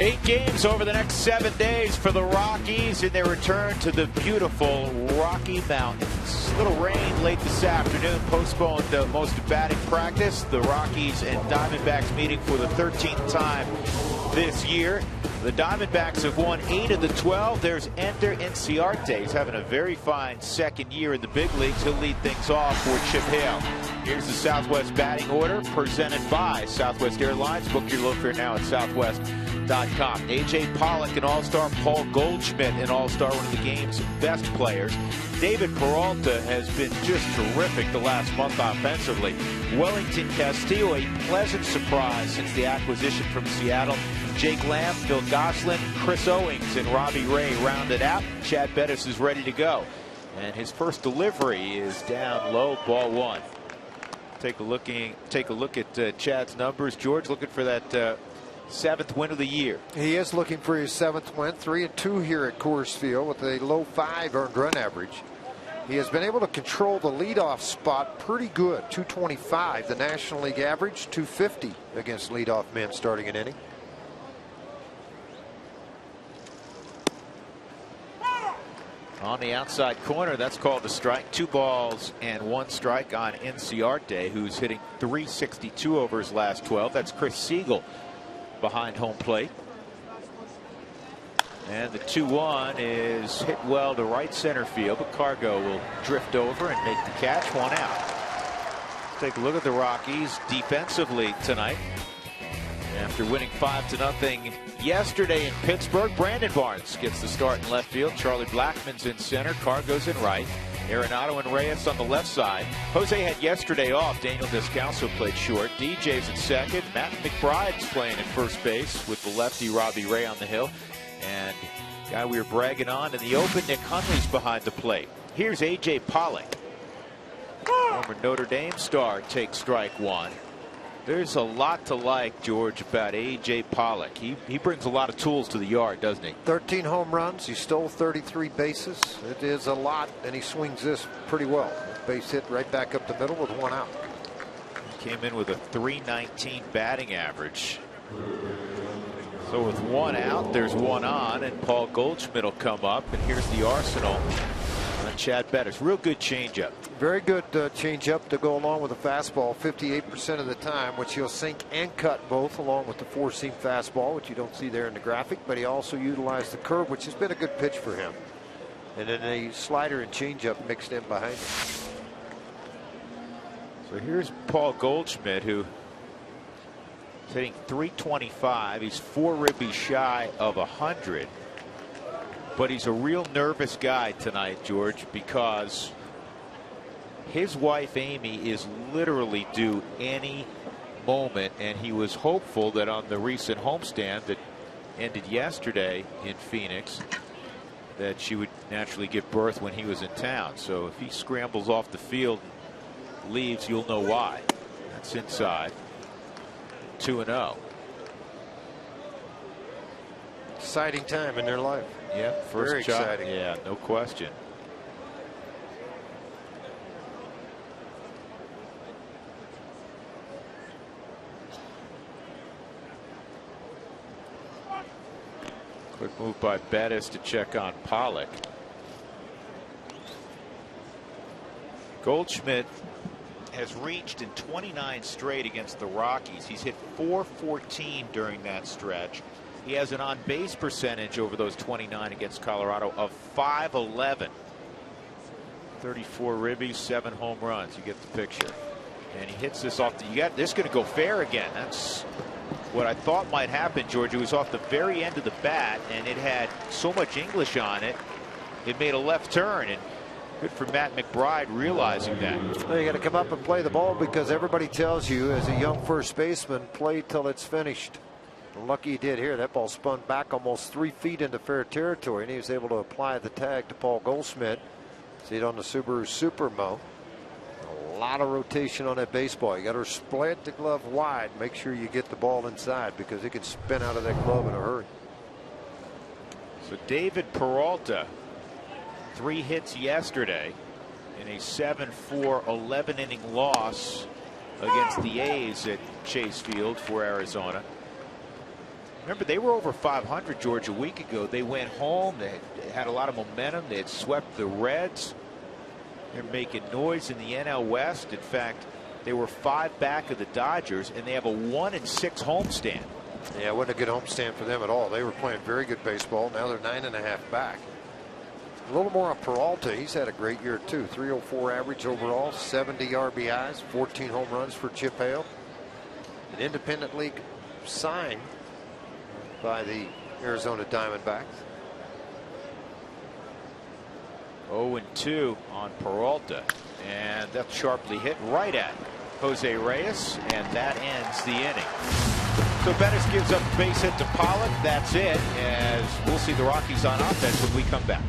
8 games over the next 7 days for the Rockies in their return to the beautiful Rocky Mountains. A little rain late this afternoon postponed most of batting practice. The Rockies and Diamondbacks meeting for the 13th time this year. The Diamondbacks have won 8 of the 12. There's Ender Inciarte. He's having a very fine second year in the big leagues. He'll lead things off for Chip Hale. Here's the Southwest batting order presented by Southwest Airlines. Book your low fare now at southwest.com. A.J. Pollock, an all-star. Paul Goldschmidt, an all-star, one of the game's best players. David Peralta has been just terrific the last month offensively. Wellington Castillo, a pleasant surprise since the acquisition from Seattle. Jake Lamb, Phil Gosselin, Chris Owings, and Robbie Ray rounded out. Chad Bettis is ready to go. And his first delivery is down low, ball 1. Take a look at Chad's numbers. George looking for that 7th win of the year. He is looking for his 7th win. 3-2 here at Coors Field with a low 5 earned run average. He has been able to control the leadoff spot pretty good. 225, the National League average. 250 against leadoff men starting an inning. On the outside corner, that's called a strike. 2 balls and 1 strike on Inciarte, who's hitting .362 over his last 12. That's Chris Siegel behind home plate. And the 2-1 is hit well to right center field, but Cargo will drift over and make the catch. 1 out. Take a look at the Rockies defensively tonight. After winning 5-0 yesterday in Pittsburgh, Brandon Barnes gets the start in left field. Charlie Blackmon's in center. Cargo's in right. Arenado and Reyes on the left side. Jose had yesterday off. Daniel Descalso played short. DJ's at second. Matt McBride's playing at first base with the lefty Robbie Ray on the hill. And guy we were bragging on in the open, Nick Hundley's behind the plate. Here's A.J. Pollock. Former Notre Dame star takes strike 1. There's a lot to like, George, about A.J. Pollock. He brings a lot of tools to the yard, doesn't he? 13 home runs. He stole 33 bases. It is a lot, and he swings this pretty well. Base hit right back up the middle with 1 out. He came in with a .319 batting average. So with 1 out, there's 1 on, and Paul Goldschmidt will come up, and here's the arsenal on Chad Bettis. Real good changeup. Very good changeup to go along with the fastball 58% of the time, which he'll sink and cut both, along with the 4-seam fastball, which you don't see there in the graphic. But he also utilized the curve, which has been a good pitch for him. And then a slider and changeup mixed in behind him. So here's Paul Goldschmidt, who is hitting .325. He's 4 ribbies shy of 100. But he's a real nervous guy tonight, George, because his wife Amy is literally due any moment, and he was hopeful that on the recent homestand that ended yesterday in Phoenix that she would naturally give birth when he was in town. So if he scrambles off the field and leaves, you'll know why. That's inside. 2-0. Exciting time in their life. Yeah, first very job. exciting. Yeah, no question. Quick move by Bettis to check on Pollock. Goldschmidt has reached in 29 straight against the Rockies. He's hit .414 during that stretch. He has an on-base percentage over those 29 against Colorado of .511. 34 ribbies, 7 home runs. You get the picture. And he hits this off the. This going to go fair again. That's what I thought might happen, George. It was off the very end of the bat, and it had so much English on it. It made a left turn, and good for Matt McBride realizing that. Well, you got to come up and play the ball, because everybody tells you as a young first baseman, play till it's finished. Lucky he did here. That ball spun back almost 3 feet into fair territory, and he was able to apply the tag to Paul Goldschmidt. See it on the Subaru Supermo. A lot of rotation on that baseball. You got to split the glove wide. Make sure you get the ball inside, because it can spin out of that glove in a hurry. So David Peralta, 3 hits yesterday in a 7-4 11-inning loss against the A's at Chase Field for Arizona. Remember, they were over 500, George, a week ago. They went home. They had a lot of momentum. They had swept the Reds. They're making noise in the NL West. In fact, they were 5 back of the Dodgers, and they have a 1-6 homestand. Yeah, it wasn't a good homestand for them at all. They were playing very good baseball. Now they're 9.5 back. A little more on Peralta. He's had a great year, too. 304 average overall, 70 RBIs, 14 home runs for Chip Hale. An independent league sign by the Arizona Diamondbacks. 0-2 on Peralta, and that's sharply hit right at Jose Reyes, and that ends the inning. So Bettis gives up a base hit to Pollock. That's it, as we'll see the Rockies on offense when we come back.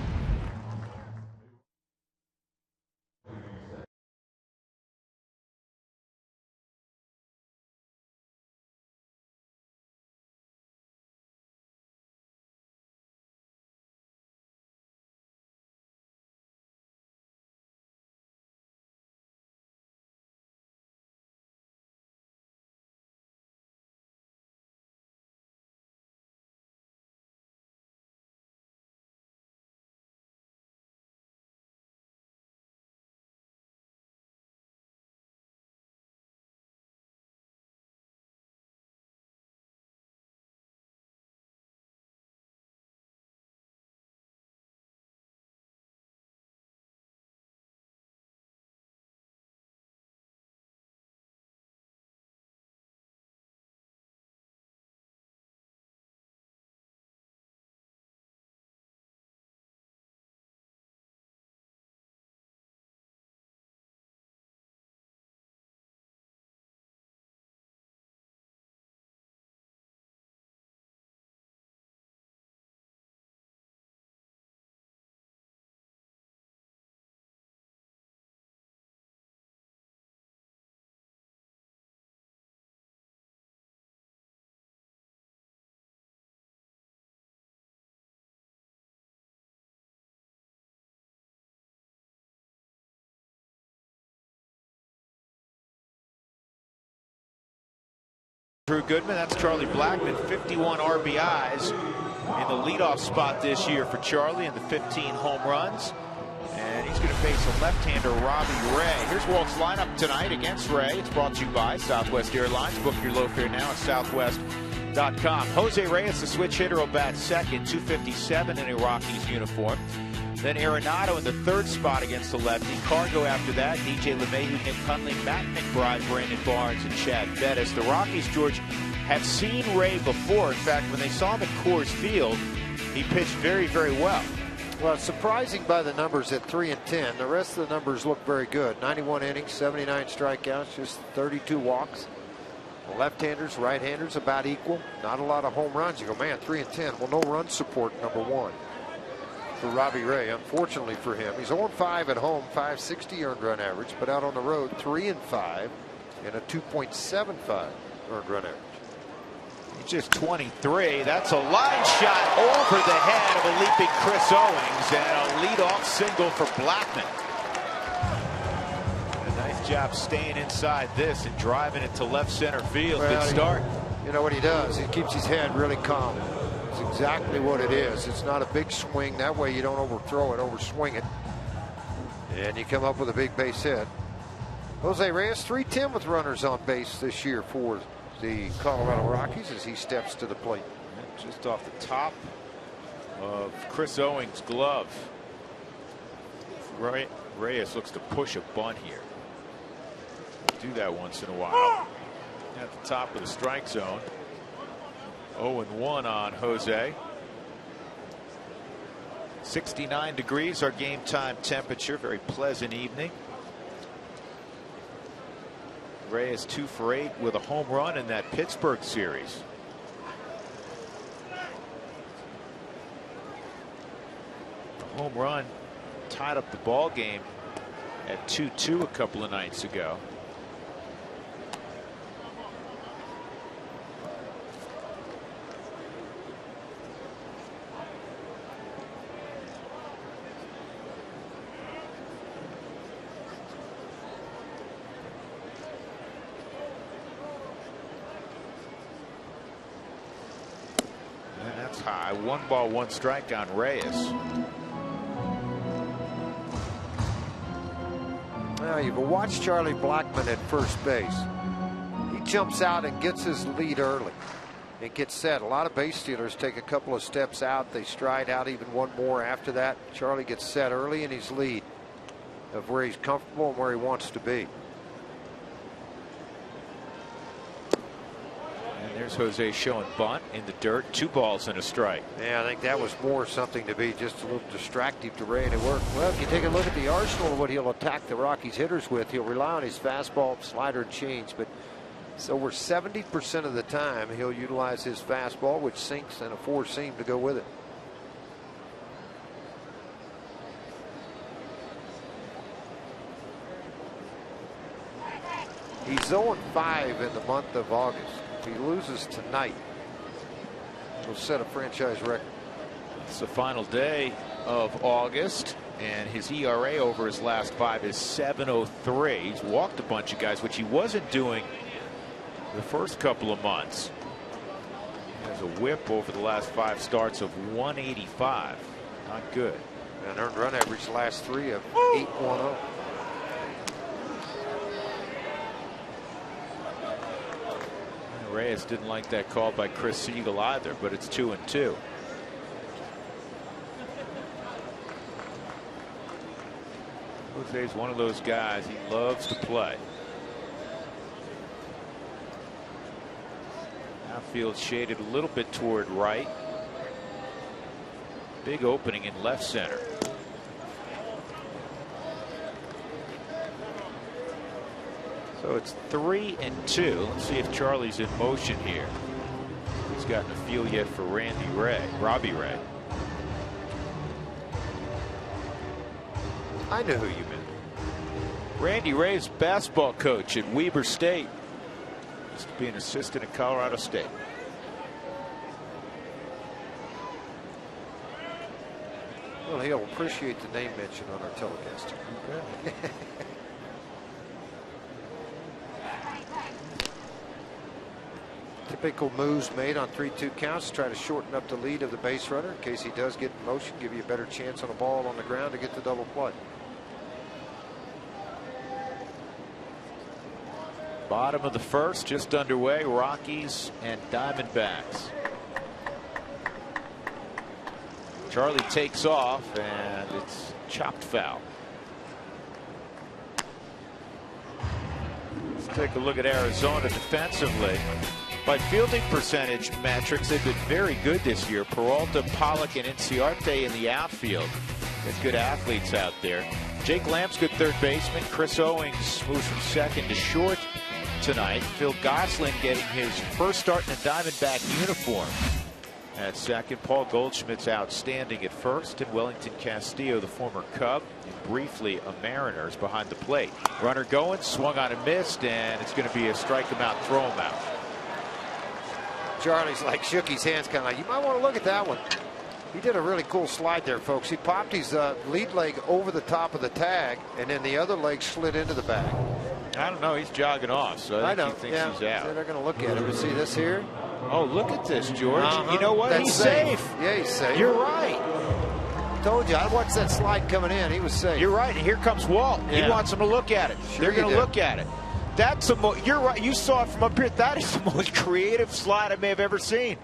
Drew Goodman, that's Charlie Blackmon, 51 RBIs in the leadoff spot this year for Charlie, and the 15 home runs. And he's going to face a left-hander, Robbie Ray. Here's Walt's lineup tonight against Ray. It's brought to you by Southwest Airlines. Book your low fare now at southwest.com. Jose Reyes, the switch hitter, will bat second, 257 in a Rockies uniform. Then Arenado in the third spot against the lefty. Cargo after that. DJ LeMahieu, Nick Hundley, Matt McBride, Brandon Barnes, and Chad Bettis. The Rockies, George, have seen Ray before. In fact, when they saw him at Coors Field, he pitched very, very well. Well, it's surprising by the numbers at 3-10. The rest of the numbers look very good. 91 innings, 79 strikeouts, just 32 walks. Left-handers, right-handers about equal. Not a lot of home runs. You go, man, 3-10. Well, no run support, number one. For Robbie Ray, unfortunately for him, he's 0-5 at home, 560 earned run average, but out on the road 3-5 and a 2.75 earned run average. He's just 23. That's a line shot over the head of a leaping Chris Owings, and a leadoff single for Blackmon. A nice job staying inside this and driving it to left center field. Well, good start. You know what he does? He keeps his head really calm. It's exactly what it is. It's not a big swing. That way you don't overthrow it, overswing it. And you come up with a big base hit. Jose Reyes, 310 with runners on base this year for the Colorado Rockies as he steps to the plate. Just off the top of Chris Owings' glove. Reyes looks to push a bunt here. Do that once in a while. At the top of the strike zone. 0-1 on Jose. 69 degrees our game time temperature. Very pleasant evening. Reyes 2 for 8 with a home run in that Pittsburgh series. The home run tied up the ball game at 2-2 a couple of nights ago. That's high. 1 ball, 1 strike on Reyes. Now you've watched Charlie Blackmon at first base. He jumps out and gets his lead early and gets set. A lot of base stealers take a couple of steps out. They stride out even one more after that. Charlie gets set early in his lead of where he's comfortable and where he wants to be. And there's Jose showing bunt in the dirt. 2 balls and a strike. Yeah, I think that was more something to be just a little distractive to Ray, and it worked. Well, if you take a look at the arsenal of what he'll attack the Rockies hitters with, he'll rely on his fastball, slider, and change. But so over 70% of the time, he'll utilize his fastball, which sinks, and a 4-seam to go with it. He's 0-5 in the month of August. If he loses tonight, he'll set a franchise record. It's the final day of August, and his ERA over his last 5 is 7.03. He's walked a bunch of guys, which he wasn't doing the first couple of months. He has a whip over the last 5 starts of 185. Not good. And earned run average last 3 of 8.10. Reyes didn't like that call by Chris Siegel either, but it's 2-2. Jose's one of those guys, he loves to play. Outfield shaded a little bit toward right. Big opening in left center. So it's 3-2. Let's see if Charlie's in motion here. He's gotten a feel yet for Robbie Ray. I know who you meant. Randy Ray's basketball coach at Weber State. Used to be an assistant at Colorado State. Well, he'll appreciate the name mention on our telecast. Okay. Typical moves made on 3-2 counts to try to shorten up the lead of the base runner in case he does get in motion, give you a better chance on a ball on the ground to get the double play. Bottom of the first, just underway. Rockies and Diamondbacks. Charlie takes off, and it's chopped foul. Let's take a look at Arizona defensively. By fielding percentage metrics, they've been very good this year. Peralta, Pollock, and Inciarte in the outfield. There's good athletes out there. Jake Lamp's good third baseman. Chris Owings moves from second to short tonight. Phil Gosselin getting his first start in a Diamondback uniform at second. Paul Goldschmidt's outstanding at first, and Wellington Castillo, the former Cub, and briefly a Mariners, behind the plate. Runner going, swung on and missed, and it's going to be a strike him out, throw him out. Charlie's like shook his hands, kind of like, you might want to look at that one. He did a really cool slide there, folks. He popped his lead leg over the top of the tag, and then the other leg slid into the bag. I don't know. He's jogging off, so I think he thinks he's out. So they're going to look at it. You see this here? Oh, look at this, George. You know what? That's he's safe. Yeah, he's safe. You're right. Told you. I watched that slide coming in. He was safe. You're right. And here comes Walt. Yeah. He wants him to look at it. Sure They're going to look at it. That's you're right. You saw it from up here. That is the most creative slide I may have ever seen.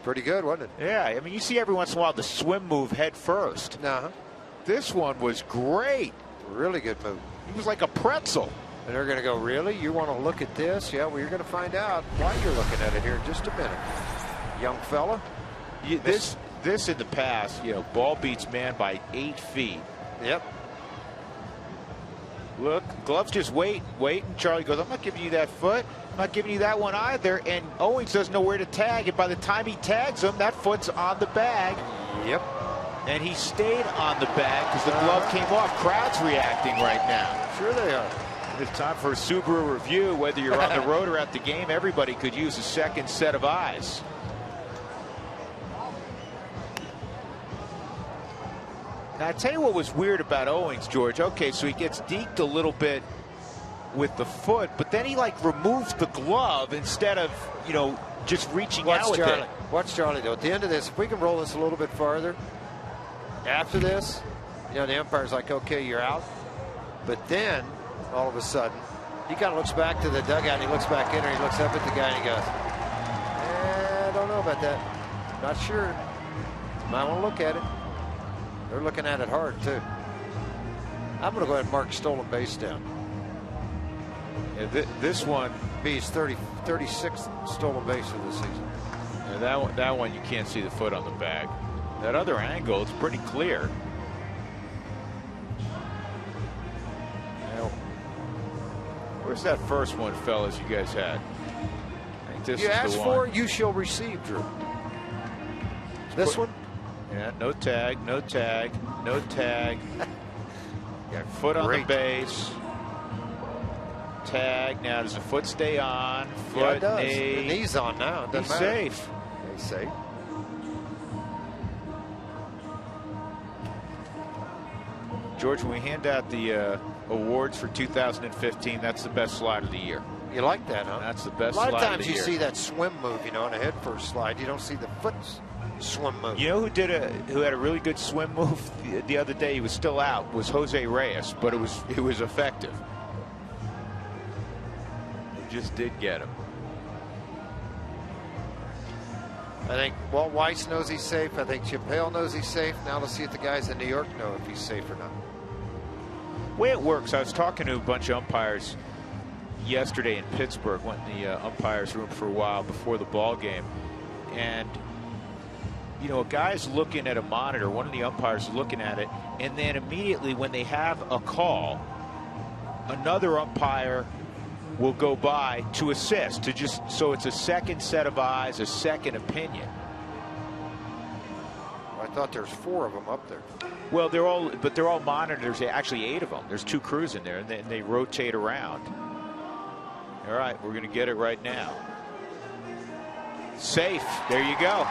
Pretty good, wasn't it? Yeah. I mean, you see every once in a while the swim move head first. This one was great. Really good move. He was like a pretzel. And they're going to go, really? You want to look at this? Yeah, well, you're going to find out why you're looking at it here in just a minute. Young fella. This in the past, ball beats man by 8 feet. Yep. Look, gloves just wait. And Charlie goes, I'm not giving you that foot. I'm not giving you that one either. And Owings doesn't know where to tag. And by the time he tags him, that foot's on the bag. Yep. And he stayed on the bag because the glove came off. Crowd's reacting right now. Sure they are. It's time for a Subaru review. Whether you're on the road or at the game, everybody could use a second set of eyes. Now, I tell you what was weird about Owings, George. Okay, so he gets deked a little bit with the foot, but then he like removed the glove instead of, you know, just reaching out with it. Watch Charlie though. At the end of this, if we can roll this a little bit farther, after this, you know, the umpire's like, okay, you're out. But then all of a sudden, he kind of looks back to the dugout and he looks back in there, he looks up at the guy and he goes, I don't know about that. Not sure. Might want to look at it. They're looking at it hard too. I'm going to go ahead and mark stolen base down. Yeah, this one be his 36th stolen base of the season. Yeah, that one you can't see the foot on the bag. That other angle, it's pretty clear. Now, where's that first one, fellas, you guys had? I think this you is asked the for, one. you shall receive, Drew. This one? Yeah, no tag, no tag, no tag. Got foot on the base. Tag. Now does the foot stay on? Foot, yeah, it does. knee. The knee's on now. He's safe. He's safe. George, when we hand out the awards for 2015, that's the best slide of the year. You like that, huh? That's the best slide slide of the year. A lot of times you year. see that swim move, you know, on a head first slide. You don't see the foot swim move. You know who had a really good swim move the other day? He was still out. Was Jose Reyes, but it was effective. He just did get him. I think Walt Weiss knows he's safe. I think Chip Hale knows he's safe. Now let's see if the guys in New York know if he's safe or not. The way it works, I was talking to a bunch of umpires yesterday in Pittsburgh. Went in the umpires room for a while before the ball game, and you know, a guy's looking at a monitor. One of the umpires is looking at it, and then immediately when they have a call, another umpire will go by to assist, to just so it's a second set of eyes, a second opinion. I thought there's 4 of them up there. Well, they're all monitors. Actually 8 of them. There's 2 crews in there, and they rotate around. All right, we're going to get it right now. Safe. There you go.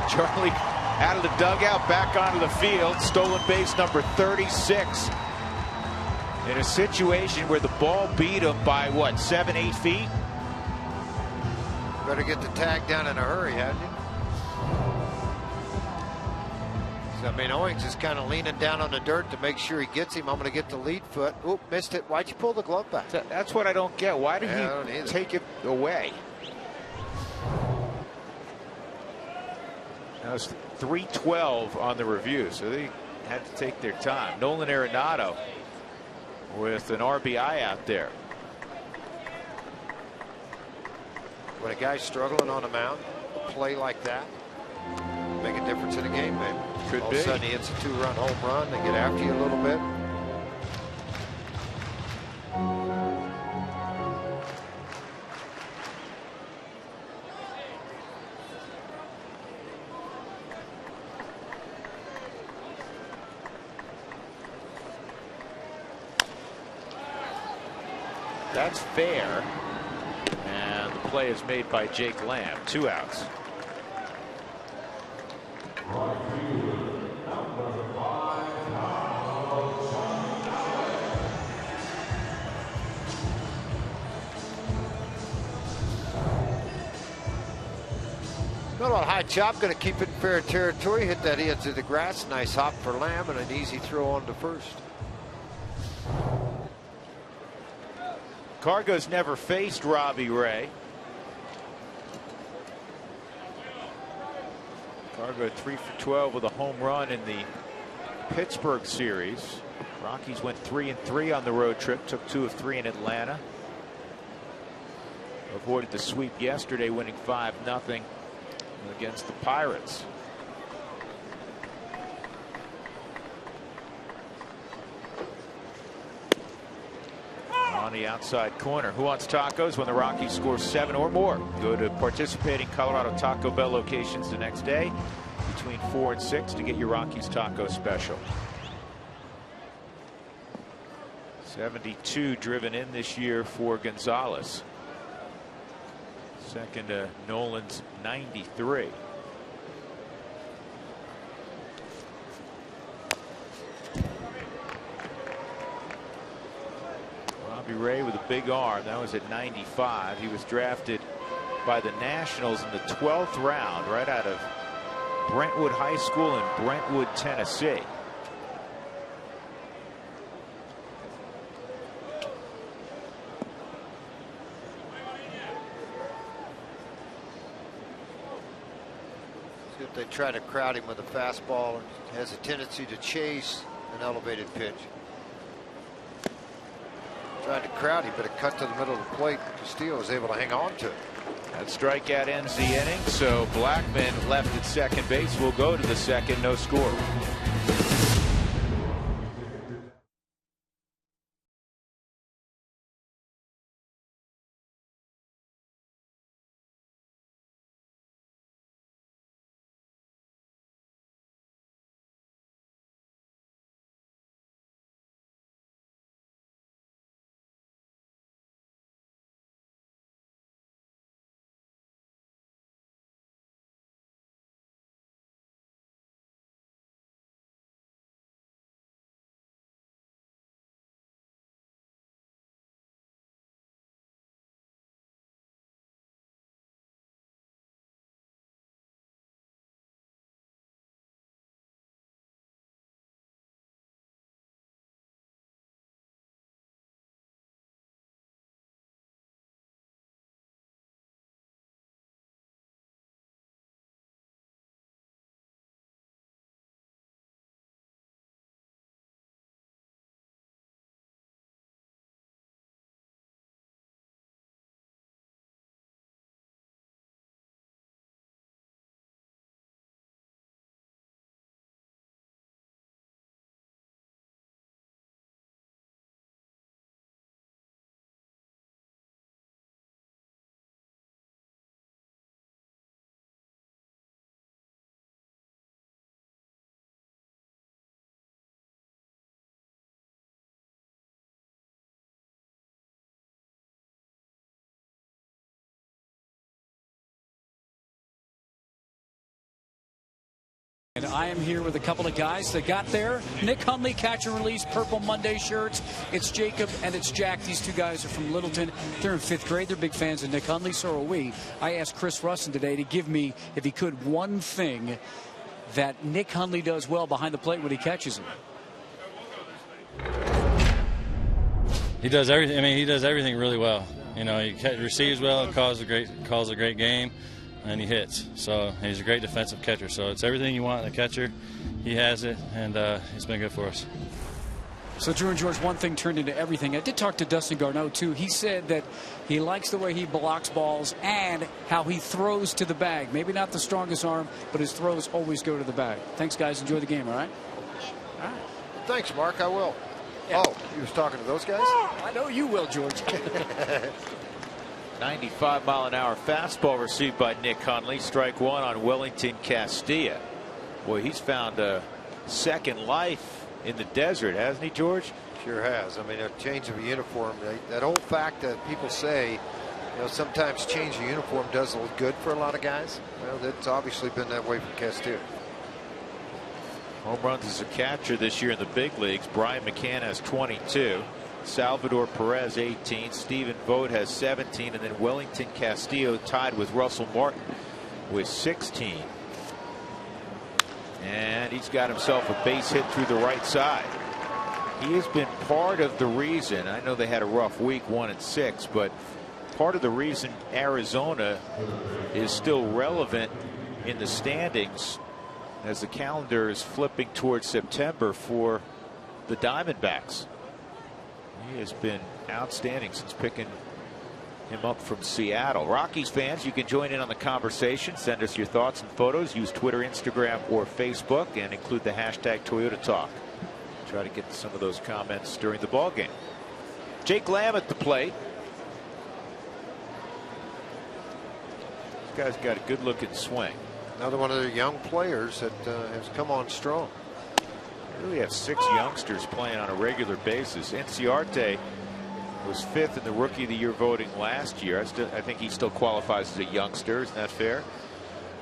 Charlie out of the dugout, back onto the field. Stolen base number 36. In a situation where the ball beat him by what, 7-8 feet? Better get the tag down in a hurry, hadn't you? So, I mean, Owings is kind of leaning down on the dirt to make sure he gets him. I'm going to get the lead foot. Oop, missed it. Why'd you pull the glove back? That's what I don't get. Why did he take it away? That was 3:12 on the review, so they had to take their time. Nolan Arenado with an RBI out there. When a guy's struggling on a mound, a play like that make a difference in a game, maybe. Could All be. of a sudden he hits a 2-run home run. They get after you a little bit. That's fair. And the play is made by Jake Lamb. 2 outs. Got a high chop, going to keep it in fair territory. Hit that edge of the grass. Nice hop for Lamb and an easy throw on to first. Cargo's never faced Robbie Ray. Cargo 3 for 12 with a home run in the Pittsburgh series. Rockies went 3-3 on the road trip, took 2 of 3 in Atlanta. Avoided the sweep yesterday, winning 5-0 against the Pirates. On the outside corner. Who wants tacos? When the Rockies score 7 or more, go to participating Colorado Taco Bell locations the next day between 4 and 6 to get your Rockies taco special. 72 driven in this year for Gonzalez. Second to Nolan's 93. Robbie Ray with a big arm. That was at 95. He was drafted by the Nationals in the 12th round, right out of Brentwood High School in Brentwood, Tennessee. See if they try to crowd him with a fastball, and has a tendency to chase an elevated pitch. Tried to crowd him, but it cut to the middle of the plate. Castillo was able to hang on to it. That strikeout ends the inning, so Blackman left at second base. Will go to the second, no score. And I am here with a couple of guys that got there. Nick Hundley, catch and release, purple Monday shirts. It's Jacob and it's Jack. These two guys are from Littleton. They're in 5th grade. They're big fans of Nick Hundley. So are we. I asked Chris Russin today to give me, if he could, one thing that Nick Hundley does well behind the plate when he catches him. He does everything. I mean, he does everything really well. You know, he receives well, calls a great game, and he hits. So he's a great defensive catcher. So it's everything you want in a catcher. He has it, and it's been good for us. So, Drew and George, one thing turned into everything. I did talk to Dustin Garneau, too. He said that he likes the way he blocks balls and how he throws to the bag. Maybe not the strongest arm, but his throws always go to the bag. Thanks, guys. Enjoy the game, all right? All right. Thanks, Mark. I will. Yeah. Oh, he was talking to those guys? Oh, I know you will, George. 95-mile-an-hour fastball received by Nick Hundley. Strike one on Wellington Castilla. Boy, he's found a second life in the desert, hasn't he, George? Sure has. I mean, a change of a uniform. That old fact that people say, you know, sometimes change of uniform does look good for a lot of guys. Well, that's obviously been that way for Castilla. Home runs as a catcher this year in the big leagues. Brian McCann has 22. Salvador Perez 18. Stephen Vogt has 17. And then Wellington Castillo tied with Russell Martin with 16. And he's got himself a base hit through the right side. He has been part of the reason. I know they had a rough week, 1-6, but part of the reason Arizona is still relevant in the standings as the calendar is flipping towards September for the Diamondbacks. He has been outstanding since picking him up from Seattle. Rockies fans, you can join in on the conversation. Send us your thoughts and photos. Use Twitter, Instagram, or Facebook, and include the hashtag Toyota Talk. Try to get to some of those comments during the ball game. Jake Lamb at the plate. This guy's got a good looking swing. Another one of their young players that has come on strong. They really have 6 youngsters playing on a regular basis. Inciarte was 5th in the Rookie of the Year voting last year. I think he still qualifies as a youngster. Isn't that fair?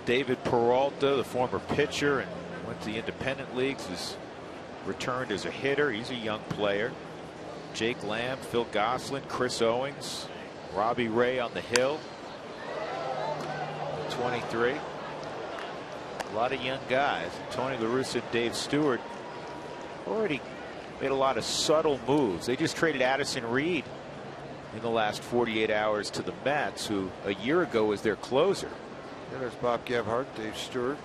David Peralta, the former pitcher and went to the independent leagues, has returned as a hitter. He's a young player. Jake Lamb, Phil Gosselin, Chris Owings, Robbie Ray on the hill. 23. A lot of young guys. Tony La Russa and Dave Stewart already made a lot of subtle moves. They just traded Addison Reed in the last 48 hours to the Mets, who a year ago was their closer. And there's Bob Gebhardt, Dave Stewart,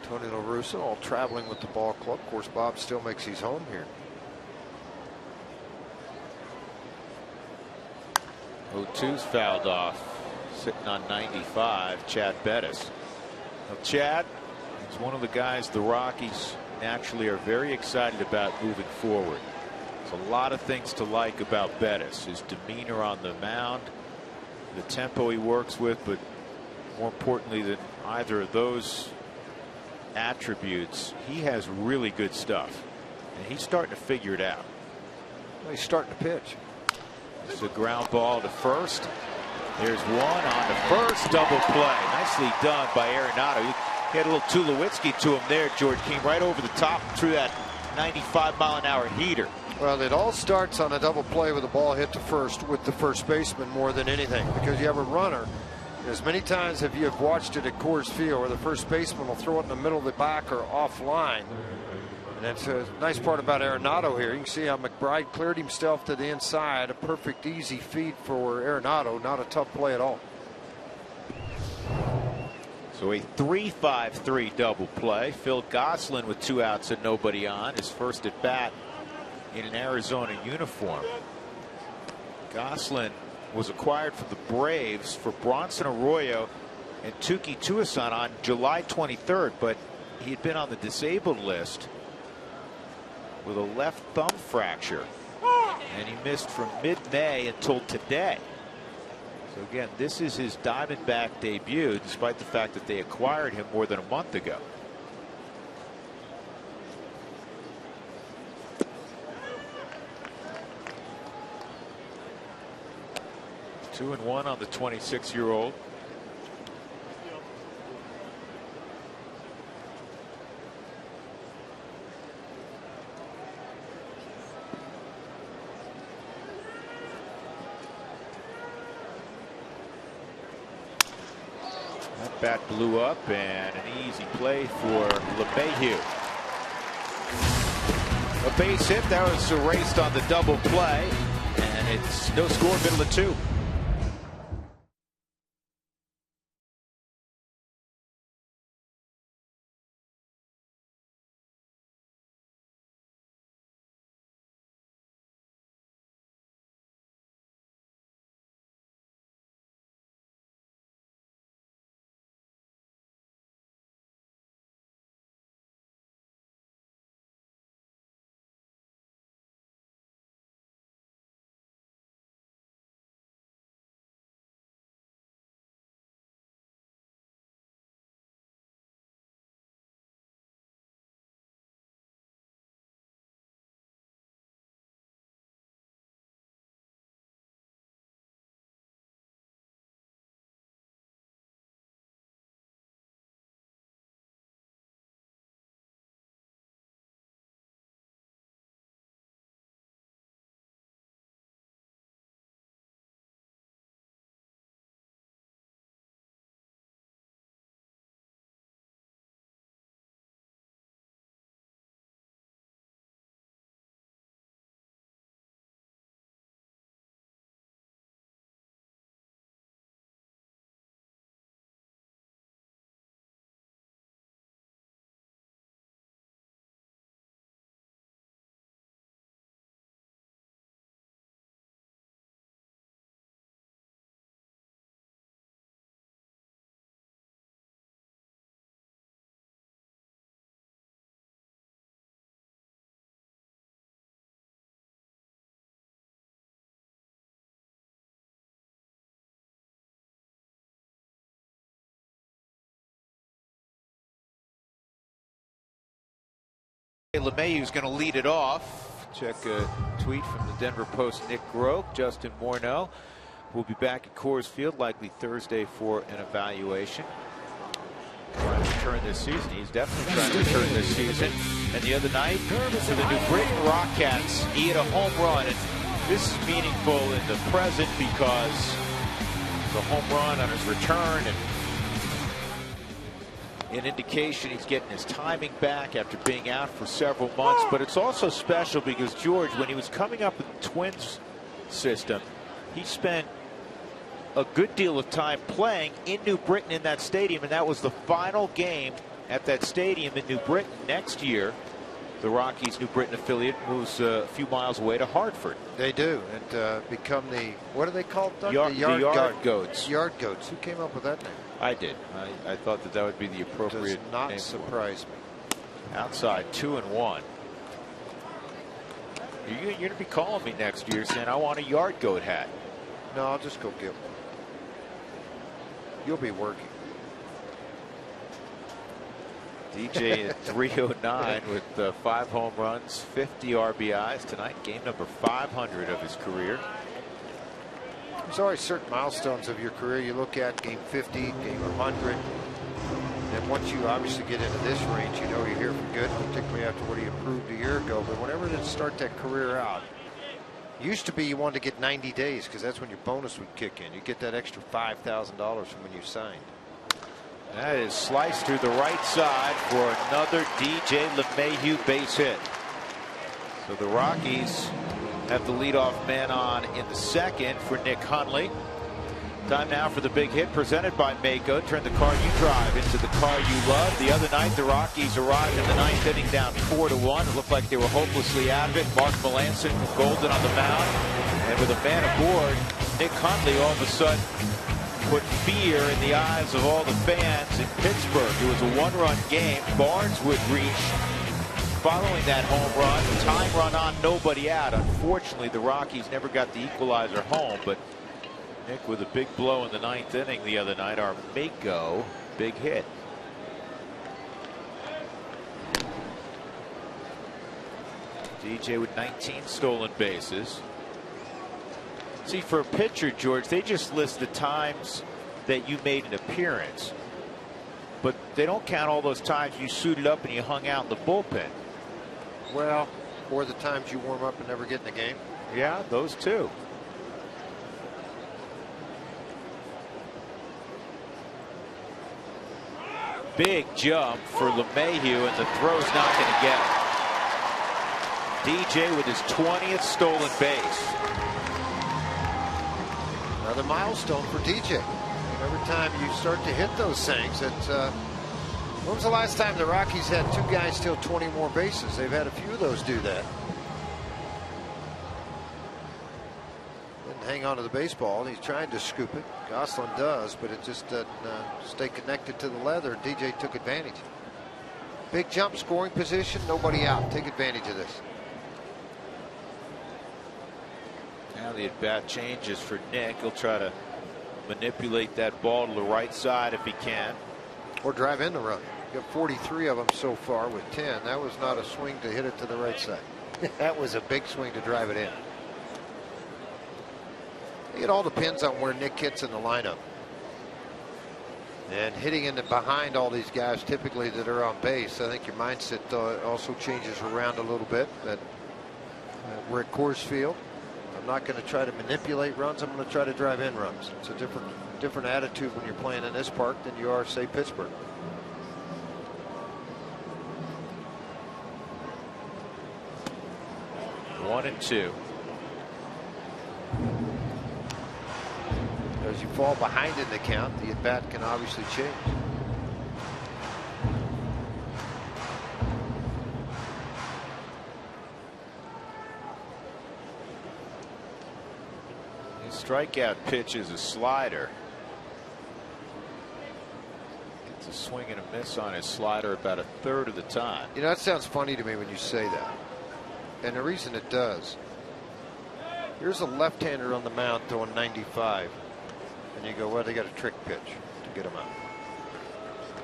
Tony La Russa, all traveling with the ball club. Of course, Bob still makes his home here. 0-2's fouled off, sitting on 95, Chad Bettis. Now, Chad is one of the guys the Rockies naturally are very excited about moving forward. There's a lot of things to like about Bettis. His demeanor on the mound, the tempo he works with, but more importantly than either of those attributes, he has really good stuff. And he's starting to figure it out. Well, he's starting to pitch. It's a ground ball to first. There's one on the first, double play. Nicely done by Arenado. He had a little Tulowitzki to him there, George King, right over the top through that 95-mile-an-hour heater. Well, it all starts on a double play with a ball hit to first with the first baseman more than anything, because you have a runner. As many times have you have watched it at Coors Field where the first baseman will throw it in the middle of the back or offline. And that's a nice part about Arenado here. You can see how McBride cleared himself to the inside. A perfect, easy feed for Arenado. Not a tough play at all. So a 3-5-3 double play. Phil Gosselin with 2 outs and nobody on. His first at bat in an Arizona uniform. Gosselin was acquired from the Braves for Bronson Arroyo and Tuki Tucson on July 23rd, but he had been on the disabled list with a left thumb fracture, and he missed from mid-May until today. So again, this is his Diamondback debut, despite the fact that they acquired him more than a month ago. Two and one on the 26-year-old. That bat blew up, and an easy play for LeMahieu. A base hit that was erased on the double play, and it's no score, middle of 2. LeMahieu is going to lead it off. Check a tweet from the Denver Post, Nick Groke. Justin Morneau will be back at Coors Field likely Thursday for an evaluation. Trying to return this season. He's definitely trying to return this season. And the other night, for the New Britain Rockcats, he hit a home run. And This is meaningful in the present because the home run on his return and an indication he's getting his timing back after being out for several months. But it's also special because George, when he was coming up with the Twins system, he spent a good deal of time playing in New Britain in that stadium, and that was the final game at that stadium in New Britain. Next year, the Rockies' New Britain affiliate moves a few miles away to Hartford. They do, and become the, what are they called, Doug? The Yard Goats. Yard Goats. Who came up with that name? I did. I thought that would be the appropriate Does not name surprise me. Outside 2-1. You're going to be calling me next year saying I want a Yard Goat hat. No, I'll just go get one. You'll be working. DJ at 309 with 5 home runs, 50 RBIs tonight. Game number 500 of his career. There's always certain milestones of your career you look at. Game 50, game 100. And once you obviously get into this range, you know you're here for good, particularly after what he improved a year ago. But whenever to start that career out, used to be you wanted to get 90 days because that's when your bonus would kick in. You get that extra $5,000 from when you signed. That is sliced through the right side for another DJ LeMahieu base hit. So the Rockies have the leadoff man on in the second for Nick Hundley. Time now for the big hit presented by Mako. Turn the car you drive into the car you love. The other night, the Rockies arrived in the ninth inning down 4-1. It looked like they were hopelessly out of it. Mark Melancon from Golden on the mound. And with a man aboard, Nick Hundley all of a sudden put fear in the eyes of all the fans in Pittsburgh. It was a one-run game. Barnes would reach following that home run. Time run on, nobody out. Unfortunately, the Rockies never got the equalizer home, but Nick with a big blow in the ninth inning the other night. Our Mako big hit. DJ with 19 stolen bases. See, for a pitcher, George, they just list the times that you made an appearance, but they don't count all those times you suited up and you hung out in the bullpen. Well, or the times you warm up and never get in the game. Yeah, those too. Big jump for LeMahieu, and the throw's not going to get it. DJ with his 20th stolen base. Another milestone for DJ. Every time you start to hit those things, when was the last time the Rockies had 2 guys steal 20 more bases? They've had a few of those do that. Didn't hang on to the baseball. He's trying to scoop it. Gosselin does, but it just doesn't stay connected to the leather. DJ took advantage. Big jump, scoring position, nobody out. Take advantage of this. Now the at-bat changes for Nick. He'll try to manipulate that ball to the right side if he can. Or drive in the run. Got 43 of them so far with 10. That was not a swing to hit it to the right side. That was a big swing to drive it in. It all depends on where Nick hits in the lineup. And hitting in the behind all these guys typically that are on base, I think your mindset also changes around a little bit. That we're at Coors Field. I'm not going to try to manipulate runs. I'm going to try to drive in runs. It's a different attitude when you're playing in this park than you are, say, Pittsburgh. One and two. As you fall behind in the count, the at bat can obviously change. His strikeout pitch is a slider. Gets a swing and a miss on his slider about a third of the time. You know, that sounds funny to me when you say that. And the reason it does, here's a left-hander on the mound throwing 95. And you go, well, they got a trick pitch to get him out.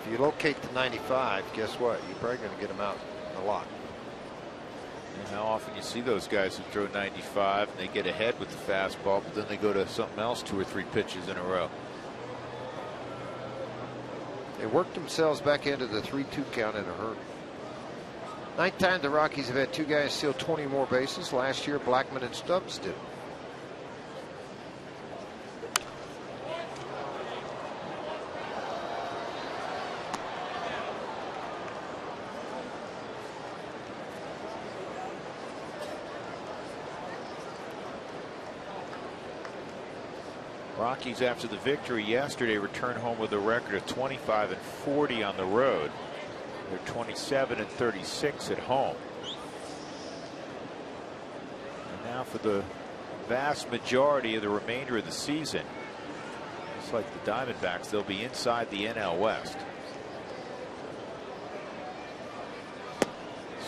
If you locate the 95, guess what? You're probably going to get him out a lot. And how often you see those guys who throw 95 and they get ahead with the fastball, but then they go to something else 2 or 3 pitches in a row. They worked themselves back into the 3-2 count in a hurry. 9th time the Rockies have had 2 guys steal 20 more bases. Last year, Blackmon and Stubbs did. Rockies, after the victory yesterday, return home with a record of 25-40 on the road. They're 27-36 at home. And now for the vast majority of the remainder of the season, it's like the Diamondbacks, they'll be inside the NL West.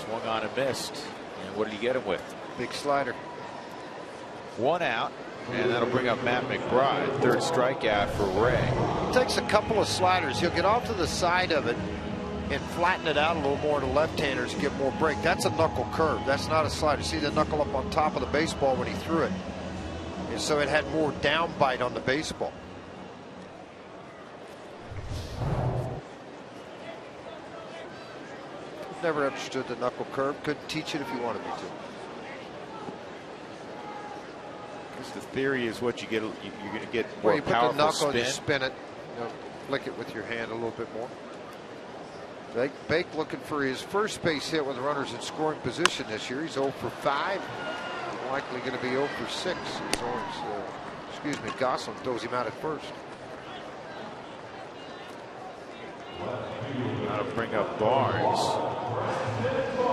Swung on and missed. And what did he get him with? Big slider. 1 out. And that'll bring up Matt McBride. 3rd strikeout for Ray. Takes a couple of sliders. He'll get off to the side of it and flatten it out a little more to left-handers, get more break. That's a knuckle curve. That's not a slider. See the knuckle up on top of the baseball when he threw it. And so it had more down bite on the baseball. Never understood the knuckle curve. Couldn't teach it if you wanted me to. The theory is what you get. You're going to get more well, you put powerful the knuckle spin. and you spin it. You know, flick it with your hand a little bit more. Bake looking for his first base hit with runners in scoring position this year. He's 0 for 5. He's likely going to be 0 for 6. Gosselin throws him out at first. That'll bring up Barnes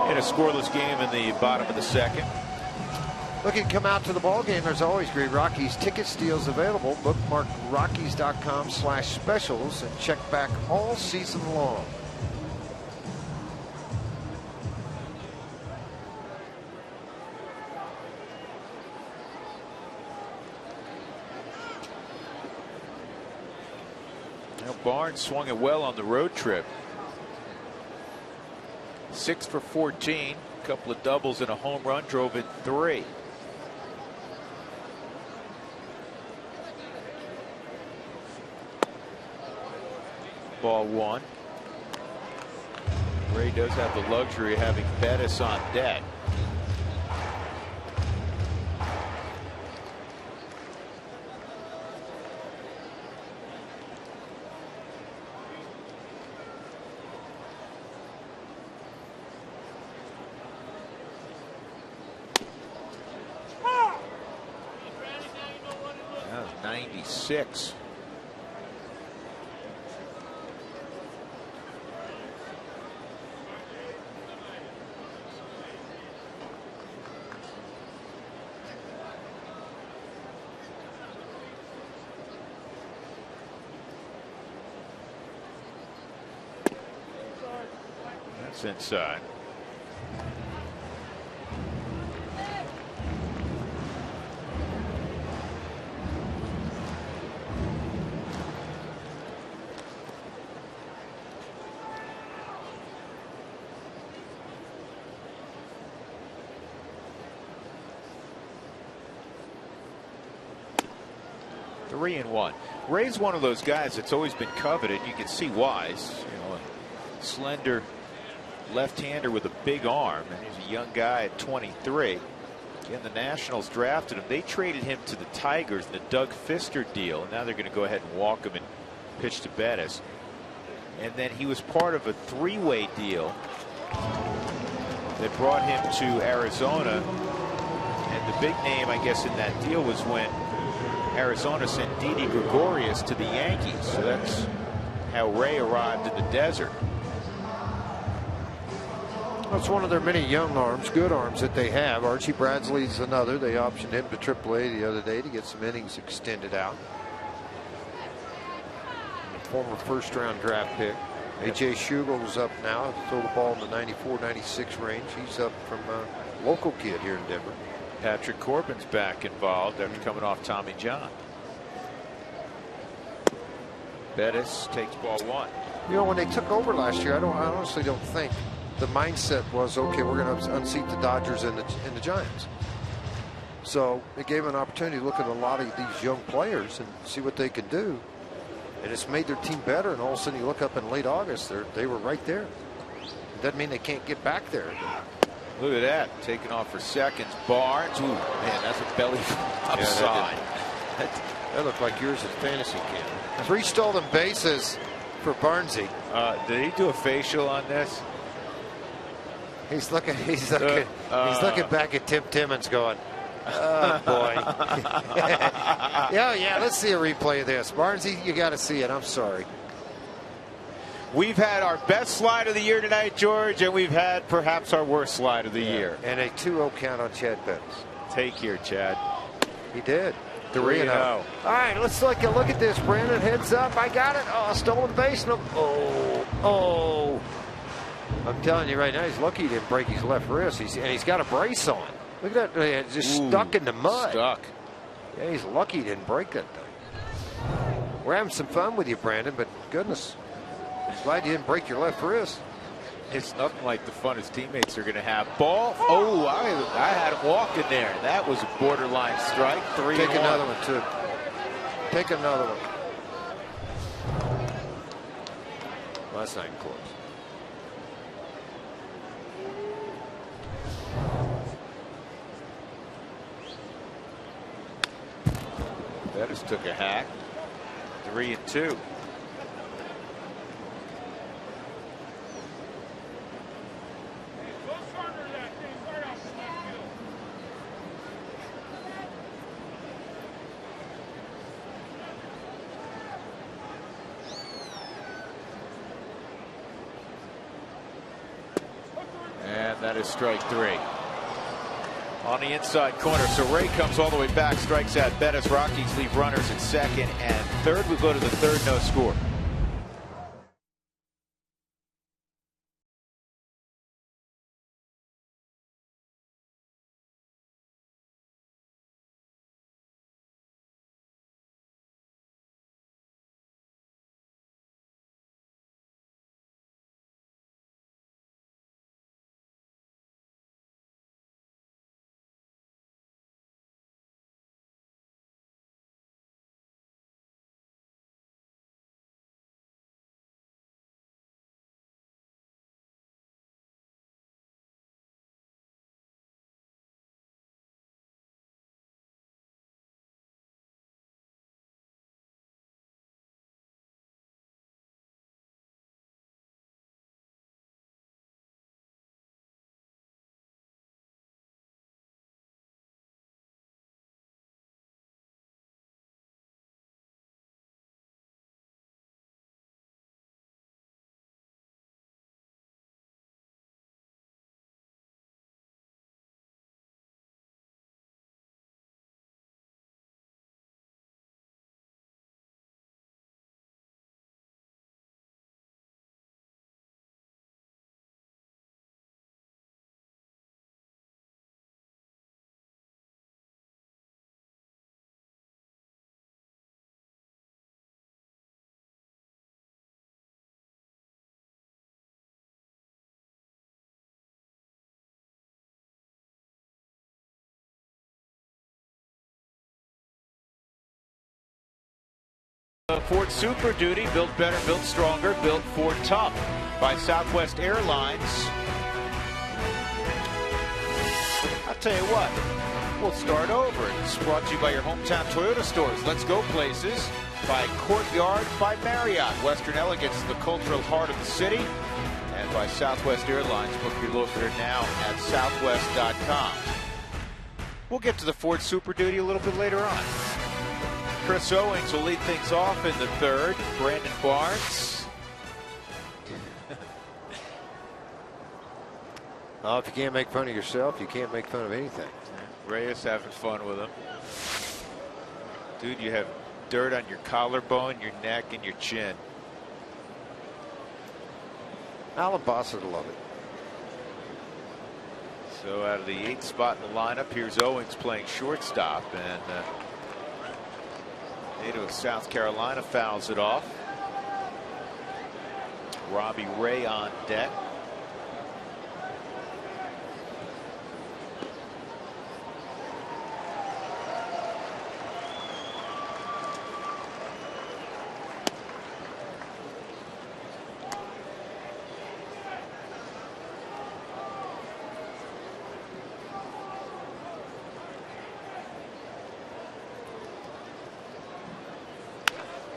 in a scoreless game in the bottom of the 2nd. Looking to come out to the ball game. There's always great Rockies ticket deals available. Bookmark Rockies.com/specials and check back all season long. Now Barnes swung it well on the road trip. 6 for 14, a couple of doubles and a home run, drove in 3. Ball 1. Ray does have the luxury of having Bettis on deck. That was 96. Inside. Three and one. Ray's one of those guys that's always been coveted. You can see why. You know, a slender left-hander with a big arm, and he's a young guy at 23. Again, the Nationals drafted him. They traded him to the Tigers in the Doug Fister deal, and now they're going to go ahead and walk him and pitch to Bettis. And then he was part of a 3-way deal that brought him to Arizona. And the big name, I guess, in that deal was when Arizona sent Didi Gregorius to the Yankees. So that's how Ray arrived in the desert. That's one of their many young arms, good arms that they have. Archie Bradley's another. They optioned him to AAA the other day to get some innings extended out. Former first-round draft pick. A.J. Shugel's up now. Throw the ball in the 94-96 range. He's up from a local kid here in Denver. Patrick Corbin's back involved after coming off Tommy John. Bettis takes ball 1. You know, when they took over last year, I honestly don't think the mindset was, okay, we're going to unseat the Dodgers and the Giants. So it gave an opportunity to look at a lot of these young players and see what they can do. And it's made their team better. And all of a sudden you look up in late August, they were right there. It doesn't mean they can't get back there. Look at that. Taking off for seconds. Barnes. Ooh, man, that's a belly upside. That looked like yours as fantasy kid. 3 stolen bases for Barnesy. Did he do a facial on this? He's looking back at Tim Timmons going, Oh, boy. yeah, let's see a replay of this. Barnesy, you got to see it. I'm sorry. We've had our best slide of the year tonight, George, and we've had perhaps our worst slide of the year. And a 2-0 count on Chad Bettis. Take here, Chad. He did. 3-0. All right, let's take a look at this. Brandon, heads up. I got it. Oh, stolen base. No. Oh. I'm telling you right now, he's lucky he didn't break his left wrist. He's got a brace on. Look at that. It's just stuck in the mud. Stuck. Yeah, he's lucky he didn't break that thing. We're having some fun with you, Brandon, but goodness. Glad you didn't break your left wrist. It's nothing like the fun his teammates are going to have. Ball. Oh, I had him walking there. That was a borderline strike. 3-1. Take another one, too. Take another one. Well, that's not even close. Bettis took a hack. 3-2. And that is strike 3. On the inside corner, so Ray comes all the way back, strikes out Bettis. Rockies leave runners at second and third. We go to the third, no score. Ford Super Duty, built better, built stronger, built Ford tough by Southwest Airlines. I'll tell you what, we'll start over. It's brought to you by your hometown Toyota stores. Let's go places. By Courtyard by Marriott. Western elegance, the cultural heart of the city. And by Southwest Airlines. Book your locator now at southwest.com. We'll get to the Ford Super Duty a little bit later on. Chris Owings will lead things off in the third. Brandon Barnes. Oh, if you can't make fun of yourself, you can't make fun of anything. Reyes having fun with him. Dude, you have dirt on your collarbone, your neck, and your chin. Alan Bossert will love it. So out of the 8th spot in the lineup, here's Owings playing shortstop, and native of South Carolina fouls it off. Robbie Ray on deck.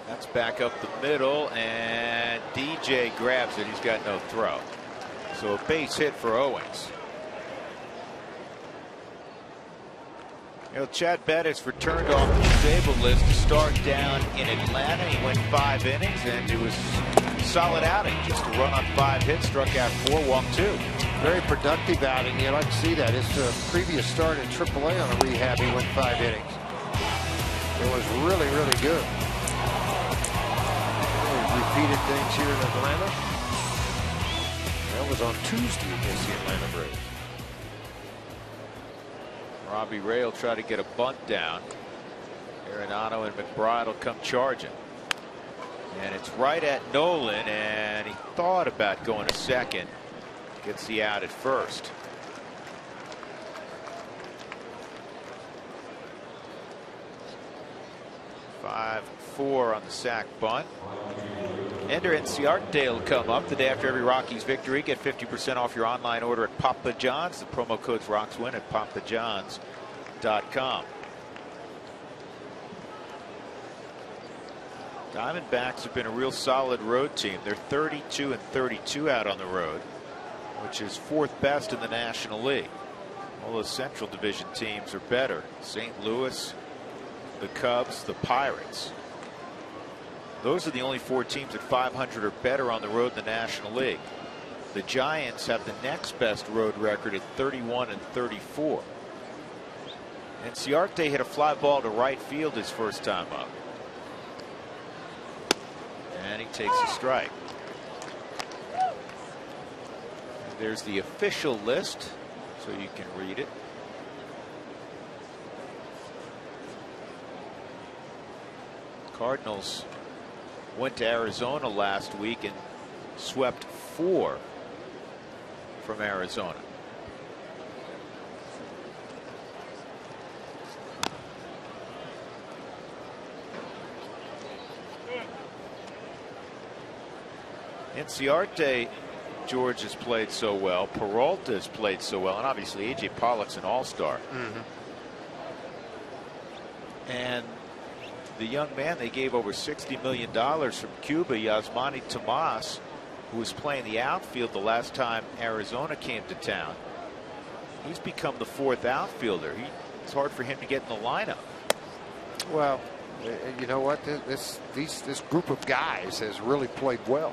That's back up the middle, and DJ grabs it. He's got no throw. So a base hit for Owings. You know, Chad Bettis returned off the disabled list to start down in Atlanta. He went 5 innings, and it was a solid outing. Just a run on 5 hits, struck out 4, walked 2. Very productive outing. You like to see that. His previous start in AAA on a rehab, he went 5 innings. It was really, really good. Repeated things here in Atlanta. That was on Tuesday against the Atlanta Braves. Robbie Ray will try to get a bunt down. Arenado and McBride will come charging. And it's right at Nolan, and he thought about going to second. Gets the out at first. Five, 4 on the sac bunt. Ender Inciarte will come up the day after every Rockies victory. Get 50% off your online order at Papa John's. The promo code's RocksWin at papajohns.com. Diamondbacks have been a real solid road team. They're 32-32 out on the road, which is 4th best in the National League. All the Central Division teams are better. St. Louis, the Cubs, the Pirates. Those are the only 4 teams at 500 or better on the road in the National League. The Giants have the next best road record at 31-34. Inciarte hit a fly ball to right field his first time up. And he takes a strike. And there's the official list, so you can read it. Cardinals went to Arizona last week and swept 4 from Arizona. Inciarte, George, has played so well. Peralta has played so well, and obviously A.J. Pollock's an all-star. And the young man they gave over $60 million from Cuba, Yasmani Tomas, who was playing the outfield the last time Arizona came to town. He's become the 4th outfielder. It's hard for him to get in the lineup. Well, you know what? This group of guys has really played well.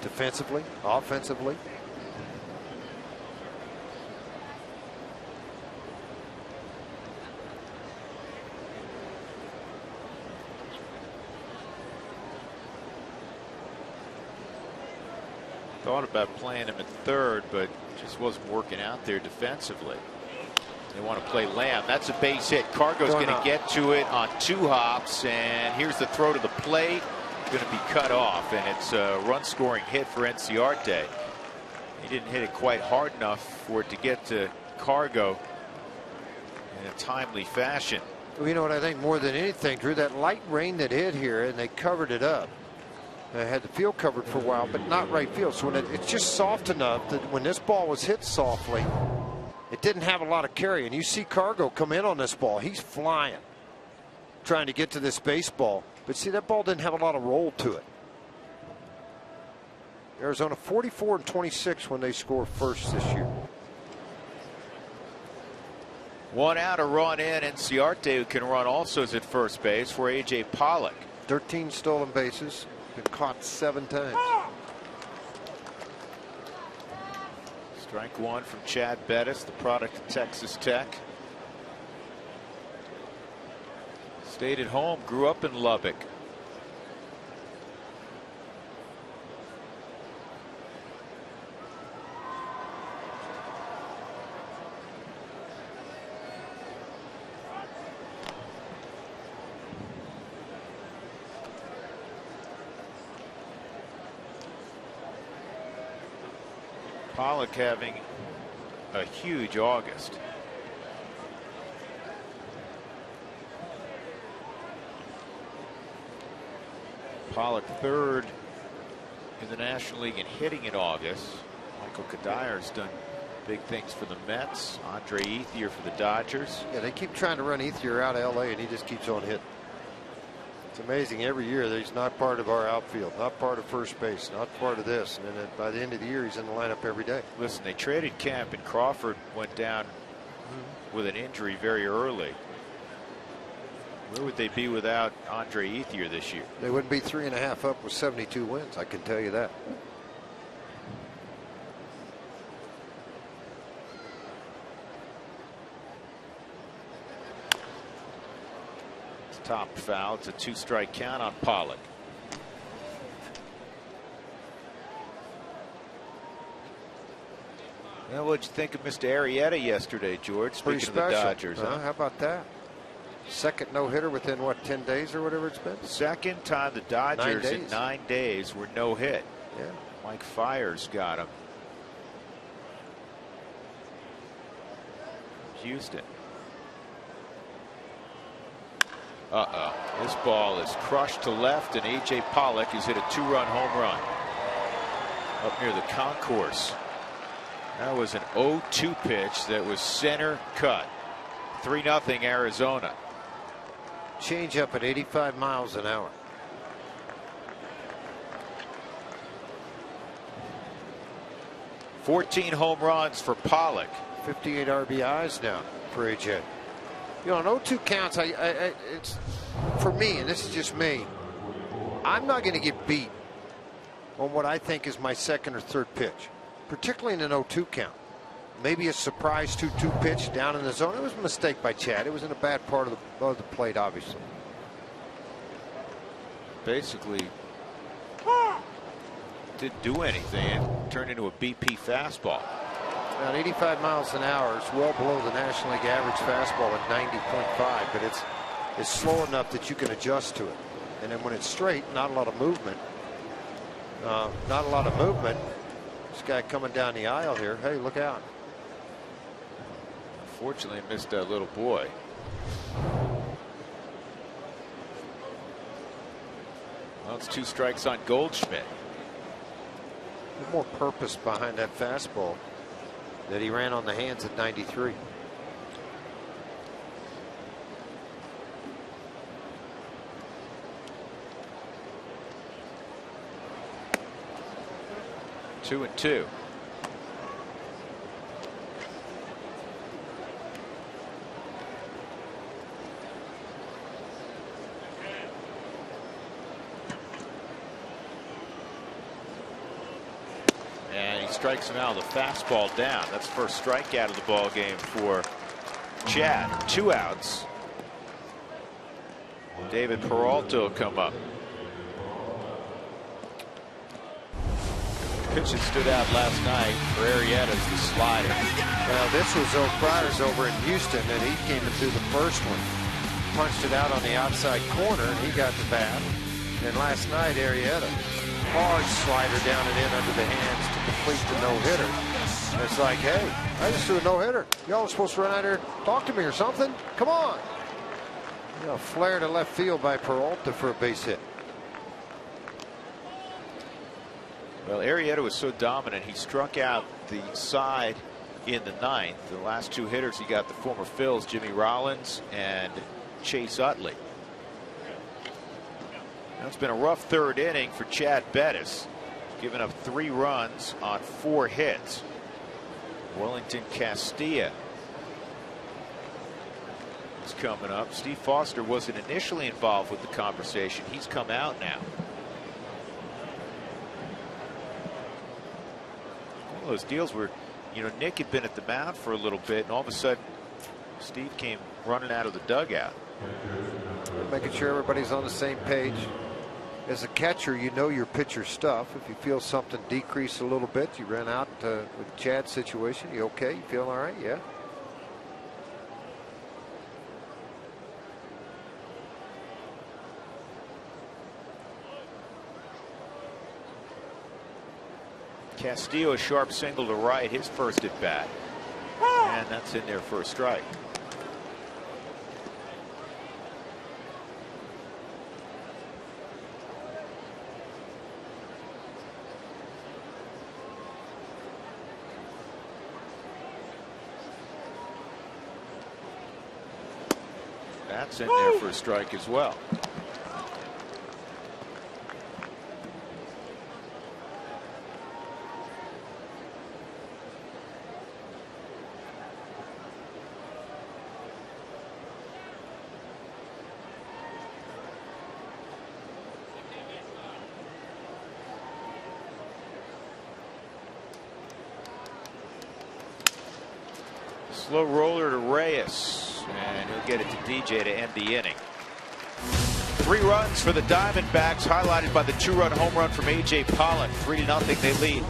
Defensively, offensively. Thought about playing him at 3rd, but just wasn't working out there defensively. They want to play Lamb. That's a base hit. Cargo's going to get to it on 2 hops, and here's the throw to the plate. Going to be cut off, and it's a run-scoring hit for Inciarte. He didn't hit it quite hard enough for it to get to Cargo in a timely fashion. Well, you know what I think more than anything, Drew, that light rain that hit here, and they covered it up. They had the field covered for a while, but not right field. So when it's just soft enough that when this ball was hit softly, it didn't have a lot of carry. And you see Cargo come in on this ball. He's flying, trying to get to this baseball. But see, that ball didn't have a lot of roll to it. Arizona 44-26 when they score first this year. 1 out, a run in. Inciarte, who can run also, is at first base for A.J. Pollock. 13 stolen bases. Been caught 7 times. Strike 1 from Chad Bettis, the product of Texas Tech. Stayed at home, grew up in Lubbock. Pollock having a huge August. Pollock 3rd in the National League in hitting in August. Michael Kadyr's done big things for the Mets. Andre Ethier for the Dodgers. Yeah, they keep trying to run Ethier out of LA, and he just keeps on hitting. It's amazing every year that he's not part of our outfield, not part of first base, not part of this, and then by the end of the year he's in the lineup every day. Listen, they traded Kemp, and Crawford went down with an injury very early. Where would they be without Andre Ethier this year? They wouldn't be 3.5 up with 72 wins. I can tell you that. It's top foul. It's a 2-strike count on Pollock. Well, what'd you think of Mr. Arrieta yesterday, George? Speaking of the Dodgers, huh? How about that? Second no-hitter within, what, 10 days or whatever it's been? Second time the Dodgers in 9 days were no-hit. Yeah. Mike Fiers got him. Houston. This ball is crushed to left, and A.J. Pollock has hit a 2-run home run up near the concourse. That was an 0-2 pitch that was center cut. 3-0 Arizona. Change up at 85 miles an hour. $14 home runs for Pollock. 58 RBIs now for AJ. You know, on 0-2 counts, it's for me, and this is just me. I'm not going to get beat on what I think is my second or third pitch, particularly in an 0-2 count. Maybe a surprise 2-2 pitch down in the zone. It was a mistake by Chad. It was in a bad part of the plate, obviously. Basically, didn't do anything. It turned into a BP fastball. Now, 85 miles an hour is well below the National League average fastball at 90.5, but it's slow enough that you can adjust to it. And then when it's straight, not a lot of movement. This guy coming down the aisle here. Hey, look out. Unfortunately, missed that little boy. Well, it's 2 strikes on Goldschmidt. A little more purpose behind that fastball that he ran on the hands at 93. Two and two. And he strikes him out with a fastball down. That's the first strikeout of the ball game for Chad. 2 outs. David Peralta will come up. Pitch that stood out last night for Arrieta is the slider. Well, this was O'Brien's over in Houston, and he came and threw the first one. Punched it out on the outside corner, and he got the bat. And last night, Arrieta, hard slider down and in under the hands to complete the no-hitter. It's like, hey, I just threw a no-hitter. Y'all are supposed to run out here and talk to me or something. Come on. You know, flare to left field by Peralta for a base hit. Well, Arrieta was so dominant, he struck out the side in the 9th. The last 2 hitters, he got the former Phils, Jimmy Rollins and Chase Utley. Now, it's been a rough 3rd inning for Chad Bettis, giving up 3 runs on 4 hits. Wellington Castilla is coming up. Steve Foster wasn't initially involved with the conversation. He's come out now. Those deals where, you know, Nick had been at the mound for a little bit, and all of a sudden Steve came running out of the dugout. Making sure everybody's on the same page. As a catcher, you know your pitcher's stuff. If you feel something decrease a little bit, you ran out with Chad's situation. You okay? You feel all right? Yeah. Castillo, a sharp single to right, his first at bat, and that's in there for a strike. That's in there for a strike as well. Slow roller to Reyes, and he'll get it to DJ to end the inning. 3 runs for the Diamondbacks, highlighted by the 2-run home run from A.J. Pollock. 3-0 they lead.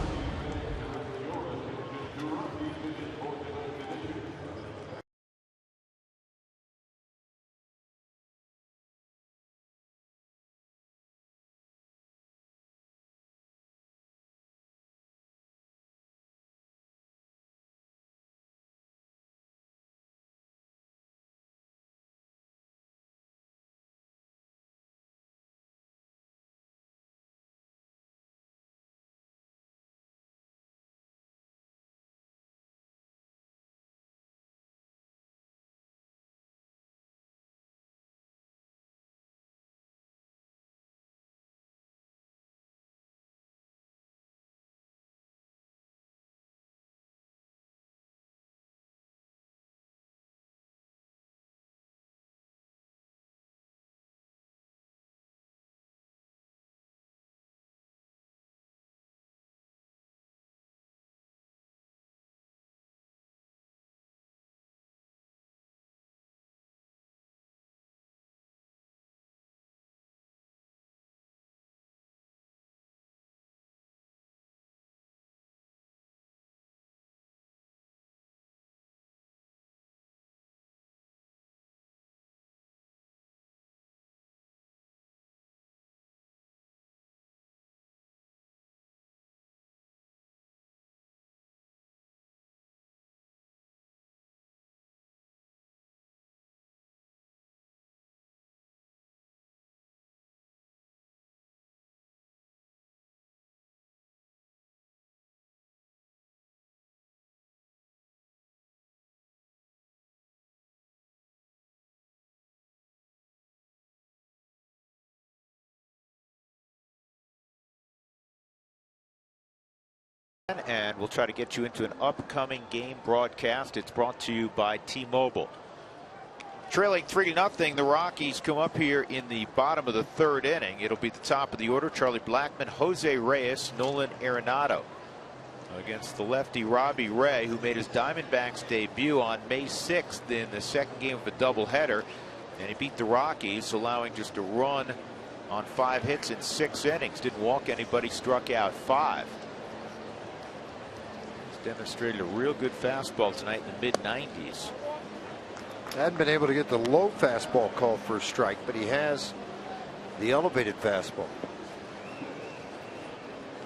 And we'll try to get you into an upcoming game broadcast. It's brought to you by T-Mobile. Trailing 3-0, the Rockies come up here in the bottom of the 3rd inning. It'll be the top of the order. Charlie Blackmon, Jose Reyes, Nolan Arenado against the lefty Robbie Ray, who made his Diamondbacks debut on May 6th in the 2nd game of a doubleheader. And he beat the Rockies, allowing just a run on 5 hits in 6 innings. Didn't walk anybody, struck out 5. Demonstrated a real good fastball tonight in the mid-90s. Hadn't been able to get the low fastball called for a strike, but he has the elevated fastball.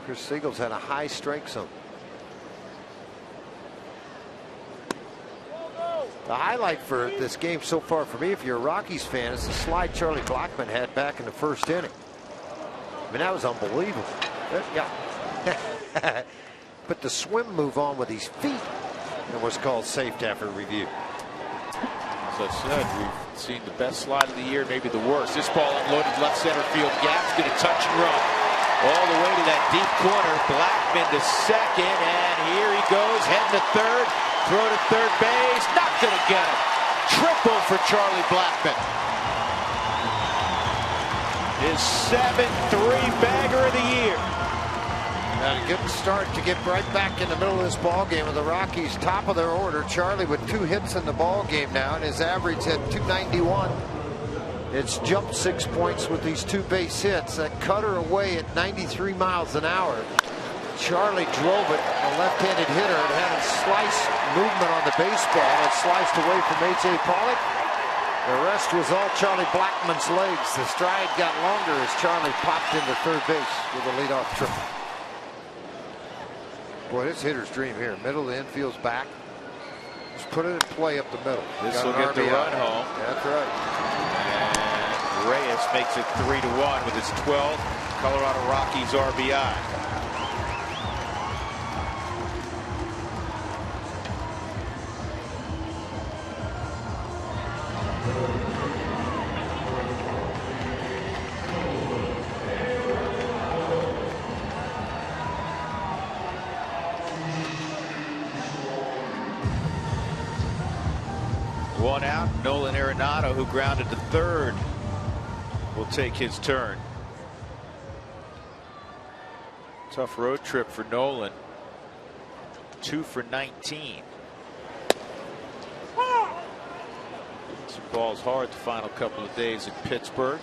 Chris Siegel's had a high strike zone. The highlight for this game so far for me, if you're a Rockies fan, is the slide Charlie Blackmon had back in the 1st inning. I mean, that was unbelievable. Yeah. Put the swim move on with his feet and was called safe after review. As I said, we've seen the best slide of the year, maybe the worst. This ball unloaded left center field. Gap's going to touch and run all the way to that deep corner. Blackmon to second, and here he goes, heading to third. Throw to third base, not going to get it. Triple for Charlie Blackmon. His 7th 3-bagger of the year. And a good start to get right back in the middle of this ball game with the Rockies top of their order. Charlie with 2 hits in the ball game now, and his average at 291. It's jumped 6 points with these 2 base hits. That cutter away at 93 miles an hour. Charlie drove it, a left-handed hitter. It had a slice movement on the baseball. It sliced away from A.J. Pollock. The rest was all Charlie Blackmon's legs. The stride got longer as Charlie popped into third base with a leadoff triple. Boy, this hitter's dream here. Middle of the infield's back. Just put it in play up the middle. This will get the run home. That's right. And Reyes makes it 3-1 with his 12th Colorado Rockies RBI. One out. Nolan Arenado, who grounded to third, will take his turn. Tough road trip for Nolan. 2 for 19. Some balls hard the final couple of days in Pittsburgh.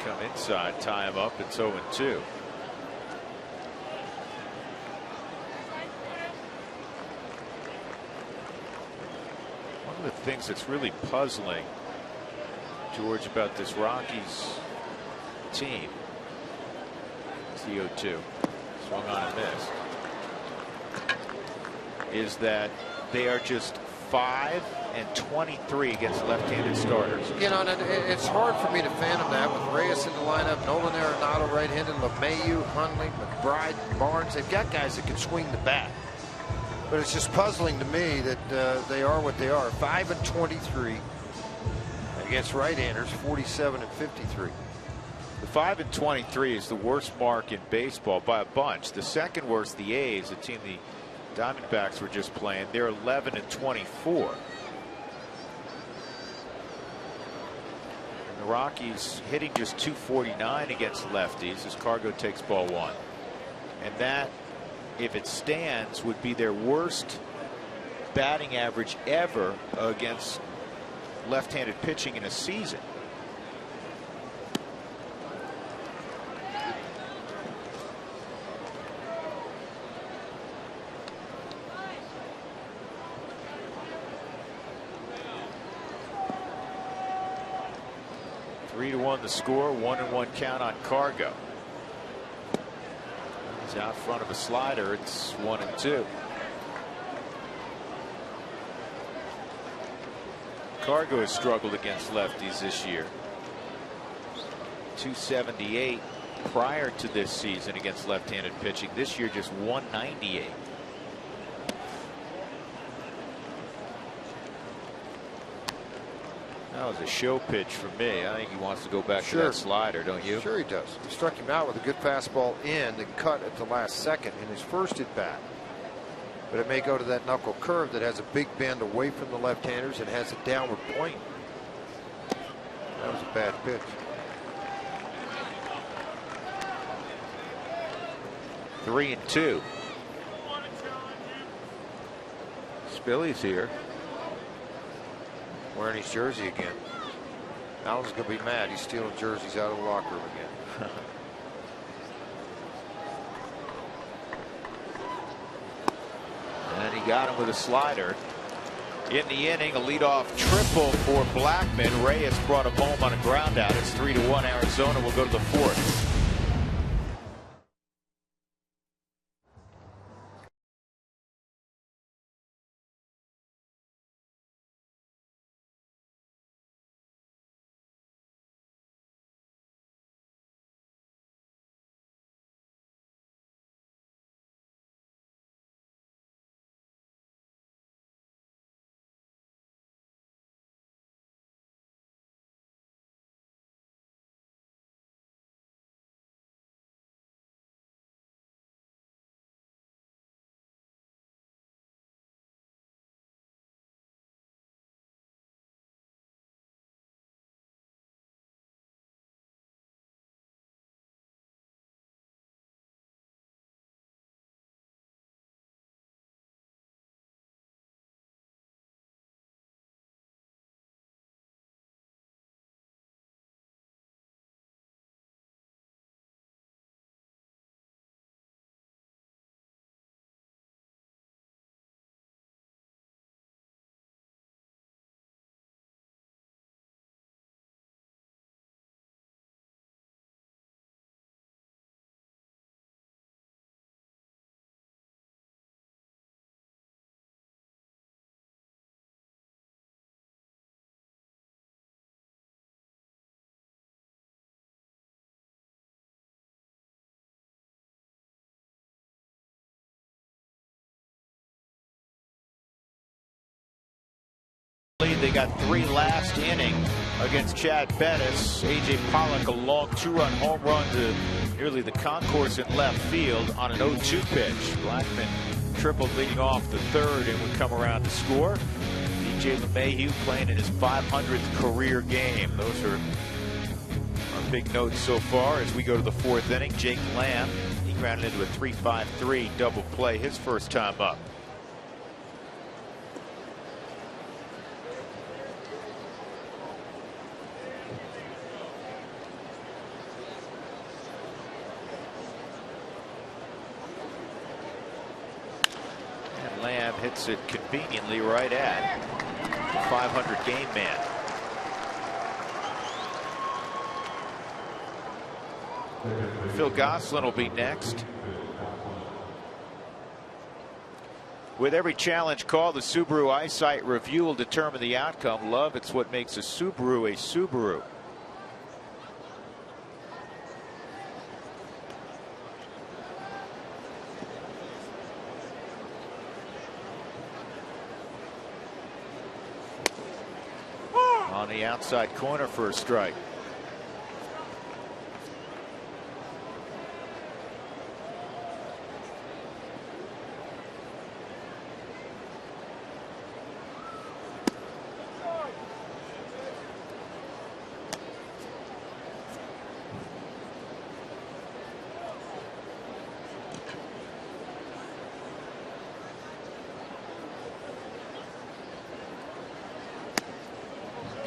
Come inside, tie him up. It's 0-2. One of the things that's really puzzling, George, about this Rockies team, it's the 0-2, swung on and missed, is that they are just 5-23 against left-handed starters. You know, and it's hard for me to fathom that with Reyes in the lineup, Nolan Arenado right-handed, LeMahieu, Hundley, McBride, Barnes. They've got guys that can swing the bat. But it's just puzzling to me that they are what they are. 5-23 against right-handers, 47-53. The 5-23 is the worst mark in baseball by a bunch. The second worst, the A's, a team the Diamondbacks were just playing. They're 11-24. And the Rockies hitting just .249 against lefties as Cargo takes ball one. And that, if it stands, would be their worst batting average ever against left-handed pitching in a season. Three to 1 the score, 1-1 count on Cargo. He's out front of a slider. It's 1-2. Cargo has struggled against lefties this year. .278 prior to this season against left-handed pitching. This year just .198. That was a show pitch for me. I think he wants to go back to that slider, don't you? Sure he does. He struck him out with a good fastball in and cut at the last second in his first at bat. But it may go to that knuckle curve that has a big bend away from the left-handers and has a downward point. That was a bad pitch. 3-2. Spilly's here. Wearing his jersey again. Allen's going to be mad. He's stealing jerseys out of the locker room again. And he got him with a slider. In the inning, a leadoff triple for Blackman. Reyes brought him home on a ground out. It's 3-1. Arizona will go to the fourth. They got 3 last inning against Chad Bettis. A.J. Pollock, a long 2-run home run to nearly the concourse in left field on an 0-2 pitch. Blackman tripled leading off the third and would come around to score. DJ LeMahieu playing in his 500th career game. Those are Big notes so far as we go to the fourth inning. Jake Lamb, he grounded into a 3-5-3 double play his first time up. And Lamb hits it conveniently right at the 500 game man. Phil Gosselin will be next. With every challenge call, the Subaru Eyesight Review will determine the outcome. Love, it's what makes a Subaru a Subaru. On the outside corner for a strike.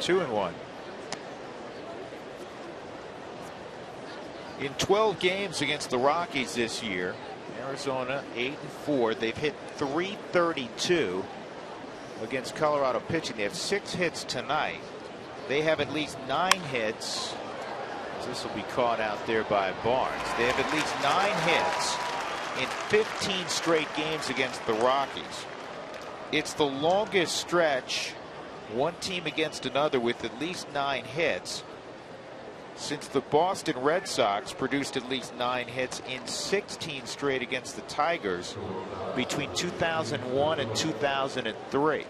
Two and one. In 12 games against the Rockies this year, Arizona 8-4. They've hit .332 against Colorado pitching. They have 6 hits tonight. They have at least 9 hits. This will be caught out there by Barnes. They have at least 9 hits in 15 straight games against the Rockies. It's the longest stretch, one team against another, with at least 9 hits since the Boston Red Sox produced at least 9 hits in 16 straight against the Tigers between 2001 and 2003.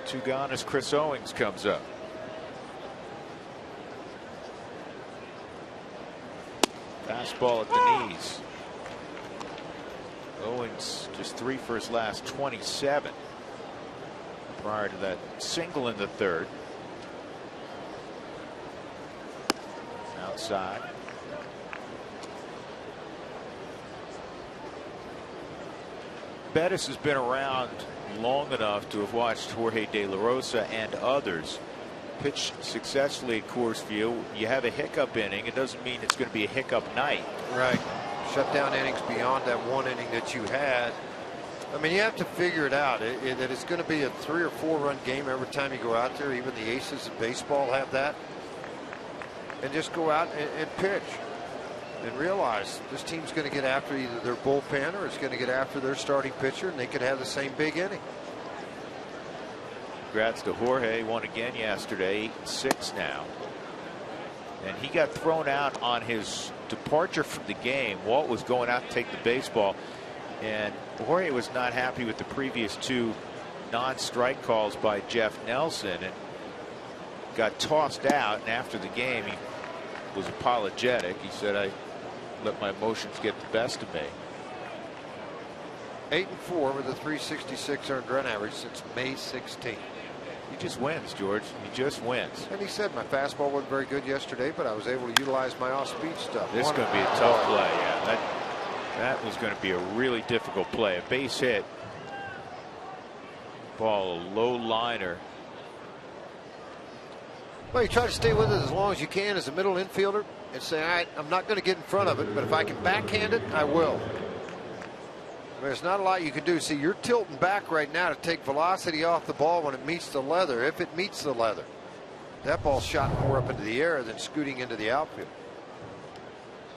Two gone as Chris Owings comes up. Fastball at the knees. Owings just 3 for his last 27 prior to that single in the third. Outside. Bettis has been around long enough to have watched Jorge De La Rosa and others pitch successfully at Coors Field. You have a hiccup inning, it doesn't mean it's going to be a hiccup night. Right. Shutdown innings beyond that one inning that you had. I mean, you have to figure it out. That it's going to be a 3 or 4 run game every time you go out there. Even the aces of baseball have that. And just go out and pitch and realize this team's going to get after either their bullpen or it's going to get after their starting pitcher, and they could have the same big inning. Congrats to Jorge. Won again yesterday, 8-6 now. And he got thrown out on his departure from the game. Walt was going out to take the baseball, and Jorge was not happy with the previous 2 non-strike calls by Jeff Nelson and got tossed out. And after the game, he was apologetic. He said, I let my emotions get the best of me. 8-4 with a .366 earned run average since May 16th. He just wins, George. He just wins. And he said my fastball wasn't very good yesterday, but I was able to utilize my off-speed stuff. This is going to be a tough play. Yeah, that was going to be a really difficult play. A base hit. Ball, a low liner. Well, you try to stay with it as long as you can as a middle infielder and say, all right, I'm not going to get in front of it, but if I can backhand it, I will. There's not a lot you can do. See, you're tilting back right now to take velocity off the ball when it meets the leather. If it meets the leather, that ball's shot more up into the air than scooting into the outfield.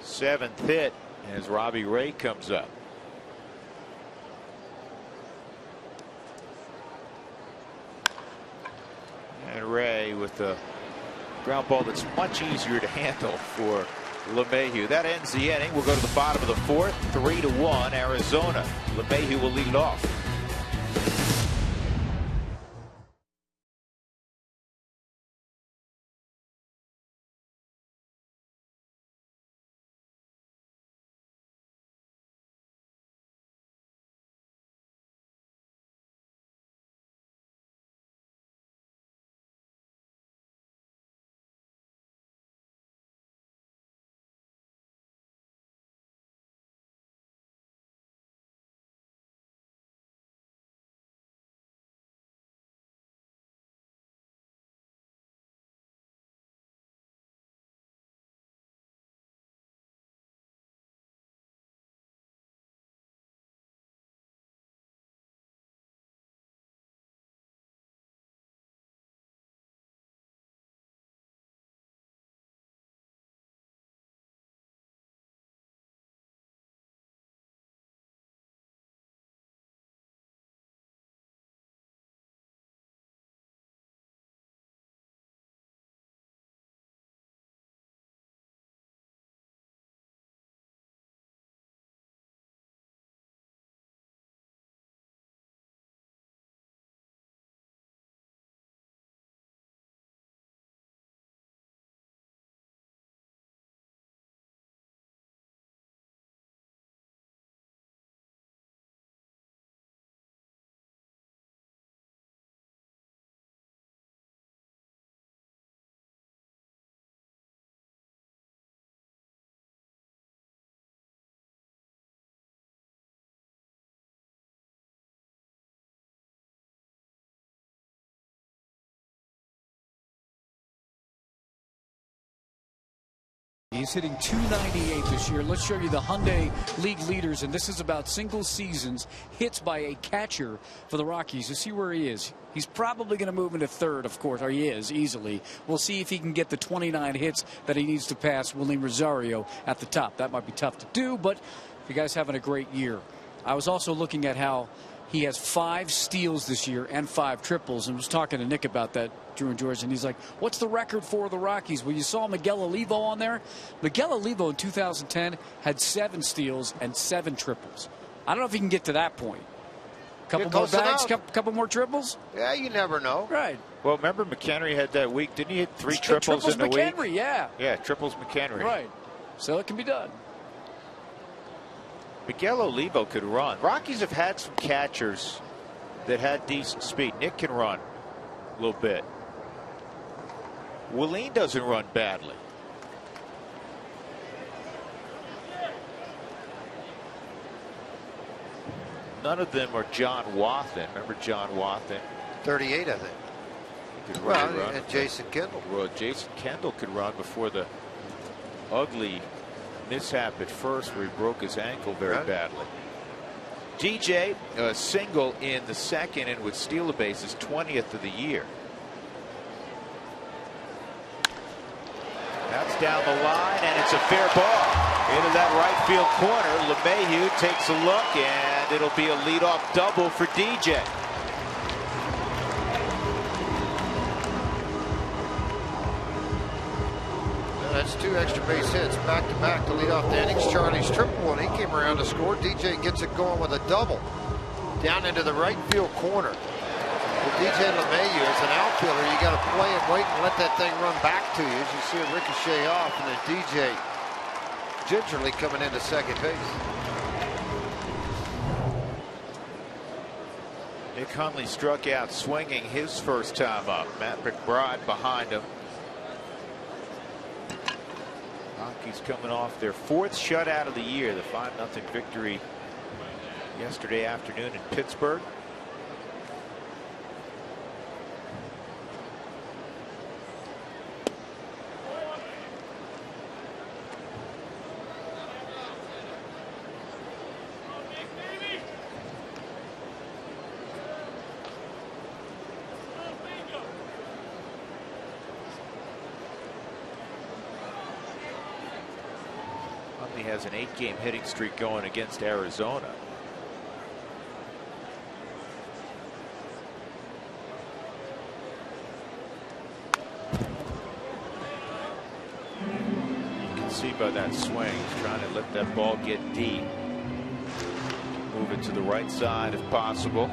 7th hit as Robbie Ray comes up. And Ray with the ground ball that's much easier to handle for LeMahieu. That ends the inning. We'll go to the bottom of the 4th. 3-1 Arizona. LeMahieu will lead it off. He's hitting .298 this year. Let's show you the Hyundai League leaders, and this is about single seasons hits by a catcher for the Rockies. You see where he is. He's probably going to move into third, of course, or he is easily. We'll see if he can get the 29 hits that he needs to pass Willie Rosario at the top. That might be tough to do, but the guy's having a great year. I was also looking at how he has 5 steals this year and 5 triples, and was talking to Nick about that, Drew and George, and he's like, what's the record for the Rockies? Well, you saw Miguel Olivo on there. Miguel Olivo in 2010 had 7 steals and 7 triples. I don't know if he can get to that point. Couple more bags, couple more triples? Yeah, you never know. Right. Well, remember McHenry had that week. Didn't he hit 3 triples in the week? McHenry, yeah. Yeah, triples McHenry. Right. So it can be done. Miguel Olivo could run. Rockies have had some catchers that had decent speed. Nick can run a little bit. Willeen doesn't run badly. None of them are John Wathan. Remember John Wathan? 38, I think. He could run. And Jason Kendall. Well, Jason Kendall could run before the ugly mishap at first where he broke his ankle very badly. DJ, a single in the second and would steal a base, his 20th of the year. That's down the line, and it's a fair ball into that right field corner. LeMahieu takes a look, and it'll be a leadoff double for DJ. That's 2 extra base hits back to back to lead off the innings. Charlie's triple, and he came around to score. DJ gets it going with a double down into the right field corner. With DJ LeMahieu as an outfielder, you got to play and wait and let that thing run back to you as you see it ricochet off, and then DJ gingerly coming into second base. Nick Hundley struck out swinging his first time up. Matt McBride behind him. Rockies coming off their 4th shutout of the year, the 5-0 victory yesterday afternoon in Pittsburgh. He has an 8-game hitting streak going against Arizona. You can see by that swing, he's trying to let that ball get deep. Move it to the right side if possible.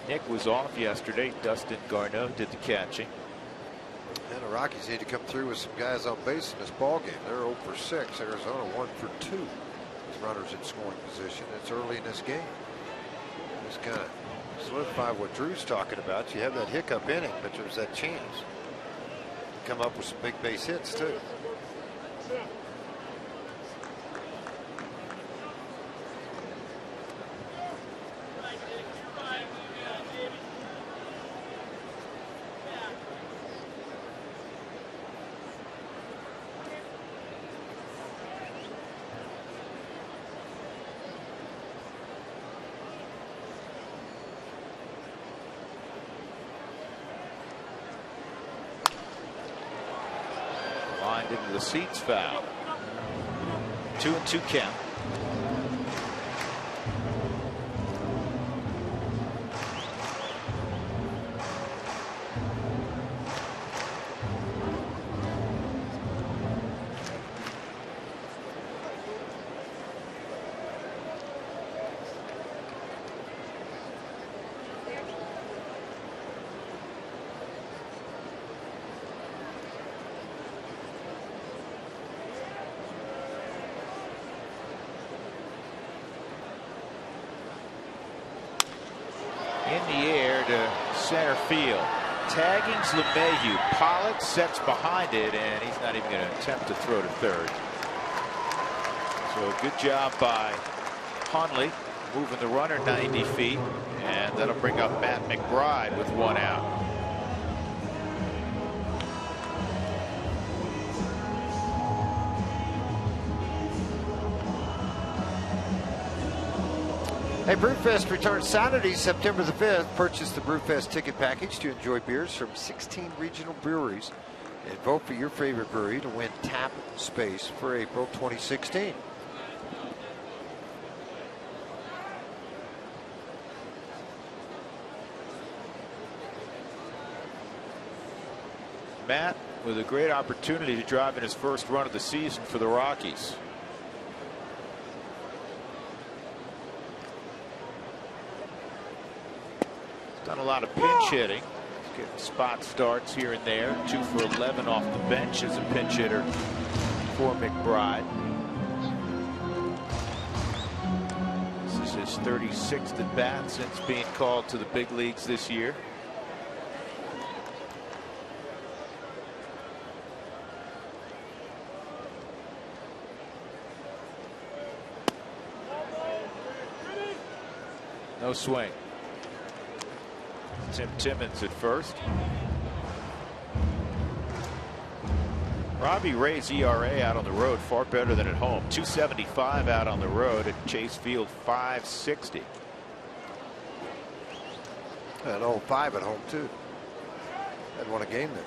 Nick was off yesterday. Dustin Garneau did the catching. And the Rockies need to come through with some guys on base in this ball game. They're 0 for 6. Arizona 1 for 2. With runners in scoring position. It's early in this game. Just kind of solidify what Drew's talking about. You have that hiccup inning, but there's that chance to come up with some big base hits too. Lined into the seats, foul. 2-2 count. In the air to center field. Tagging's LeMahieu. Pollock sets behind it, and he's not even going to attempt to throw to third. So good job by Hundley. moving the runner 90 feet, and that'll bring up Matt McBride with 1 out. Hey, Brewfest returns Saturday, September the 5th. Purchase the Brewfest ticket package to enjoy beers from 16 regional breweries and vote for your favorite brewery to win tap space for April 2016. Matt with a great opportunity to drive in his first run of the season for the Rockies. Done a lot of pinch hitting, getting spot starts here and there. 2 for 11 off the bench as a pinch hitter for McBride. This is his 36th at bat since being called to the big leagues this year. No swing. Tim Timmons at first. Robbie Ray's ERA out on the road far better than at home. 2.75 out on the road at Chase Field. 5.60. And 0-5 at home too. Had won a game there.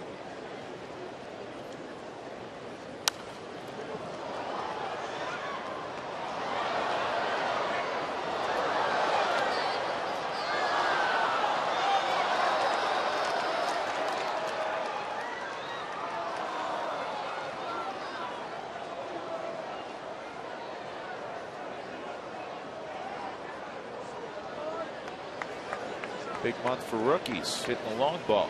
Big month for rookies hitting the long ball.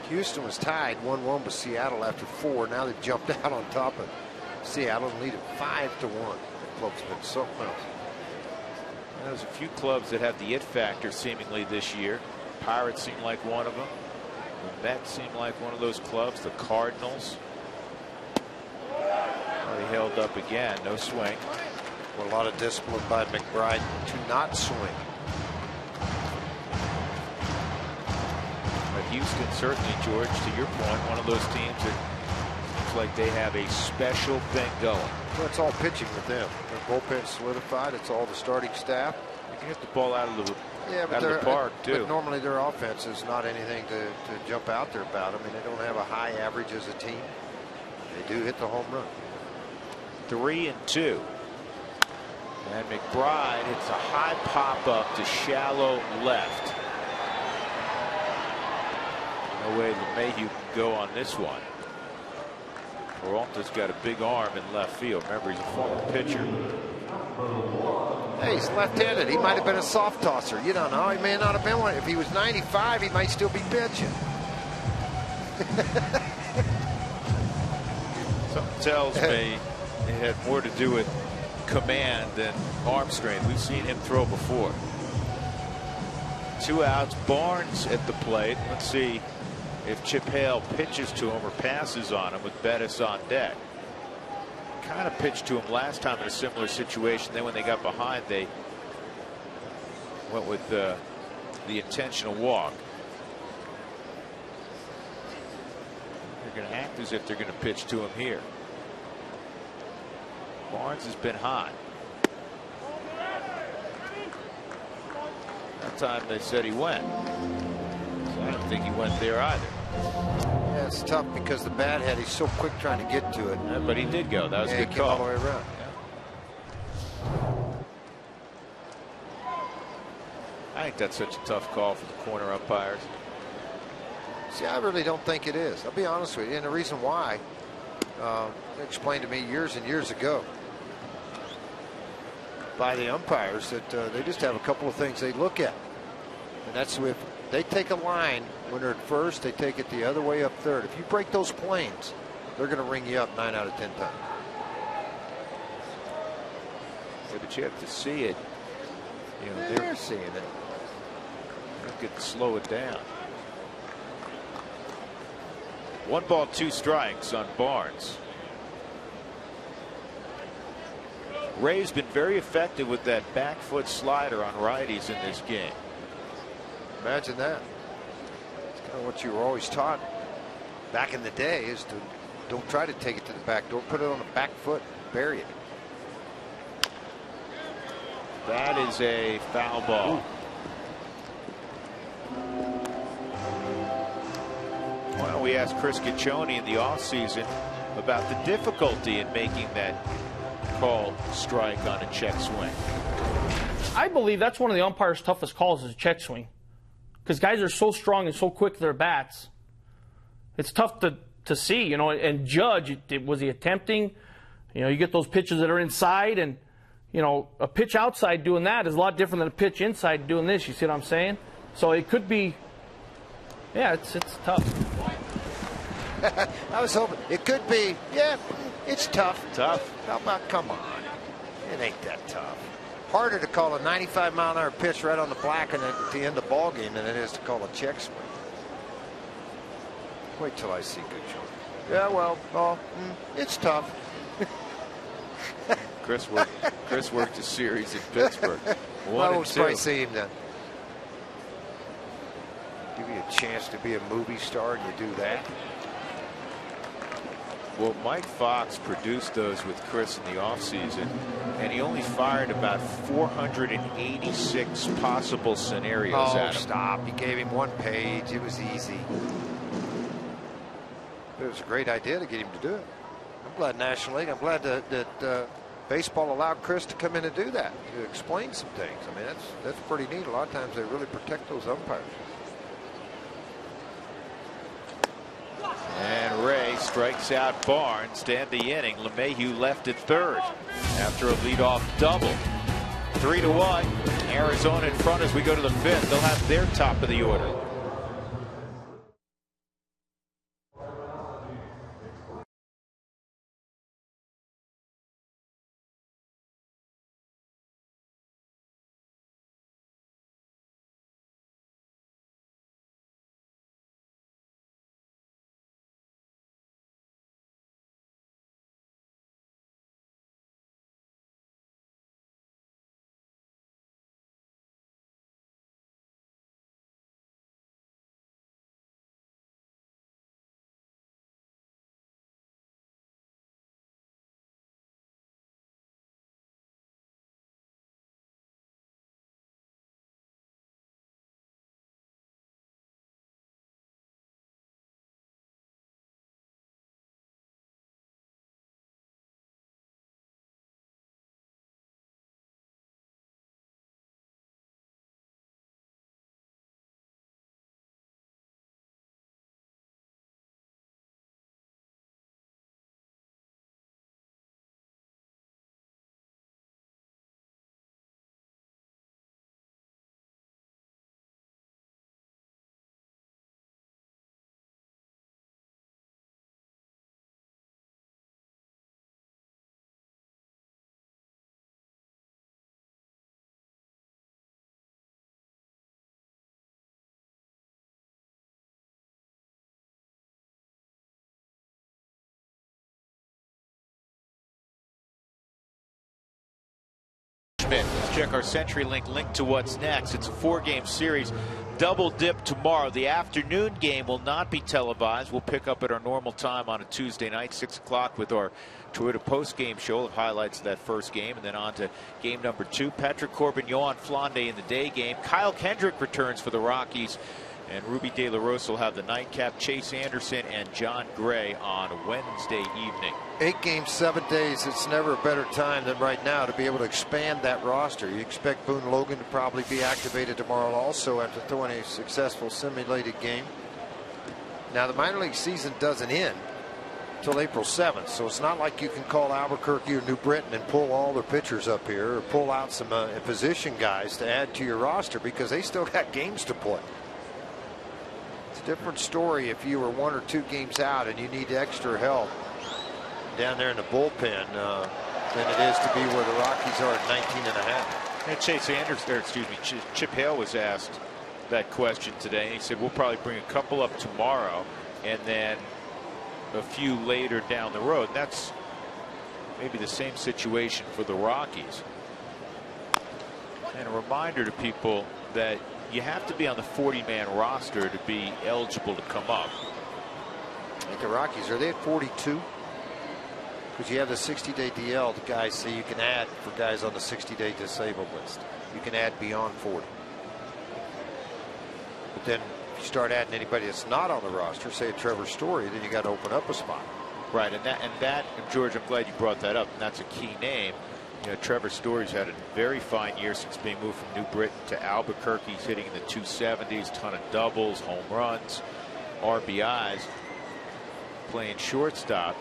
Houston was tied 1-1 with Seattle after 4. Now they've jumped out on top of Seattle and lead it 5-1. The club's been something else. There's a few clubs that have the it factor seemingly this year. Pirates seem like one of them. The Mets seem like one of those clubs. The Cardinals. They held up again. No swing. Well, a lot of discipline by McBride to not swing. But Houston certainly, George, to your point, one of those teams that seems like they have a special thing going. Well, it's all pitching with them. Their bullpen's solidified. It's all the starting staff. You can hit the ball out of the park too. But normally their offense is not anything to jump out there about. I mean, they don't have a high average as a team. They do hit the home run. 3-2. And McBride hits a high pop up to shallow left. No way LeMahieu can go on this one. Peralta's got a big arm in left field. Remember, he's a former pitcher. Hey, he's left-handed. He might have been a soft tosser. You don't know. He may not have been one. If he was 95, he might still be pitching. Something tells me it had more to do with command than arm strength. We've seen him throw before. 2 outs. Barnes at the plate. Let's see if Chip Hale pitches to him or passes on him with Bettis on deck. Kind of pitched to him last time in a similar situation. Then when they got behind, they went with the intentional walk. They're going to act as if they're going to pitch to him here. Barnes has been hot. That time they said he went. So I don't think he went there either. Yeah, it's tough because the bat head, he's so quick trying to get to it. Yeah, but he did go. That was a good call. call. All the way around. Yeah. I think that's such a tough call for the corner umpires. See, I really don't think it is. I'll be honest with you. And the reason why, they explained to me years and years ago by the umpires that they just have a couple of things they look at. And that's if they take a line when they're at first, they take it the other way up third. If you break those planes, they're going to ring you up 9 out of 10 times. Yeah, but you have to see it. You know, They're seeing it. Don't get to slow it down. 1 ball, 2 strikes on Barnes. Ray's been very effective with that back foot slider on righties in this game. Imagine that. It's kind of what you were always taught back in the day, is to don't try to take it to the back door. Put it on the back foot. Bury it. That is a foul ball. Ooh. Well, we asked Chris Ciccione in the offseason about the difficulty in making that call strike on a check swing. I believe that's one of the umpire's toughest calls, is a check swing, because guys are so strong and so quick with their bats. It's tough to see, you know, and judge. Was he attempting? You know, you get those pitches that are inside, and you know, a pitch outside doing that is a lot different than a pitch inside doing this. You see what I'm saying? So it could be, yeah, it's tough. I was hoping it could be. Yeah, it's tough. Tough. How about, come on? It ain't that tough. Harder to call a 95-mile-an-hour pitch right on the black and at the end of the ball game than it is to call a check swing. Wait till I see good show. Yeah, well, it's tough. Chris worked a series in Pittsburgh. 1 and 2. Probably see him then. Give you a chance to be a movie star and you do that. Well, Mike Fox produced those with Chris in the offseason, and he only fired about 486 possible scenarios at him. Stop. He gave him 1 page. It was easy. It was a great idea to get him to do it. I'm glad National League. I'm glad that baseball allowed Chris to come in and do that, to explain some things. I mean, that's pretty neat. A lot of times they really protect those umpires. And Ray strikes out Barnes to end the inning. LeMahieu left at third after a leadoff double. 3-1. Arizona in front as we go to the 5th. They'll have their top of the order. Let's check our CenturyLink link to what's next. It's a 4-game series. Double dip tomorrow. The afternoon game will not be televised. We'll pick up at our normal time on a Tuesday night, 6 o'clock, with our Toyota post-game show of highlights of that first game, and then on to game number 2. Patrick Corbin, Yohan Flande in the day game. Kyle Kendrick returns for the Rockies, and Ruby De La Rosa will have the nightcap. Chase Anderson and John Gray on Wednesday evening. 8 games, 7 days. It's never a better time than right now to be able to expand that roster. You expect Boone Logan to probably be activated tomorrow also after throwing a successful simulated game. Now, the minor league season doesn't end till April 7th, so it's not like you can call Albuquerque or New Britain and pull all their pitchers up here or pull out some position guys to add to your roster, because they still got games to play. It's a different story if you were 1 or 2 games out and you need extra help down there in the bullpen. than it is to be where the Rockies are at 19.5. And Chase Anderson, or excuse me, Chip Hale was asked that question today, and he said we'll probably bring a couple up tomorrow and then a few later down the road. That's maybe the same situation for the Rockies. And a reminder to people that you have to be on the 40-man roster to be eligible to come up. I think the Rockies, are they at 42? Because you have the 60-day DL. The guys say you can add for guys on the 60-day disabled list. You can add beyond 40. But then if you start adding anybody that's not on the roster, say a Trevor Story, then you got to open up a spot. Right, and George, I'm glad you brought that up. And that's a key name. You know, Trevor Story's had a very fine year since being moved from New Britain to Albuquerque. He's hitting in the 270s, ton of doubles, home runs, RBIs, playing shortstop.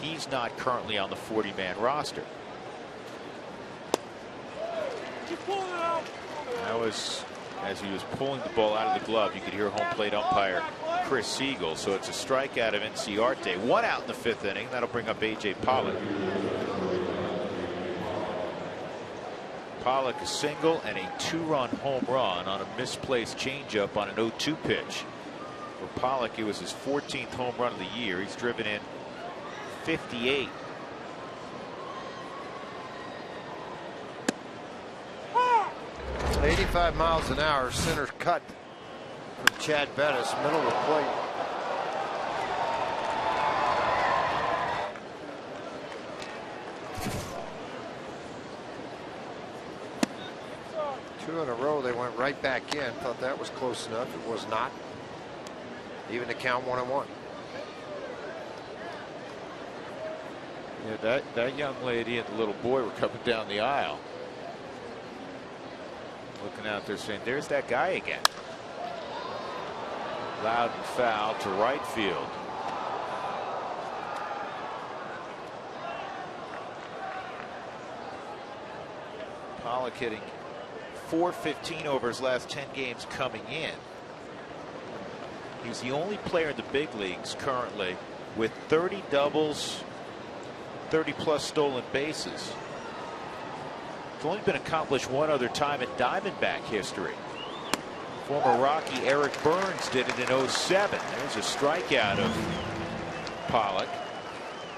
He's not currently on the 40-man roster. That was, as he was pulling the ball out of the glove, you could hear home plate umpire Chris Siegel. So it's a strikeout of Inciarte. 1 out in the 5th inning. That'll bring up A.J. Pollock. Pollock a single and a 2-run home run on a misplaced changeup on an 0-2 pitch. For Pollock, it was his 14th home run of the year. He's driven in 58. At 85 miles an hour, center cut from Chad Bettis, middle of the plate. Two in a row, they went right back in. Thought that was close enough. It was not. Even to count 1-1. Yeah, that young lady and the little boy were coming down the aisle. Looking out there saying, there's that guy again. Loud and foul to right field. Pollock hitting .415 over his last 10 games coming in. He's the only player in the big leagues currently with 30 doubles, 30+ stolen bases. It's only been accomplished one other time in Diamondback history. Former Rocky Eric Burns did it in '07. There's a strikeout of Pollock,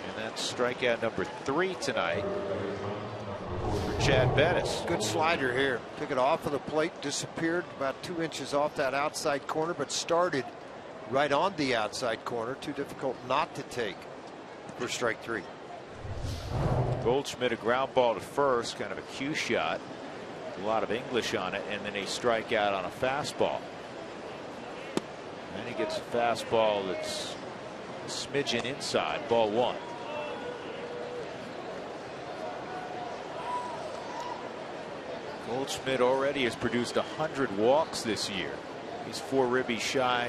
and that's strikeout number 3 tonight for Chad Bettis. Good slider here. Took it off of the plate, disappeared about 2 inches off that outside corner, but started right on the outside corner. Too difficult not to take for strike 3. Goldschmidt a ground ball to first, kind of a cue shot, a lot of English on it, and then a strikeout on a fastball. And then he gets a fastball that's a smidgen inside, ball 1. Goldschmidt already has produced 100 walks this year. He's 4 ribbies shy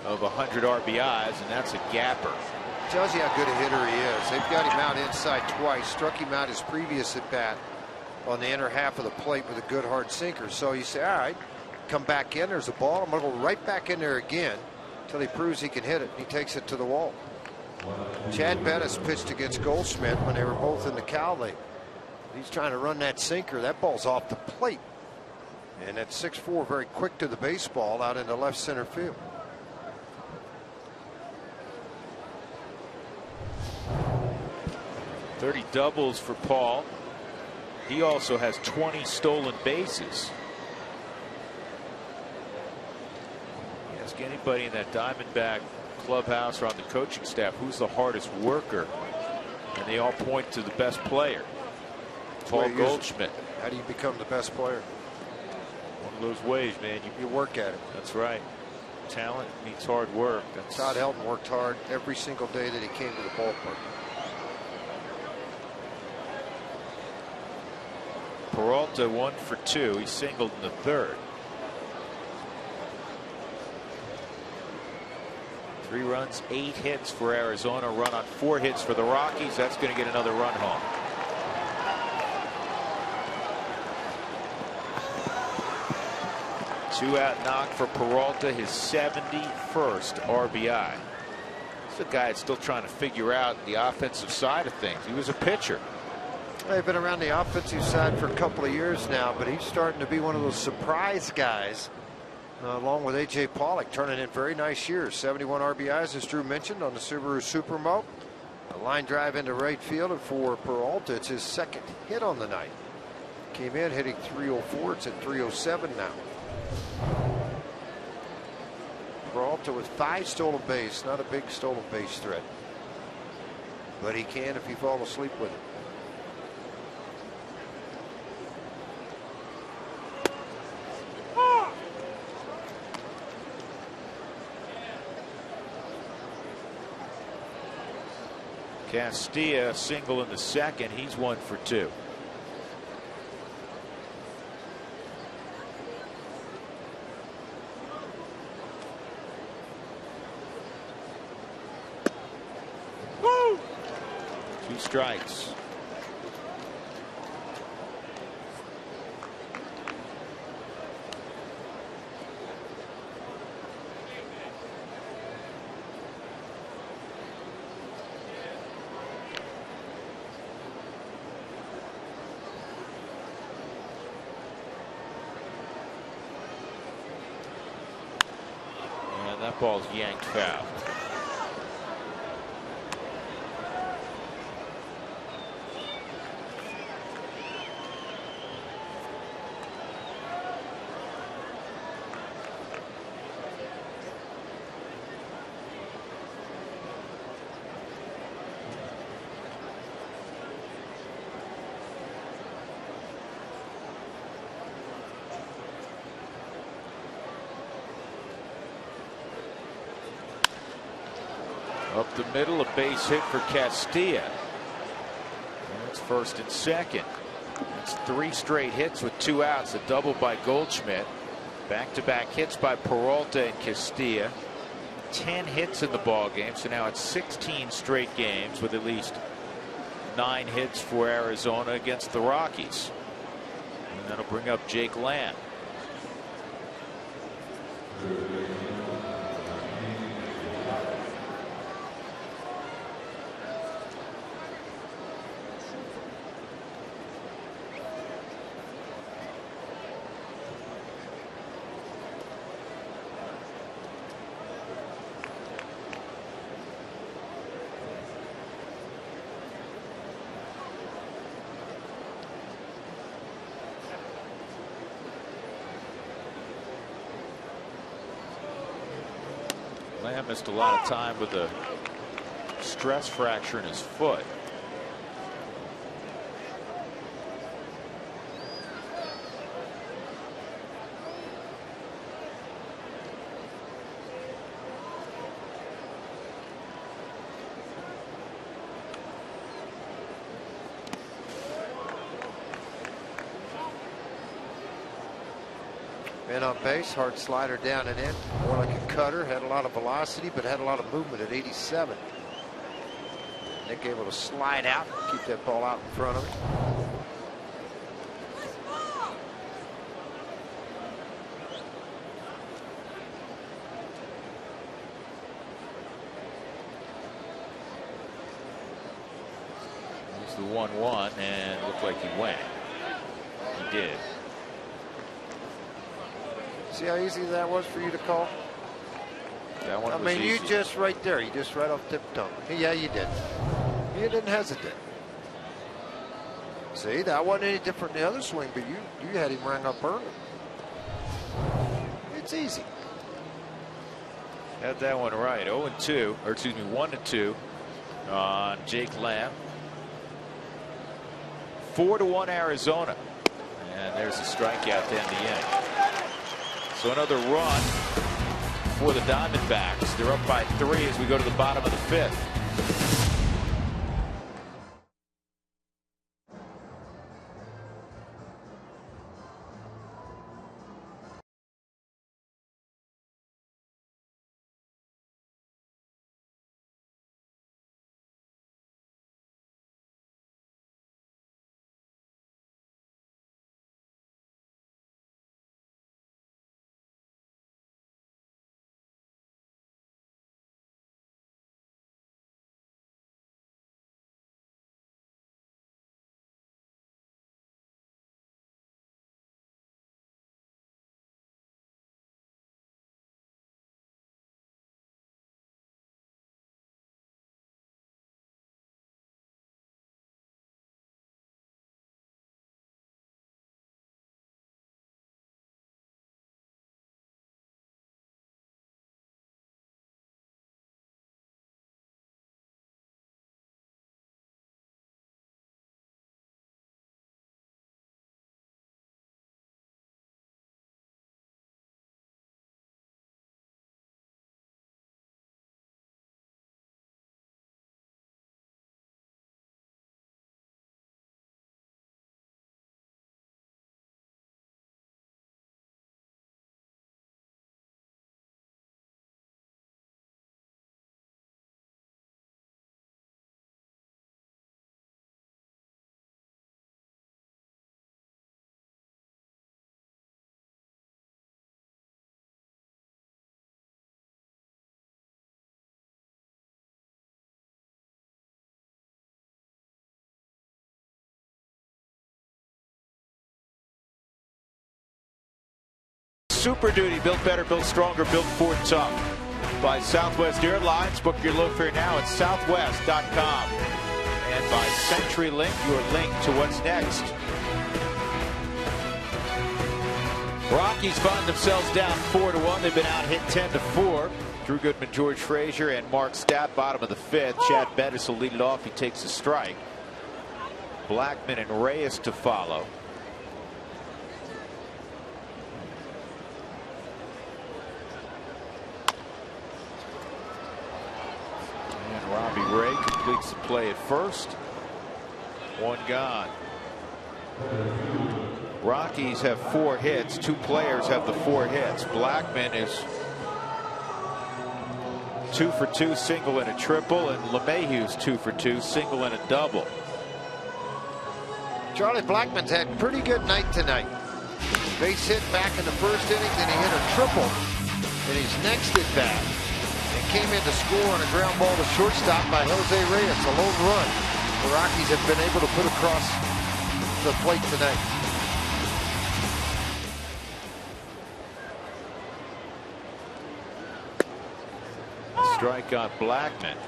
of 100 RBIs, and that's a gapper. Tells you how good a hitter he is. They've got him out inside twice. Struck him out his previous at bat on the inner half of the plate with a good hard sinker. So you say, all right, come back in. There's a ball. I'm going to go right back in there again until he proves he can hit it. He takes it to the wall. Chad Bettis pitched against Goldschmidt when they were both in the cow league. He's trying to run that sinker. That ball's off the plate. And at 6'4", very quick to the baseball out into left center field. .30 doubles for Paul. He also has 20 stolen bases. Ask anybody in that Diamondback clubhouse or on the coaching staff who's the hardest worker, and they all point to the best player, Paul Goldschmidt. How do you become the best player? One of those ways, man. You work at it. That's right. Talent meets hard work. Todd Helton worked hard every single day that he came to the ballpark. Peralta 1 for 2. He singled in the 3rd. 3 runs, 8 hits for Arizona. Run on 4 hits for the Rockies. That's going to get another run home. Two-out knock for Peralta, his 71st RBI. He's a guy that's still trying to figure out the offensive side of things. He was a pitcher. They've been around the offensive side for a couple of years now, but he's starting to be one of those surprise guys, along with A.J. Pollock, turning in very nice years. 71 RBIs, as Drew mentioned, on the Subaru Supermo. A line drive into right field, and for Peralta, it's his second hit on the night. Came in hitting .304. It's at .307 now. Peralta with 5 stolen base, not a big stolen base threat, but he can if you fall asleep with it. Castilla single in the second. He's 1 for 2. Woo! 2 strikes. That ball's yanked foul. Up the middle, a base hit for Castilla. It's first and second. It's 3 straight hits with 2 outs. A double by Goldschmidt. Back-to-back hits by Peralta and Castilla. 10 hits in the ball game. So now it's 16 straight games with at least 9 hits for Arizona against the Rockies. And that'll bring up Jake Lamb. Lamb missed a lot of time with a stress fracture in his foot. Man on base, hard slider down and in. More like a cutter, had a lot of velocity, but had a lot of movement at 87. Nick able to slide out, keep that ball out in front of him. Here's the 1-1, and looked like he went. He did. See how easy that was for you to call? That one I was mean, easy. you just right there. You just right off tip-toe. Yeah, you did. You didn't hesitate. See, that wasn't any different than the other swing, but you had him rang up early. It's easy. Had that one right. 0-2, or excuse me, 1-2 on Jake Lamb. 4-1 Arizona. And there's a strikeout to end the inning. So another run for the Diamondbacks. They're up by 3 as we go to the bottom of the 5th. Super Duty, built better, built stronger, built Ford tough. By Southwest Airlines. Book your low fare now at southwest.com. And by CenturyLink, your link to what's next. Rockies find themselves down 4-1. They've been out hit 10-4. Drew Goodman, George Frazier, and Mark Stapp, bottom of the 5th. Chad Bettis will lead it off. He takes a strike. Blackman and Reyes to follow. And Robbie Ray completes the play at first. 1 gone. Rockies have 4 hits. 2 players have the 4 hits. Blackman is 2 for 2, single and a triple, and LeMahieu's 2 for 2, single and a double. Charlie Blackmon's had a pretty good night tonight. Base hit back in the first inning, then he hit a triple in his next at bat, and came in to score on a ground ball to shortstop by Jose Reyes, a lone run. The Rockies have been able to put across the plate tonight. Strike on Blackman.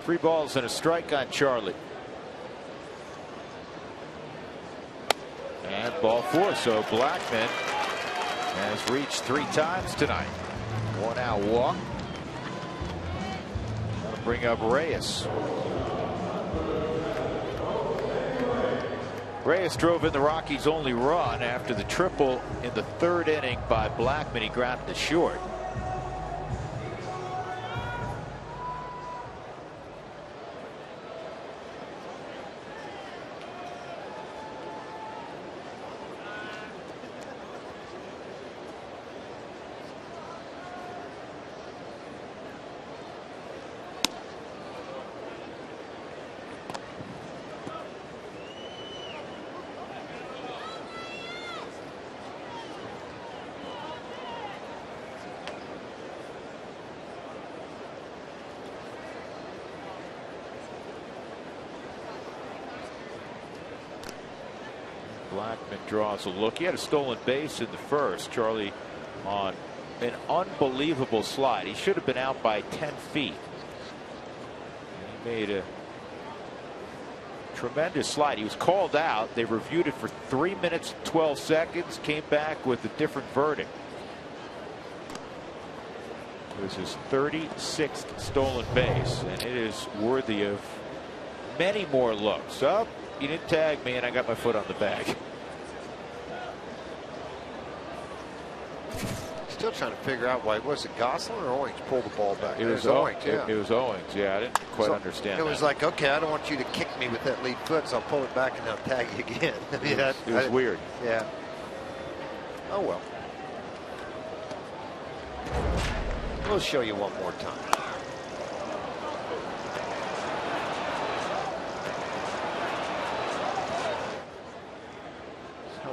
Three balls and a strike on Charlie. And ball 4. So Blackman has reached 3 times tonight. 1 out walk. Gonna bring up Reyes. Reyes drove in the Rockies' only run after the triple in the 3rd inning by Blackman. He grounded to short. Blackman draws a look. He had a stolen base in the first. Charlie on an unbelievable slide. He should have been out by 10 feet. He made a tremendous slide. He was called out. They reviewed it for 3 minutes 12 seconds. Came back with a different verdict. It was his 36th stolen base, and it is worthy of many more looks. Up. You didn't tag me, and I got my foot on the bag. Still trying to figure out why. Was it Gosselin or Owings pulled the ball back? It was Owings. Yeah. It was Owings. Yeah, I didn't quite understand. It was like, okay, I don't want you to kick me with that lead foot, so I'll pull it back and I'll tag you again. I mean, it was weird. Yeah. Oh well. We'll show you one more time.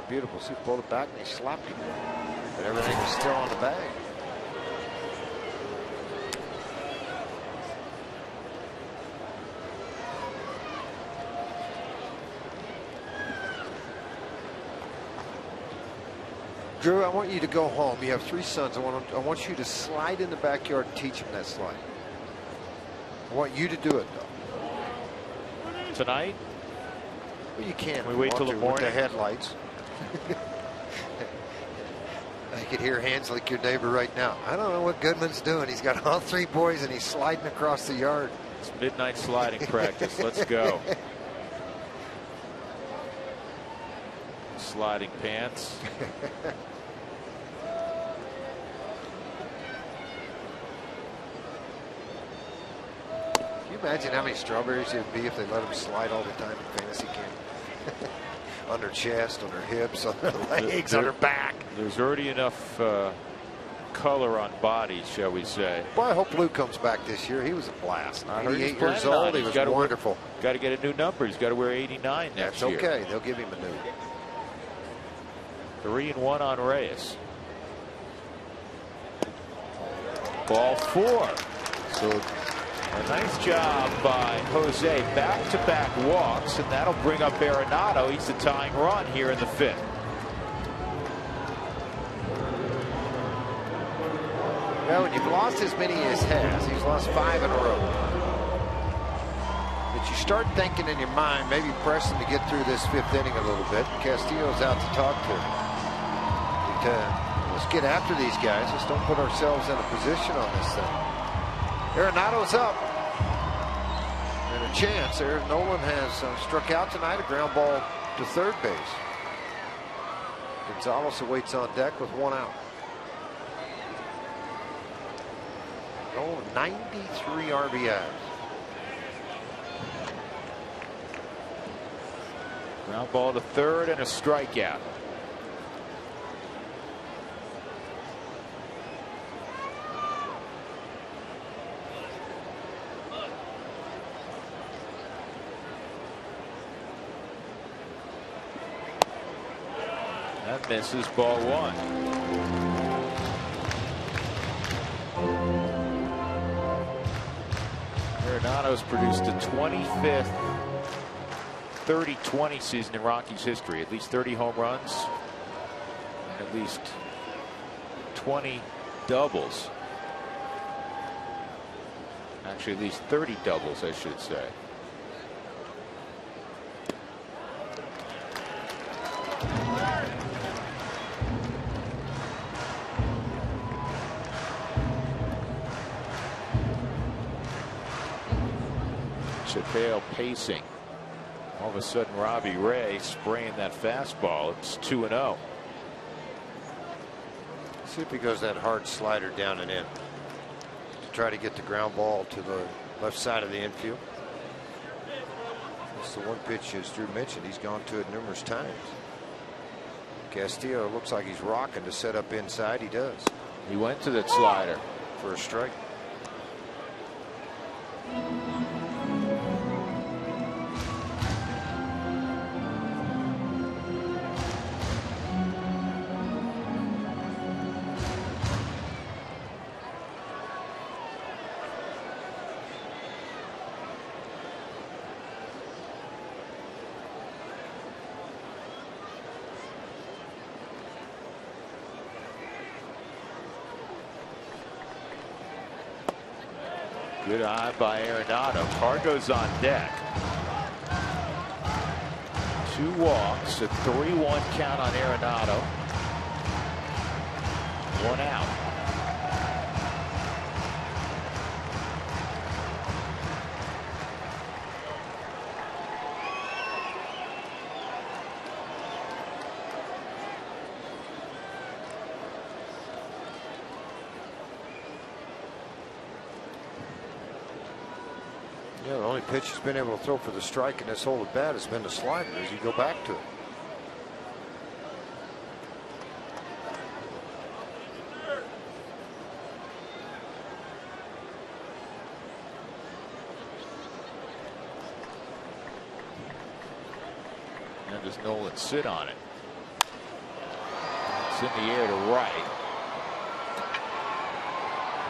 Beautiful. See, pulled it back and he slapped him. But everything was still on the bag. Drew, I want you to go home. You have 3 sons. I want you to slide in the backyard and teach them that slide. I want you to do it, though. Tonight? Well, you can. We wait till the morning. With the headlights. I could hear hands like your neighbor right now. I don't know what Goodman's doing. He's got all 3 boys and he's sliding across the yard. It's midnight sliding practice. Let's go. sliding pants. Can you imagine how many strawberries it would be if they let them slide all the time in fantasy game? On their chest, on their hips, on their legs, on their back. There's already enough color on bodies, shall we say. Boy, I hope Lou comes back this year. He was a blast. 88 years old. He was wonderful. Got to get a new number. He's got to wear 89 next year. That's okay. They'll give him a new. 3-1 on Reyes. Ball 4. So a nice job by Jose. Back-to-back walks, and that'll bring up Arenado. He's the tying run here in the 5th. Well, when you've lost as many as he's lost 5 in a row. But you start thinking in your mind, maybe pressing to get through this 5th inning a little bit. Castillo's out to talk to him. Let's get after these guys. Let's don't put ourselves in a position on this thing. Arenado's up. And a chance there. Nolan has struck out tonight. A ground ball to third base. Gonzalez awaits on deck with 1 out. Oh, 93 RBIs. Ground ball to third and a strikeout. That misses, ball 1. Arenado's produced a 25th 30-20 season in Rockies history. At least 30 home runs and at least 20 doubles. Actually, at least 30 doubles, I should say. Chapeo pacing. All of a sudden, Robbie Ray spraying that fastball. It's 2-0. See if he goes that hard slider down and in to try to get the ground ball to the left side of the infield. That's the one pitch, as Drew mentioned, he's gone to it numerous times. Castillo looks like he's rocking to set up inside. He does. He went to that slider for a strike. Good eye by Arenado. Cargo's on deck. 2 walks, a 3-1 count on Arenado. 1 out. Yeah, the only pitch he's been able to throw for the strike in this hole at bat has been the slider as you go back to it. And does Nolan sit on it? It's in the air to right.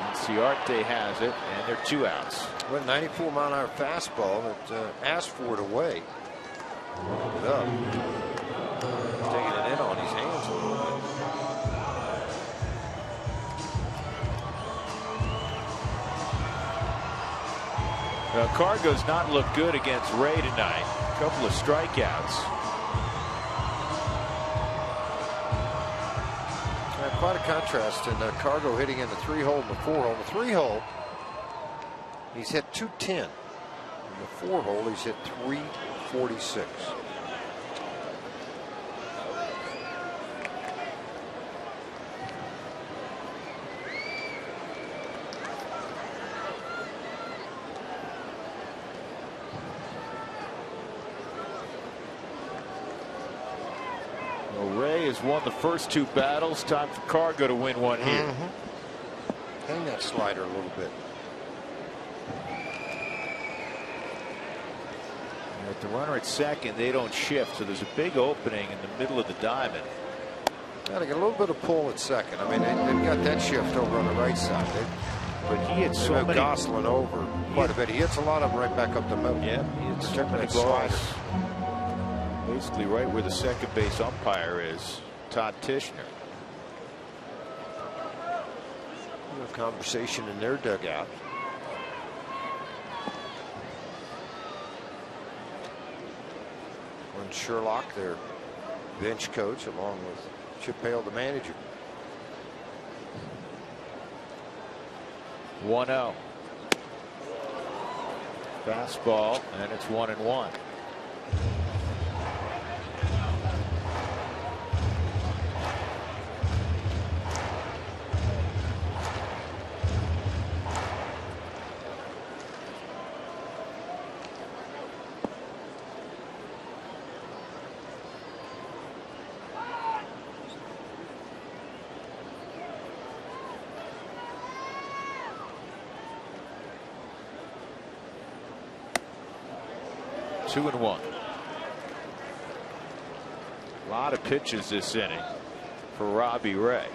And Ciarte has it, and they're 2 outs. Well, 94-mile-an-hour fastball that asked for it away. It up. Taking it in on his hands a little bit. Well, Cargo's not looked good against Ray tonight. A couple of strikeouts. Quite a contrast in Cargo hitting in the 3-hole and the 4-hole. In the 3-hole, he's hit 210. In the 4-hole, he's hit 346. Ray has won the first 2 battles. Time for Cargo to win one here. Hang that slider a little bit. With the runner at second, they don't shift, so there's a big opening in the middle of the diamond. Got to get a little bit of pull at second. I mean, they've got that shift over on the right side. But he hit so many. Gosselin over quite a bit. He hits a lot of them right back up the middle. Yeah, he hits so many balls. Basically right where the second base umpire is, Todd Tishner. Conversation in their dugout. When Sherlock, their bench coach, along with Chip Hale, the manager. 1-0. Fastball, and it's 1-1. Two and one. A lot of pitches this inning for Robbie Ray.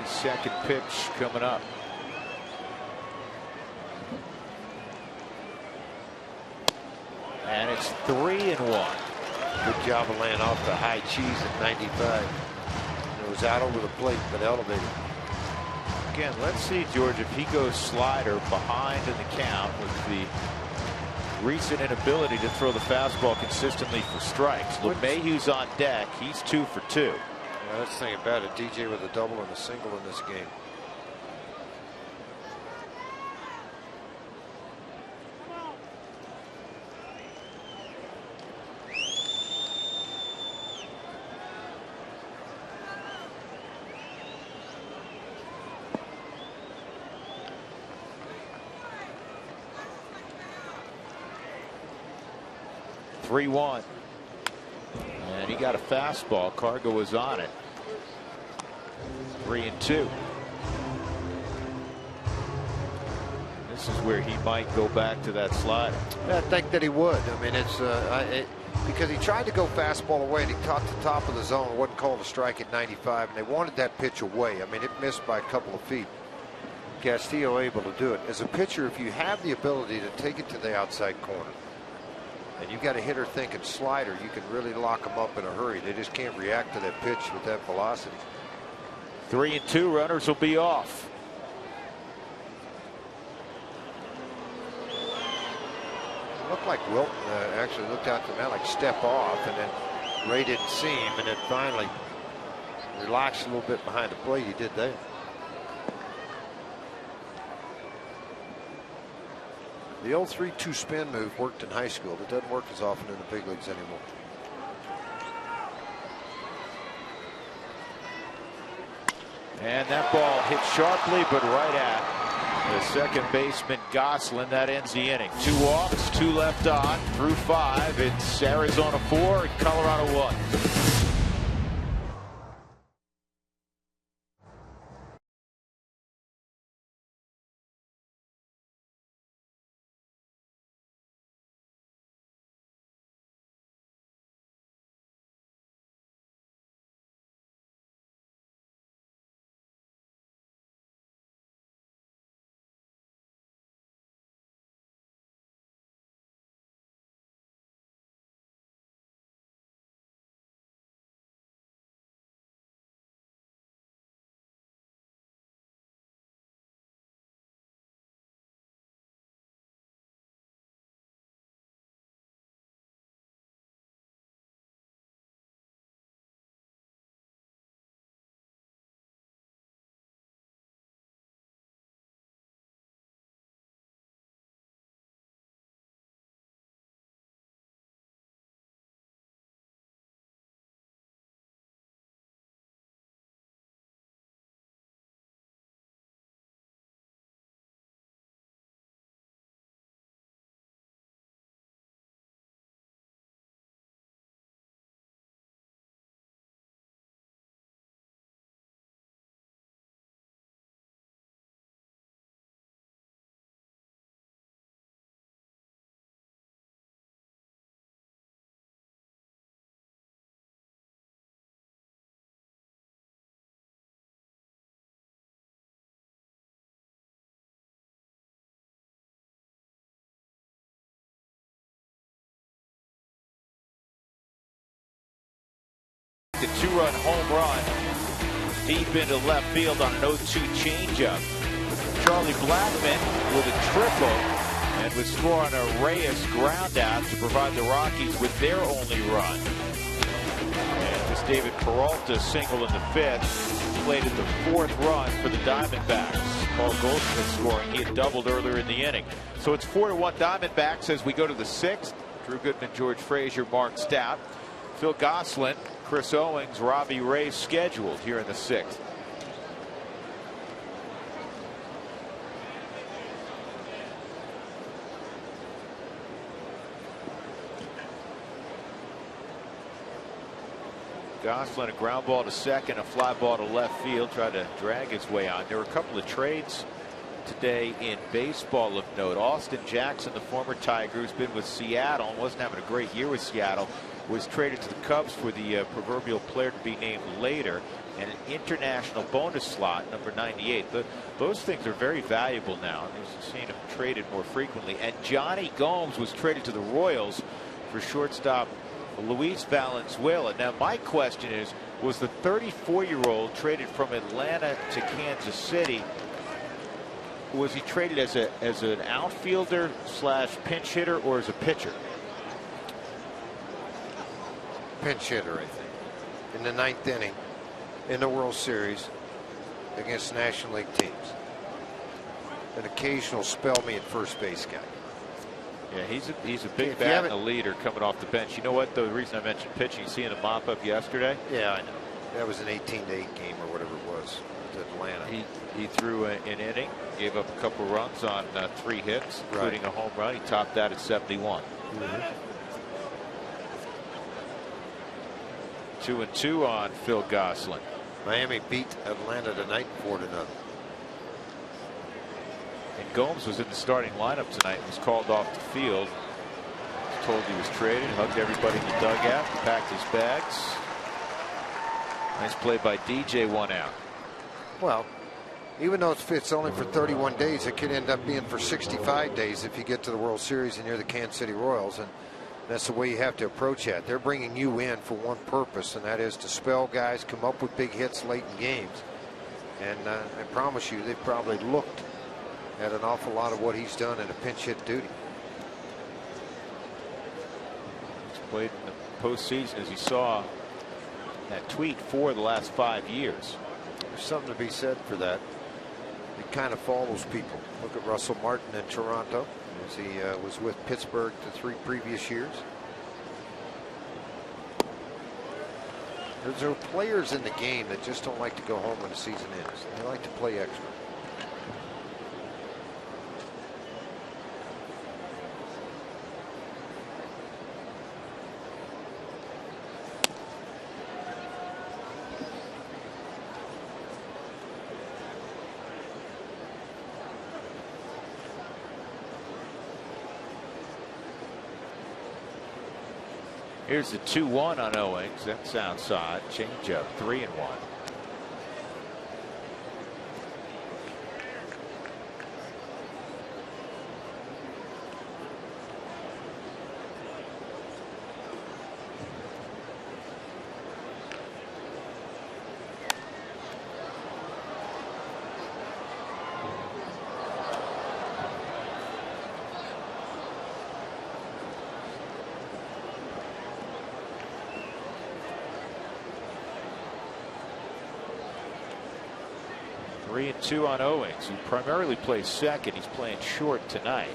Second pitch coming up. And it's 3-1. Good job of laying off the high cheese at 95. It was out over the plate, but elevated. Again, let's see, George, if he goes slider behind in the count with the recent inability to throw the fastball consistently for strikes. LeMahieu's on deck. He's 2 for 2. Yeah, let's think about it. DJ with a double and a single in this game. Three-1. And he got a fastball. Cargo was on it. 3-2. This is where he might go back to that slider. Yeah, I think that he would. I mean, it's because he tried to go fastball away and he caught the top of the zone. It wasn't called a strike at 95, and they wanted that pitch away. I mean, it missed by a couple of feet. Castillo able to do it. As a pitcher, if you have the ability to take it to the outside corner, and you've got a hitter thinking slider, you can really lock them up in a hurry. They just can't react to that pitch with that velocity. 3-2. Runners will be off. It looked like Wilton actually looked out to the man like step off, and then Ray didn't see him, and then finally relaxed a little bit behind the plate. He did there. The old 3-2 spin move worked in high school. It doesn't work as often in the big leagues anymore. And that ball hit sharply, but right at the second baseman Gosselin. That ends the inning. 2 walks, 2 left on through 5. It's Arizona 4 and Colorado 1. a 2-run home run deep into left field on an 0-2 changeup. Charlie Blackmon with a triple and would score on a Reyes ground out to provide the Rockies with their only run. And this David Peralta single in the 5th plated the 4th run for the Diamondbacks. Paul Goldschmidt scoring. He had doubled earlier in the inning. So it's 4-1 Diamondbacks as we go to the 6th. Drew Goodman, George Frazier, Mark Stout, Phil Gosselin, Chris Owings, Robbie Ray scheduled here in the 6th. Gosselin, a ground ball to second, a fly ball to left field, tried to drag his way on. There were a couple of trades today in baseball of note. Austin Jackson, the former Tiger, who's been with Seattle and wasn't having a great year with Seattle, was traded to the Cubs for the proverbial player to be named later and an international bonus slot, number 98. Those things are very valuable now. We've seen them traded more frequently. And Johnny Gomes was traded to the Royals for shortstop Luis Valenzuela. Now my question is, was the 34-year-old traded from Atlanta to Kansas City? Was he traded as an outfielder / pinch hitter or as a pitcher? Pinch hitter, I think. In the 9th inning in the World Series against National League teams. An occasional spell me at first base guy. Yeah, he's a big bat and a leader coming off the bench. You know what? The reason I mentioned pitching, you see in the mop-up yesterday? Yeah, I know. That was an 18-8 game or whatever it was to Atlanta. He threw an inning, gave up a couple runs on 3 hits, including a home run. He topped that at 71. 2-2 on Phil Gosselin. Miami beat Atlanta tonight 4-0. And Gomes was in the starting lineup tonight and was called off the field. Was told he was traded, hugged everybody in the dugout, packed his bags. Nice play by DJ, 1 out. Well, even though it's only for 31 days, it could end up being for 65 days if you get to the World Series and you're the Kansas City Royals. And that's the way you have to approach that. They're bringing you in for one purpose, and that is to spell guys, come up with big hits late in games. And I promise you, they've probably looked at an awful lot of what he's done in a pinch hit duty. He's played in the postseason, as you saw that tweet, for the last 5 years. There's something to be said for that. It kind of follows people. Look at Russell Martin in Toronto, as he was with Pittsburgh the 3 previous years. There are players in the game that just don't like to go home when the season ends. They like to play extra. Here's the 2-1 on Owings. That's outside. Change up. 3-1. Three and 2 on Owings, who primarily plays second. He's playing short tonight.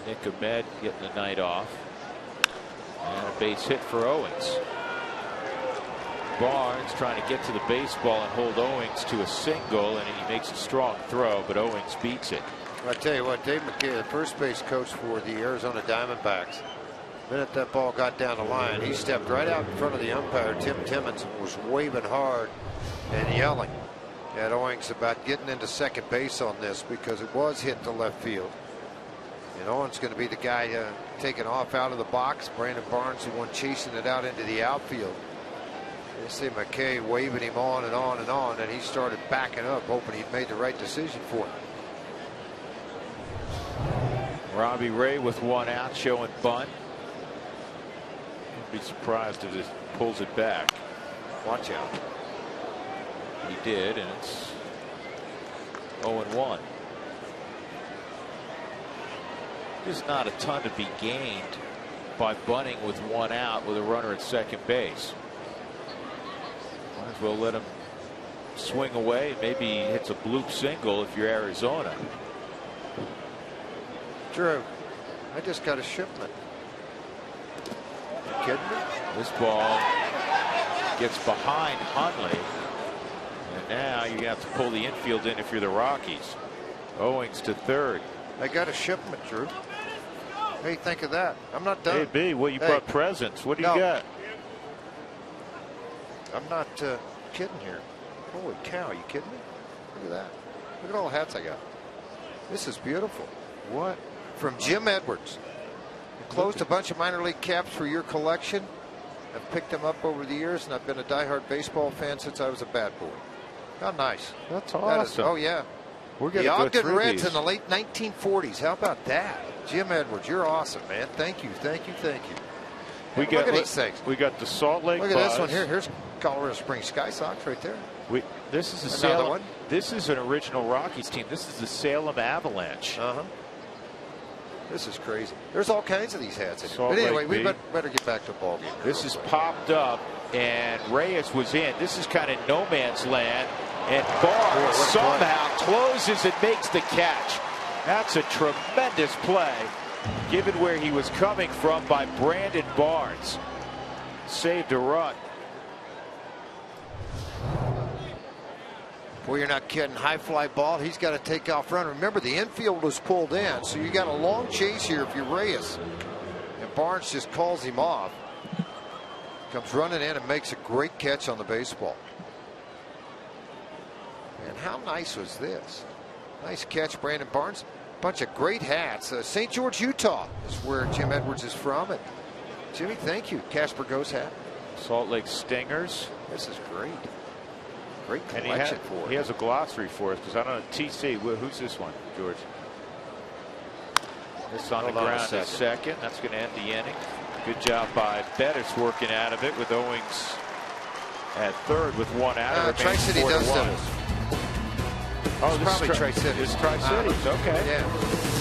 Nick Ahmed getting the night off. And a base hit for Owings. Barnes trying to get to the baseball and hold Owings to a single, and he makes a strong throw, but Owings beats it. I tell you what, Dave McKay, the first base coach for the Arizona Diamondbacks, the minute that ball got down the line, he stepped right out in front of the umpire, Tim Timmons, and was waving hard and yelling at Owings about getting into second base on this, because it was hit to left field. And Owens going to be the guy taking off out of the box. Brandon Barnes, the one chasing it out into the outfield. You see McKay waving him on and on and on, and he started backing up, hoping he'd made the right decision for him. Robbie Ray with 1 out, showing bunt. Be surprised if it pulls it back. Watch out. He did, and it's 0-1. There's not a ton to be gained by bunting with one out with a runner at second base. Might as well let him swing away. Maybe he hits a bloop single if you're Arizona. Drew, I just got a shipment. You kidding me? This ball gets behind Hundley. And now you have to pull the infield in if you're the Rockies. Owings to third. I got a shipment, Drew. What do you think of that? I'm not done. Hey, B, well, you brought presents. What do you got? I'm not kidding here. Holy cow, you kidding me? Look at that. Look at all the hats I got. This is beautiful. What? From Jim Edwards. Enclosed a bunch of minor league caps for your collection. I've picked them up over the years, and I've been a diehard baseball fan since I was a bat boy. How nice. That's awesome. Oh, yeah. We're the going to go Ogden through Reds these. in the late 1940s. How about that? Jim Edwards, you're awesome, man. Thank you, thank you, thank you. Look at these things. We got the Salt Lake Look at Buzz. this one here. Here's Colorado Springs Sky Sox right there. This is a Another Salem. one. This is an original Rockies team. This is the Salem Avalanche. This is crazy. There's all kinds of these hats in here. Salt But anyway, Lake we B. better get back to the ball game. This is popped up, and Reyes was in. This is kind of no man's land, and Barnes somehow closes and makes the catch. That's a tremendous play, given where he was coming from by Brandon Barnes. Saved a run. Boy, you're not kidding. High fly ball. He's got to take off run. Remember, the infield was pulled in, so you got a long chase here if you're Reyes. And Barnes just calls him off. Comes running in and makes a great catch on the baseball. And how nice was this? Nice catch, Brandon Barnes. Bunch of great hats. St. George, Utah is where Jim Edwards is from. And Jimmy, thank you. Casper Goes hat. Salt Lake Stingers. This is great. Great And collection for he has a glossary for us, because I don't know, TC, who's this one, George? This on the ground at second. That's going to end the inning. Good job by Bettis working out of it with Owings at third with one out. Tri-City does that. Oh, this is probably Tri-Cities. It's Tri-Cities, okay. Yeah.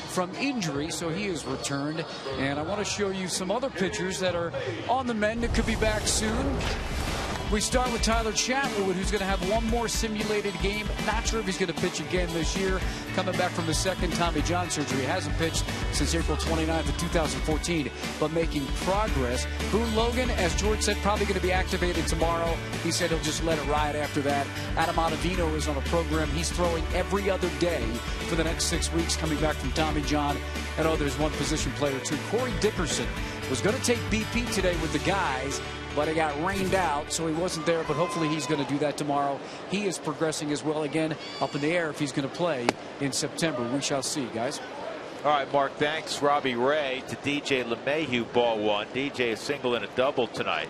From injury, so he has returned. And I want to show you some other pitchers that are on the mend that could be back soon. We start with Tyler Chatwood, who's going to have one more simulated game. Not sure if he's going to pitch again this year. Coming back from his second Tommy John surgery. Hasn't pitched since April 29th of 2014, but making progress. Boone Logan, as George said, probably going to be activated tomorrow. He said he'll just let it ride after that. Adam Ottavino is on a program. He's throwing every other day for the next 6 weeks, coming back from Tommy John. And there's one position player, too. Corey Dickerson was going to take BP today with the guys. but it got rained out, so he wasn't there. But hopefully he's going to do that tomorrow. He is progressing as well. Again, up in the air if he's going to play in September. We shall see, guys. All right, Mark, thanks. Robbie Ray to DJ LeMahieu, ball one. DJ a single and a double tonight.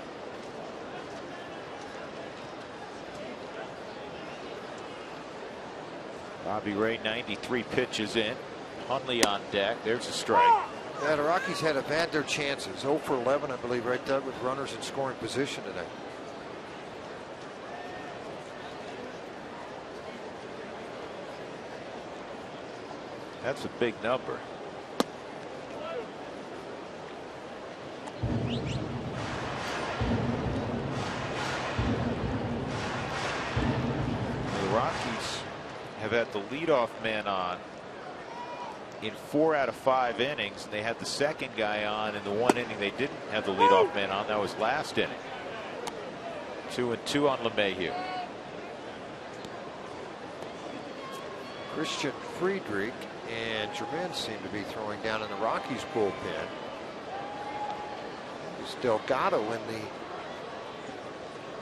Robbie Ray, 93 pitches in. Hundley on deck. There's a strike. Yeah, the Rockies had their chances. 0 for 11, I believe, right, Doug, with runners in scoring position today. That's a big number. The Rockies have had the leadoff man on in 4 out of 5 innings, and they had the second guy on in the 1 inning they didn't have the leadoff man on. That was last inning. 2-2 on LeMahieu. Christian Friedrich and Jermaine seem to be throwing down in the Rockies bullpen. It's Delgado in the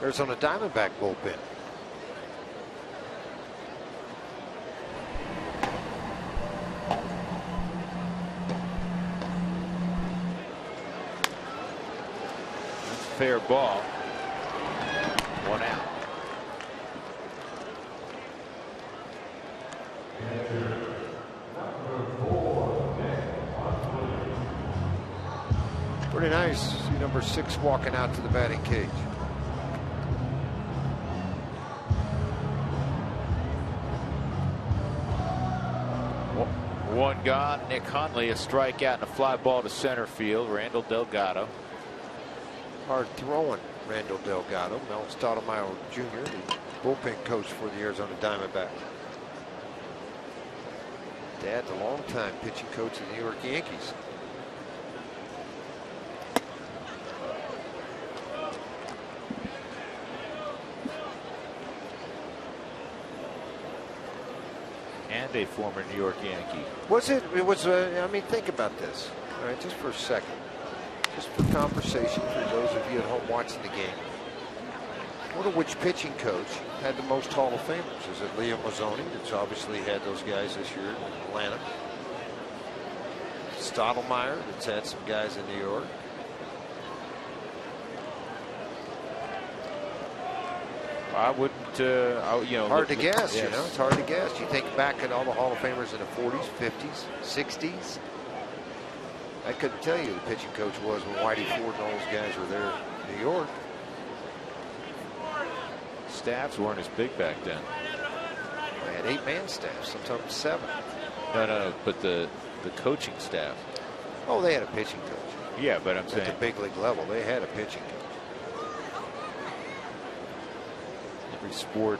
Arizona Diamondback bullpen. Fair ball. 1 out. Pretty nice. See number 6 walking out to the batting cage. One gone. Nick Hundley, a strikeout and a fly ball to center field. Randall Delgado. Hard throwing Randall Delgado. Mel Stottlemyre Jr., the bullpen coach for the Arizona Diamondbacks. Dad, the longtime pitching coach of the New York Yankees. And a former New York Yankee. Was it? It was. I mean, think about this. All right, just for a second. Just for conversation for those of you at home watching the game. I wonder which pitching coach had the most Hall of Famers. Is it Leo Mazzoni, that's obviously had those guys this year in Atlanta? Stottlemyre, that's had some guys in New York. I wouldn't, hard to guess, yes. You know, it's hard to guess. You think back at all the Hall of Famers in the 40s, 50s, 60s. I couldn't tell you who the pitching coach was when Whitey Ford and all those guys were there in New York. Staffs weren't as big back then. They had 8-man staffs, sometimes 7. No, but the coaching staff. Oh, they had a pitching coach. Yeah, but I'm saying at the big league level, they had a pitching coach. Every sport,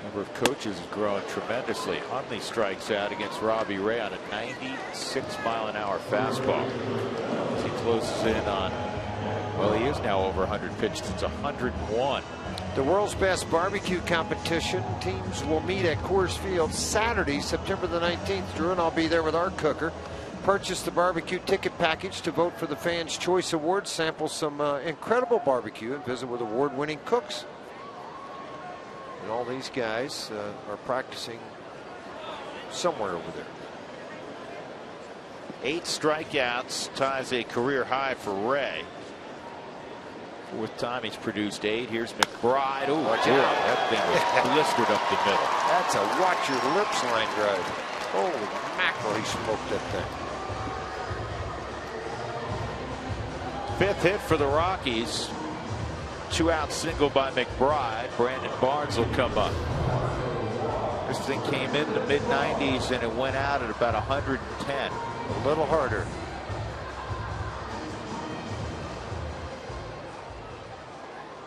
number of coaches is growing tremendously. Hundley strikes out against Robbie Ray on a 96-mile-an-hour fastball. As he closes in on, well, he is now over 100 pitches. It's 101. The world's best barbecue competition. Teams will meet at Coors Field Saturday, September the 19th. Drew and I'll be there with our cooker. Purchase the barbecue ticket package to vote for the Fans' Choice Awards. Sample some incredible barbecue and visit with award-winning cooks. And all these guys are practicing somewhere over there. 8 strikeouts ties a career high for Ray. 4th time he's produced 8. Here's McBride. Oh, watch out. That thing was blistered up the middle. That's a watch your lips line drive. Holy mackerel, he smoked that thing. 5th hit for the Rockies. 2-out single by McBride. Brandon Barnes will come up. This thing came in the mid-90s and it went out at about 110. A little harder.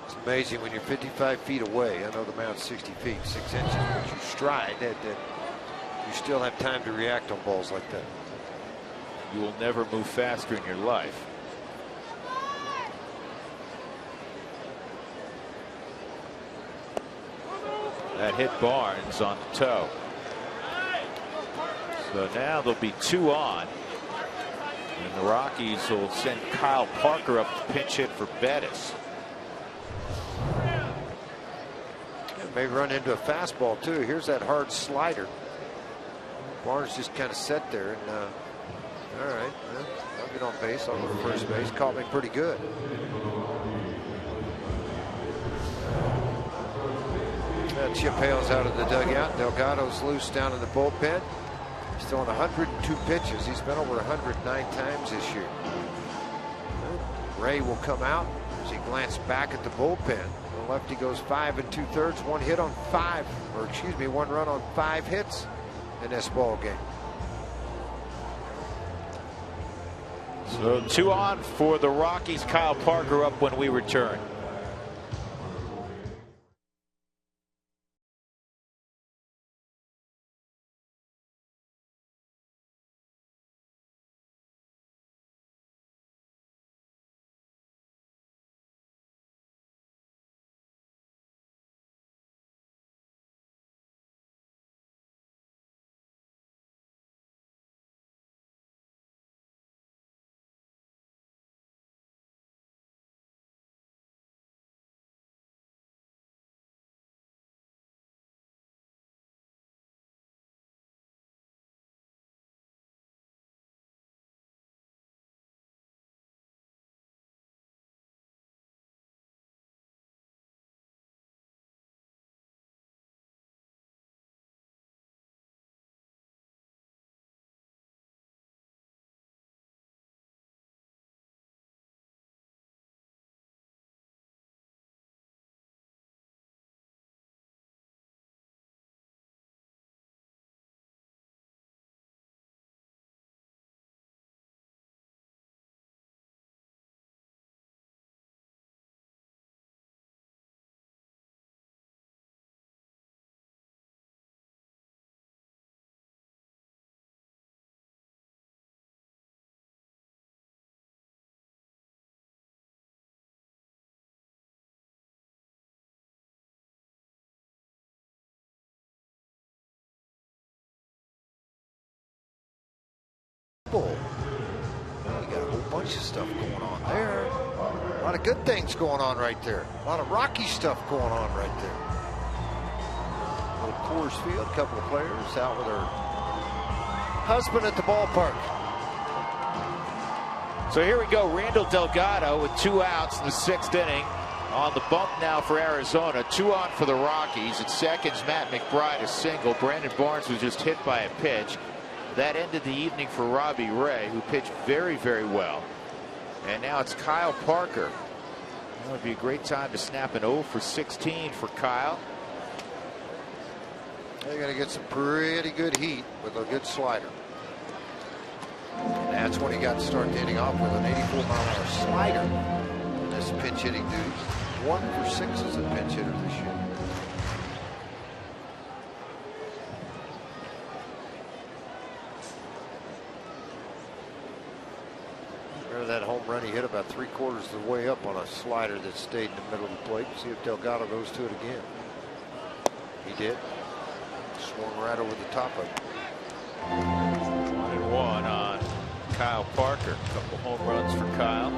It's amazing when you're 55 feet away. I know the mound's 60 feet, 6 inches, but you stride that you still have time to react on balls like that. You will never move faster in your life. That hit Barnes on the toe. So now there'll be 2 on. And the Rockies will send Kyle Parker up to pinch hit for Bettis. May run into a fastball too. Here's that hard slider. Barnes just kind of sat there and all right, well, I'll get on base. I'll go to first base. Caught me pretty good. Chip Hale's out of the dugout. Delgado's loose down in the bullpen. He's throwing 102 pitches. He's been over 109 times this year. Ray will come out as he glanced back at the bullpen. The lefty goes 5 2/3, 1 hit on 5, or excuse me, 1 run on 5 hits in this ball game. So 2 on for the Rockies. Kyle Parker up when we return. You got a whole bunch of stuff going on there. A lot of good things going on right there. A lot of Rocky stuff going on right there. Little Coors Field, a couple of players out with her husband at the ballpark. So here we go. Randall Delgado with 2 outs in the 6th inning. On the bump now for Arizona. 2 on for the Rockies. At seconds, Matt McBride a single. Brandon Barnes was just hit by a pitch. That ended the evening for Robbie Ray, who pitched very, very well. And now it's Kyle Parker. That would be a great time to snap an 0 for 16 for Kyle. They're going to get some pretty good heat with a good slider. And that's when he got to start the inning off with an 84-mile-an-hour slider in this pinch hitting dude. 1 for 6 as a pinch hitter this year. That home run he hit about 3/4 of the way up on a slider that stayed in the middle of the plate. See if Delgado goes to it again. He did. Swung right over the top of it. 1-1 on Kyle Parker. A couple home runs for Kyle.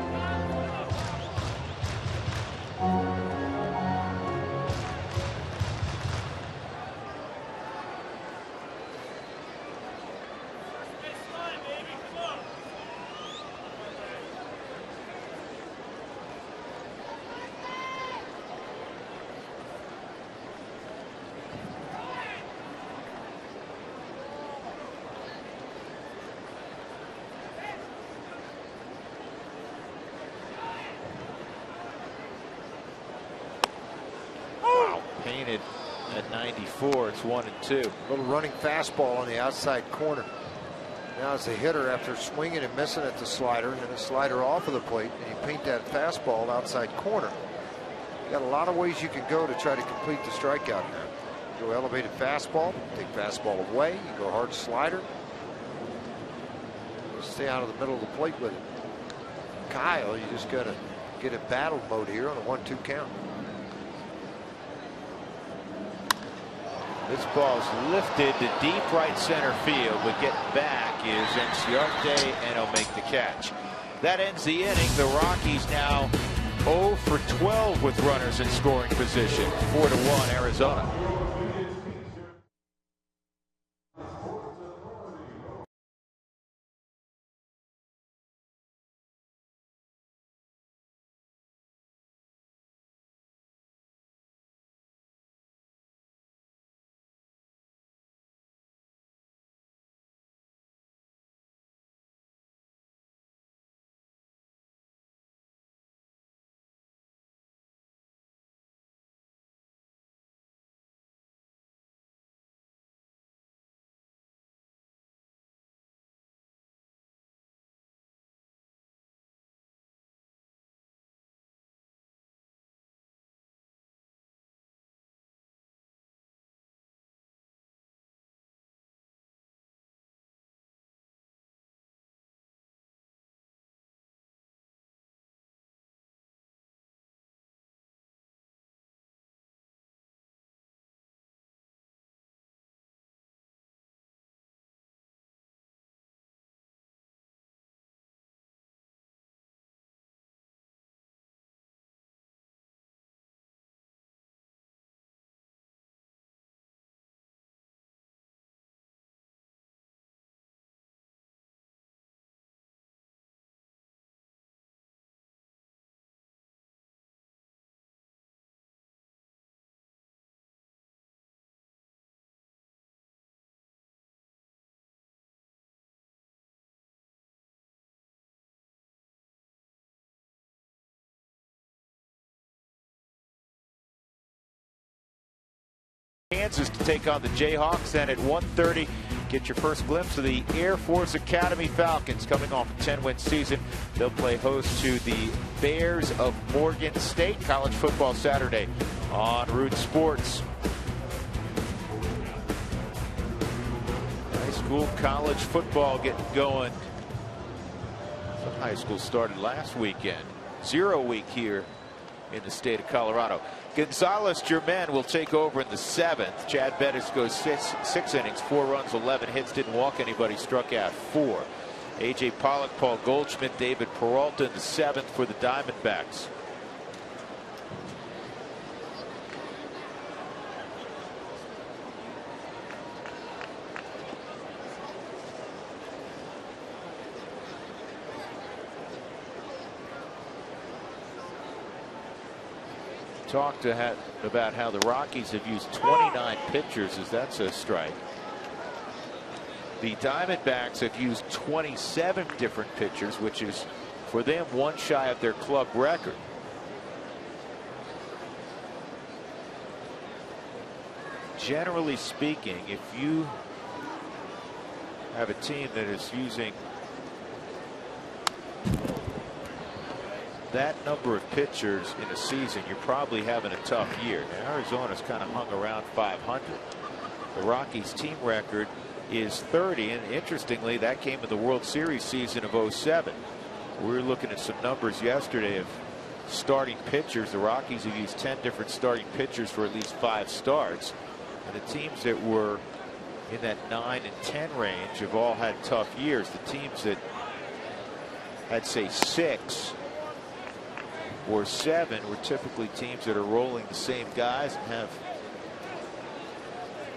Painted at 94. It's 1-2. Little running fastball on the outside corner. Now as a hitter, after swinging and missing at the slider and the slider off of the plate, and you paint that fastball outside corner. You got a lot of ways you can go to try to complete the strikeout now. You go elevated fastball, take fastball away, you go hard slider. Stay out of the middle of the plate with it. Kyle, you just got to get in battle mode here on a 1-2 count. This ball's lifted to deep right center field, but getting back is Enciarte, and he'll make the catch. That ends the inning. The Rockies now 0 for 12 with runners in scoring position. 4-1 Arizona. Kansas to take on the Jayhawks, and at 1:30 get your first glimpse of the Air Force Academy Falcons coming off a 10-win season. They'll play host to the Bears of Morgan State. College football Saturday on Root Sports. High school, college football getting going. Some high school started last weekend. 0 week here in the state of Colorado. Gonzalez Germain will take over in the 7th. Chad Bettis goes six innings, 4 runs, 11 hits, didn't walk anybody, struck out 4. A.J. Pollock, Paul Goldschmidt, David Peralta in the 7th for the Diamondbacks. Talked about how the Rockies have used 29 pitchers, as that's a strike. The Diamondbacks have used 27 different pitchers, which is for them 1 shy of their club record. Generally speaking, if you have a team that is using that number of pitchers in a season, you're probably having a tough year. Now, Arizona's kind of hung around 500. The Rockies team record is 30, and interestingly, that came in the World Series season of 07. We were looking at some numbers yesterday of starting pitchers. The Rockies have used 10 different starting pitchers for at least 5 starts, and the teams that were in that 9 and 10 range have all had tough years. The teams that had, say, 6 or 7 were typically teams that are rolling the same guys and have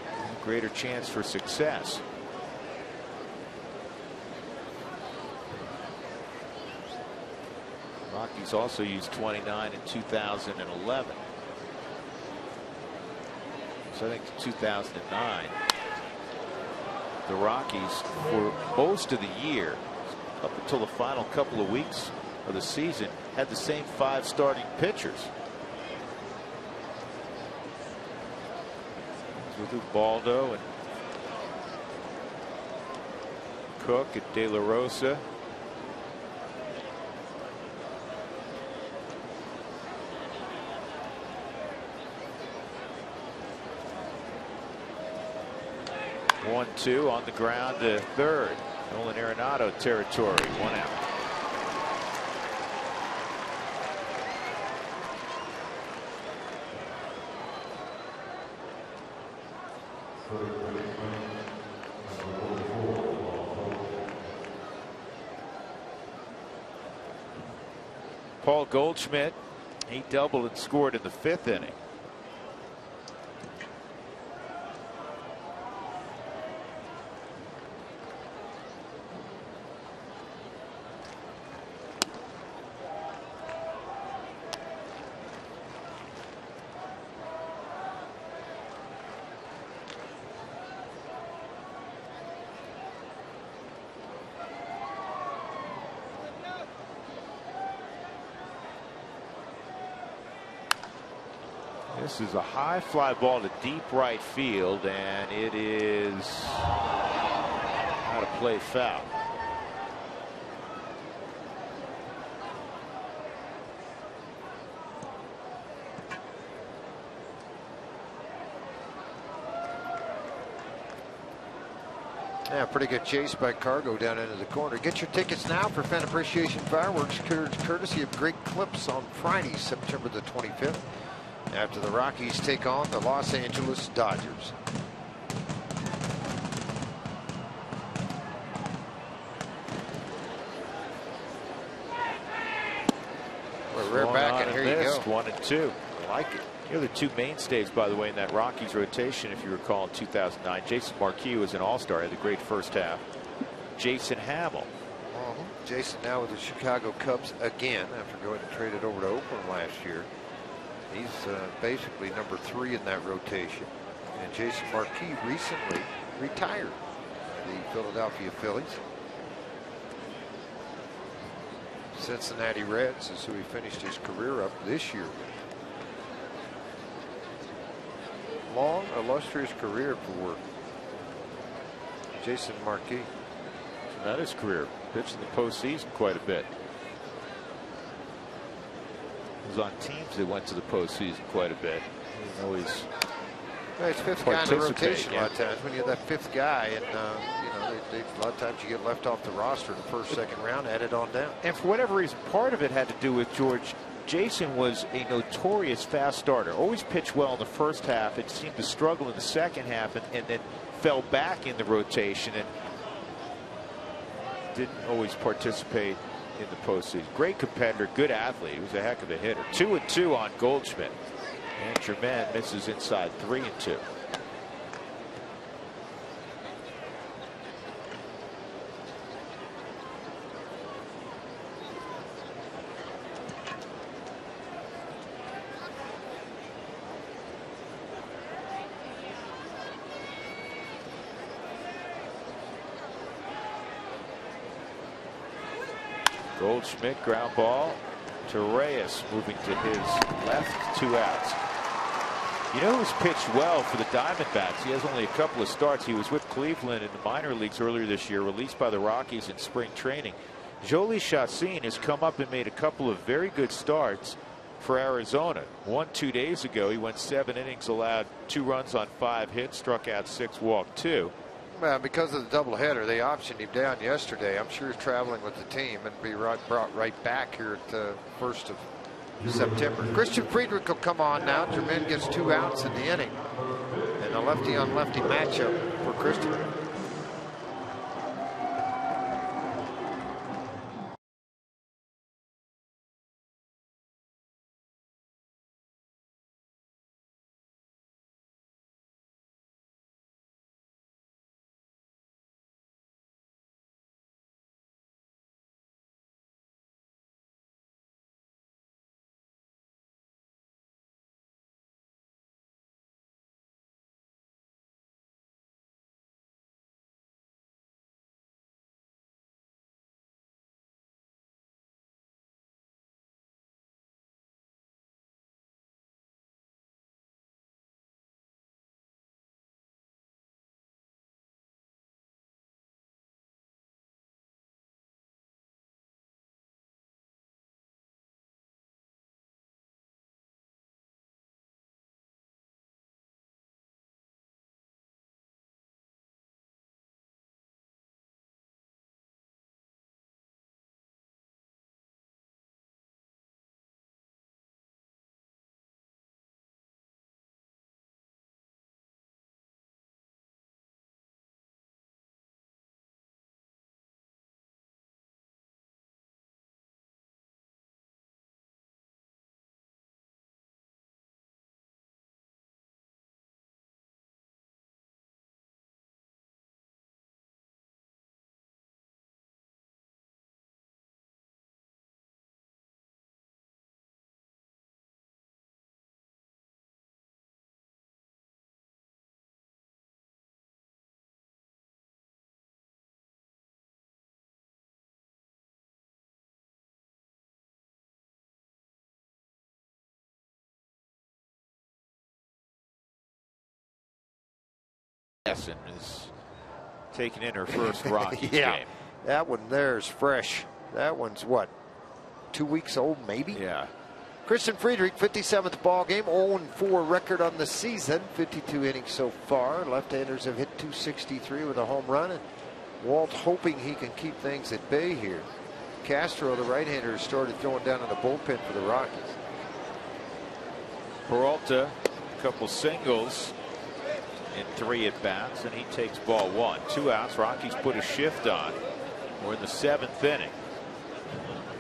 a greater chance for success. Rockies also used 29 in 2011. So I think 2009, the Rockies for most of the year, up until the final couple of weeks of the season, had the same 5 starting pitchers. With Ubaldo and Cook and De La Rosa. One, 2 on the ground to third. Nolan Arenado territory. 1 out. Paul Goldschmidt, he doubled and scored in the 5th inning. This is a high fly ball to deep right field, and it is out of play, foul. Yeah, pretty good chase by Cargo down into the corner. Get your tickets now for Fan Appreciation Fireworks, courtesy of Great Clips, on Friday, September the 25th. After the Rockies take on the Los Angeles Dodgers. We're back, and here you go. 1-2. I like it. Here are the two mainstays, by the way, in that Rockies rotation, if you recall, in 2009. Jason Marquis was an all-star, had a great first half. Jason Hamill. Jason now with the Chicago Cubs again after going and traded over to Oakland last year. He's basically number 3 in that rotation. And Jason Marquis recently retired the Philadelphia Phillies. Cincinnati Reds is who he finished his career up this year. Long, illustrious career for Jason Marquis. Not his career. Pitched in the postseason quite a bit. Was on teams that went to the postseason quite a bit. He always. Well, it's 5th guy in the rotation a lot of times. When you're that 5th guy, and you know, a lot of times you get left off the roster in the first, second round, added on down. And for whatever reason, part of it had to do with George. Jason was a notorious fast starter. Always pitched well in the first half. It seemed to struggle in the second half, and then fell back in the rotation and didn't always participate in the postseason. Great competitor, good athlete. He was a heck of a hitter. 2-2 on Goldschmidt. And Germain misses inside 3-2. Goldschmidt, ground ball to Reyes, moving to his left, 2 outs. You know who's pitched well for the Diamondbacks? He has only a couple of starts. He was with Cleveland in the minor leagues earlier this year, released by the Rockies in spring training. Jolie Chacin has come up and made a couple of very good starts for Arizona. 2 days ago. He went 7 innings, allowed 2 runs on 5 hits, struck out 6, walked 2. Well, because of the doubleheader, they optioned him down yesterday. I'm sure he's traveling with the team and be brought right back here at the 1st of September. Christian Friedrich will come on now. Germain gets 2 outs in the inning. And a lefty on lefty matchup for Christian. Essen is taking in her first Rockies game. That one there is fresh. That one's what, 2 weeks old, maybe? Yeah. Christian Friedrich, 57th ball game, 0-4 record on the season, 52 innings so far. Left-handers have hit .263 with a home run, and Walt hoping he can keep things at bay here. Castro, the right-hander, started throwing down in the bullpen for the Rockies. Peralta, a couple singles in 3 at-bats, and he takes ball 1. 2 outs. Rockies put a shift on. We're in the 7th inning.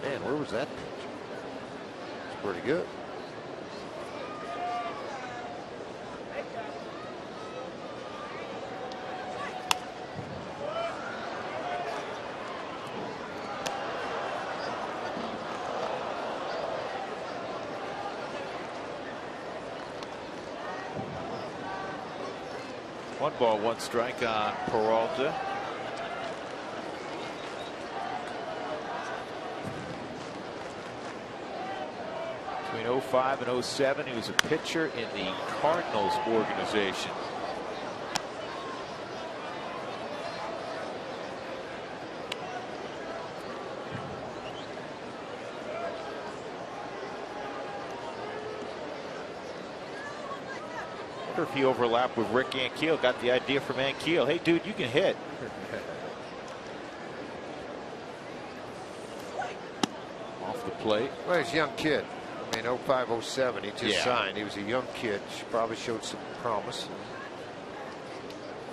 Man, where was that pitch? It's pretty good. One ball, 1 strike on Peralta. Between 05 and 07, he was a pitcher in the Cardinals organization. I wonder if he overlapped with Rick Ankiel, got the idea from Ankiel. Hey, dude, you can hit. Off the plate. Well, he's a young kid. I mean, 05, 07, he just signed. He was a young kid. Probably showed some promise.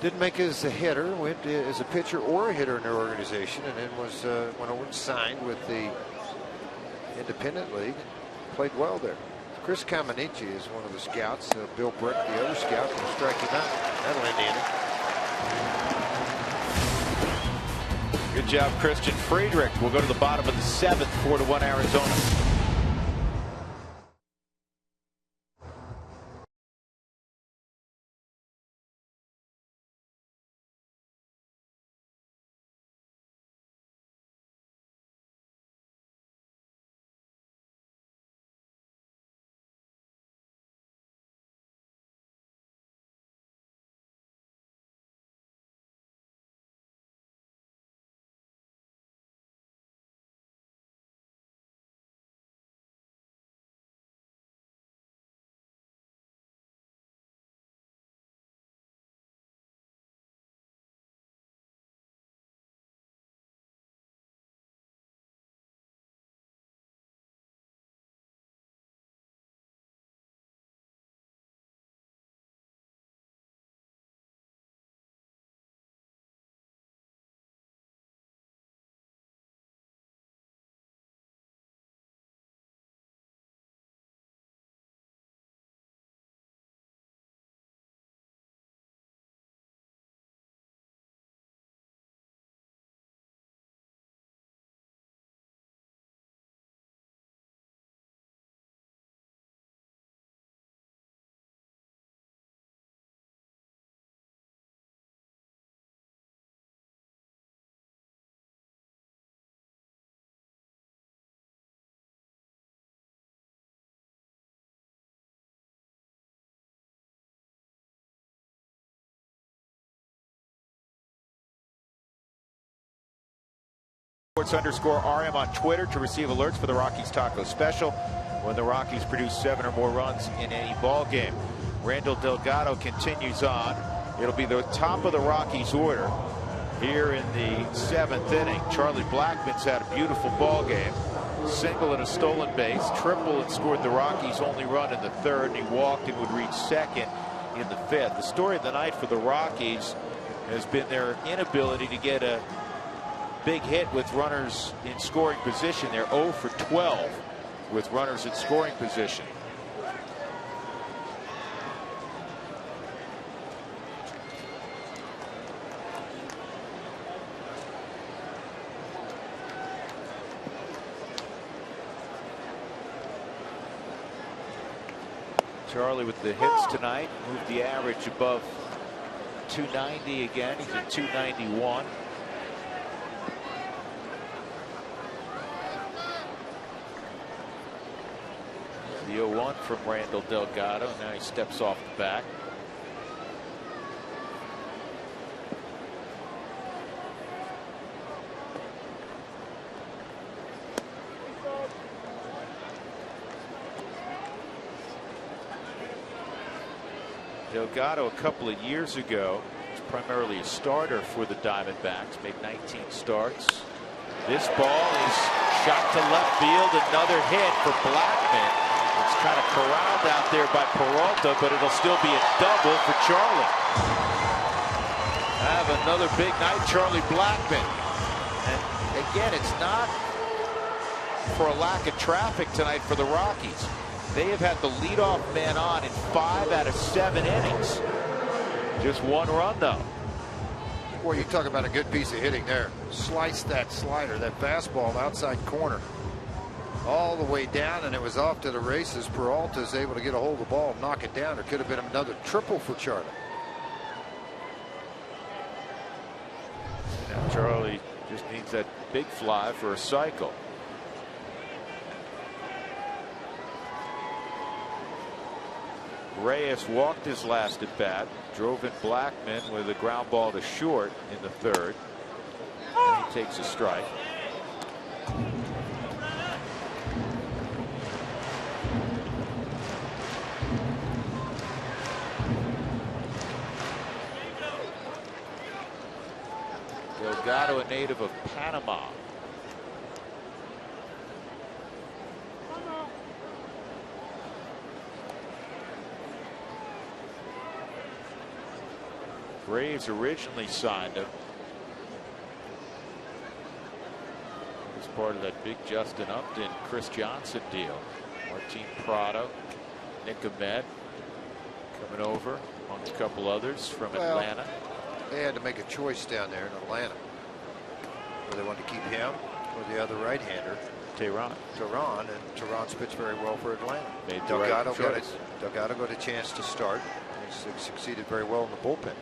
Didn't make it as a hitter, went as a pitcher or a hitter in their organization, and then was went over and signed with the Independent League. Played well there. Chris Camanici is one of the scouts. Bill Brick, the other scout, will strike him out. That'll end the inning. Good job, Christian Friedrich. We'll go to the bottom of the 7th, 4-1 Arizona. _RM on Twitter to receive alerts for the Rockies Taco Special when the Rockies produce 7 or more runs in any ball game. Randall Delgado continues on. It'll be the top of the Rockies order here in the 7th inning. Charlie Blackmon's had a beautiful ball game. Single and a stolen base, triple and scored the Rockies' only run in the 3rd. He walked and would reach 2nd in the 5th. The story of the night for the Rockies has been their inability to get a big hit with runners in scoring position. They're 0 for 12 with runners in scoring position. Charlie with the hits tonight moved the average above 290 again. He's at 291. The 0-1 from Randall Delgado. Now he steps off the back. Delgado a couple of years ago was primarily a starter for the Diamondbacks, made 19 starts. This ball is shot to left field, another hit for Blackman. It's kind of corralled out there by Peralta, but it'll still be a double for Charlie. Have another big night, Charlie Blackman. And again, it's not for a lack of traffic tonight for the Rockies. They have had the leadoff man on in 5 out of 7 innings. Just 1 run, though. Boy, you talk about a good piece of hitting there. Slice that slider, that fastball outside corner, all the way down, and it was off to the races. Peralta is able to get a hold of the ball, knock it down. There could have been another triple for Charlie. Now Charlie just needs that big fly for a cycle. Reyes walked his last at bat, drove in Blackman with a ground ball to short in the 3rd. And he takes a strike. Delgado, a native of Panama. Braves originally signed him as part of that big Justin Upton, Chris Johnson deal. Martin Prado, Nick Ahmed coming over, amongst a couple others from Atlanta. They had to make a choice down there in Atlanta, whether they wanted to keep him or the other right-hander, Tehran, and Tehran's pitched very well for Atlanta. Made the right choice. Delgado got a chance to start. He succeeded very well in the bullpen.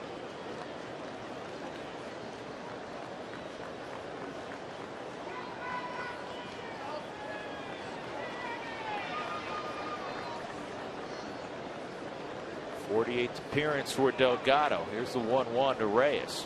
'48th appearance for Delgado. Here's the 1-1 to Reyes.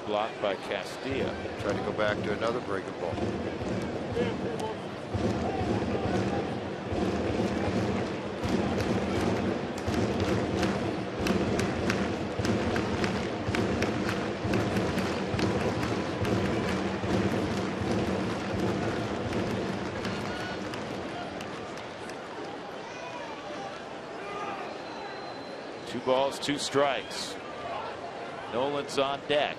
Blocked by Castilla. Trying to go back to another breaking ball. Two balls, 2 strikes. Nolan's on deck.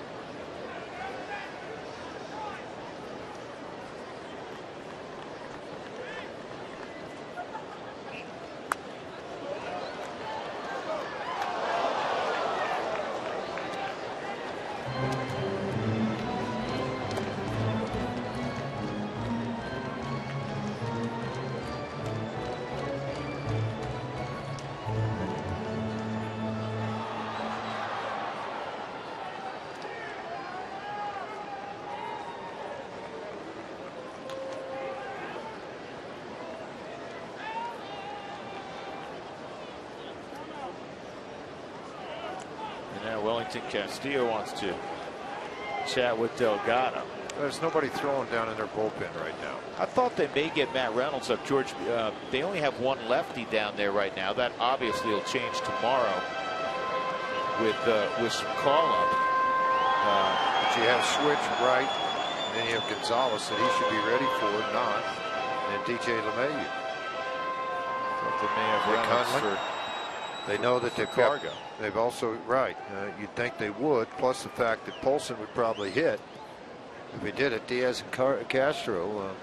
Wellington Castillo wants to chat with Delgado. There's nobody throwing down in their bullpen right now. I thought they may get Matt Reynolds up, George. They only have 1 lefty down there right now. That obviously will change tomorrow with some call up. But you have Switch right, and then you have Gonzalez that he should be ready for, not, and DJ LeMahieu. Thought they may have Reynolds for. They know that they've got, they've also, right, you'd think they would, plus the fact that Polson would probably hit. If he did it, Diaz and Castro,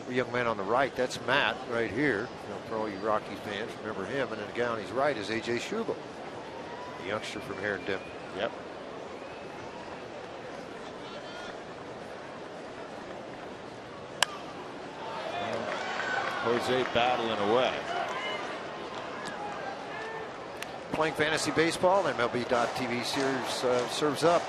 the young man on the right, that's Matt right here. For all you Rockies fans, remember him. And then the guy on his right is A.J. Schubel, the youngster from here in Denver. Yep. Jose battling away. playing fantasy baseball. MLB.TV series serves up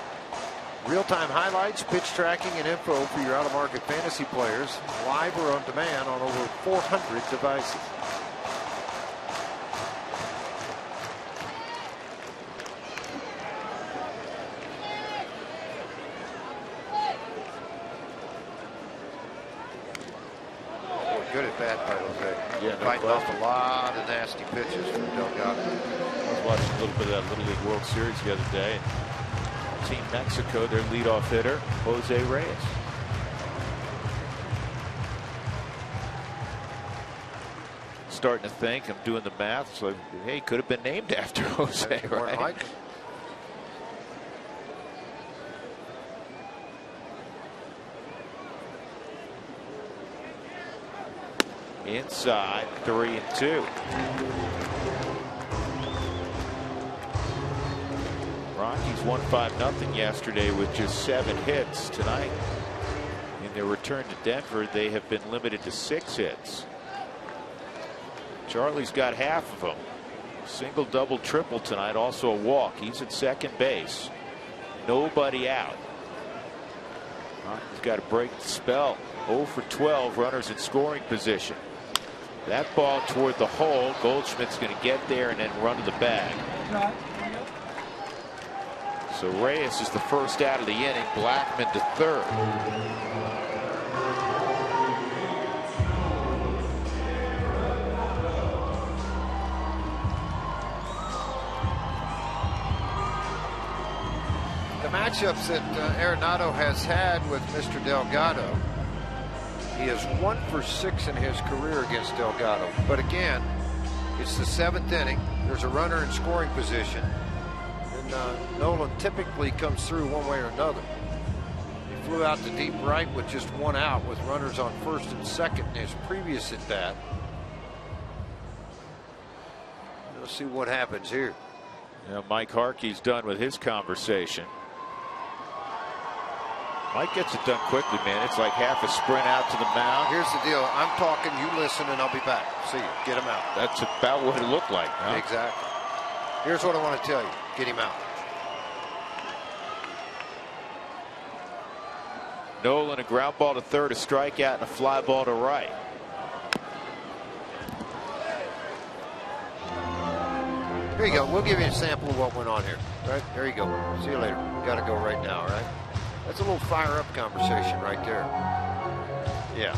real-time highlights, pitch tracking, and info for your out-of-market fantasy players, live or on demand on over 400 devices. Good at bat by Jose. Yeah, no fighting off question. a lot of nasty pitches from Delgado. I was watching a little bit of that Little League World Series the other day. Team Mexico, their leadoff hitter, Jose Reyes. Starting to think, I'm doing the math, so hey, could have been named after Jose, right? Inside, 3-2. Rockies won 5-0 yesterday with just 7 hits. Tonight, in their return to Denver, they have been limited to 6 hits. Charlie's got half of them. Single, double, triple tonight. Also a walk. He's at second base. Nobody out. Rockies got to break the spell. 0 for 12. Runners in scoring position. That ball toward the hole. Goldschmidt's going to get there and then run to the bag. So Reyes is the first out of the inning. Blackman to third. The matchups that Arenado has had with Mr. Delgado, he is 1 for 6 in his career against Delgado. But again, it's the 7th inning. There's a runner in scoring position. And Nolan typically comes through one way or another. He flew out to deep right with just 1 out with runners on first and second in his previous at bat. We'll see what happens here. You know, Mike Harkey's done with his conversation. Mike gets it done quickly, man. It's like half a sprint out to the mound. Here's the deal. I'm talking, you listen, and I'll be back. See you. Get him out. That's about what it looked like. Huh? Exactly. Here's what I want to tell you. Get him out. Nolan, a ground ball to third, a strikeout, and a fly ball to right. Here you go. We'll give you a sample of what went on here. Right? There you go. See you later. Got to go right now, right? That's a little fire-up conversation right there. Yeah.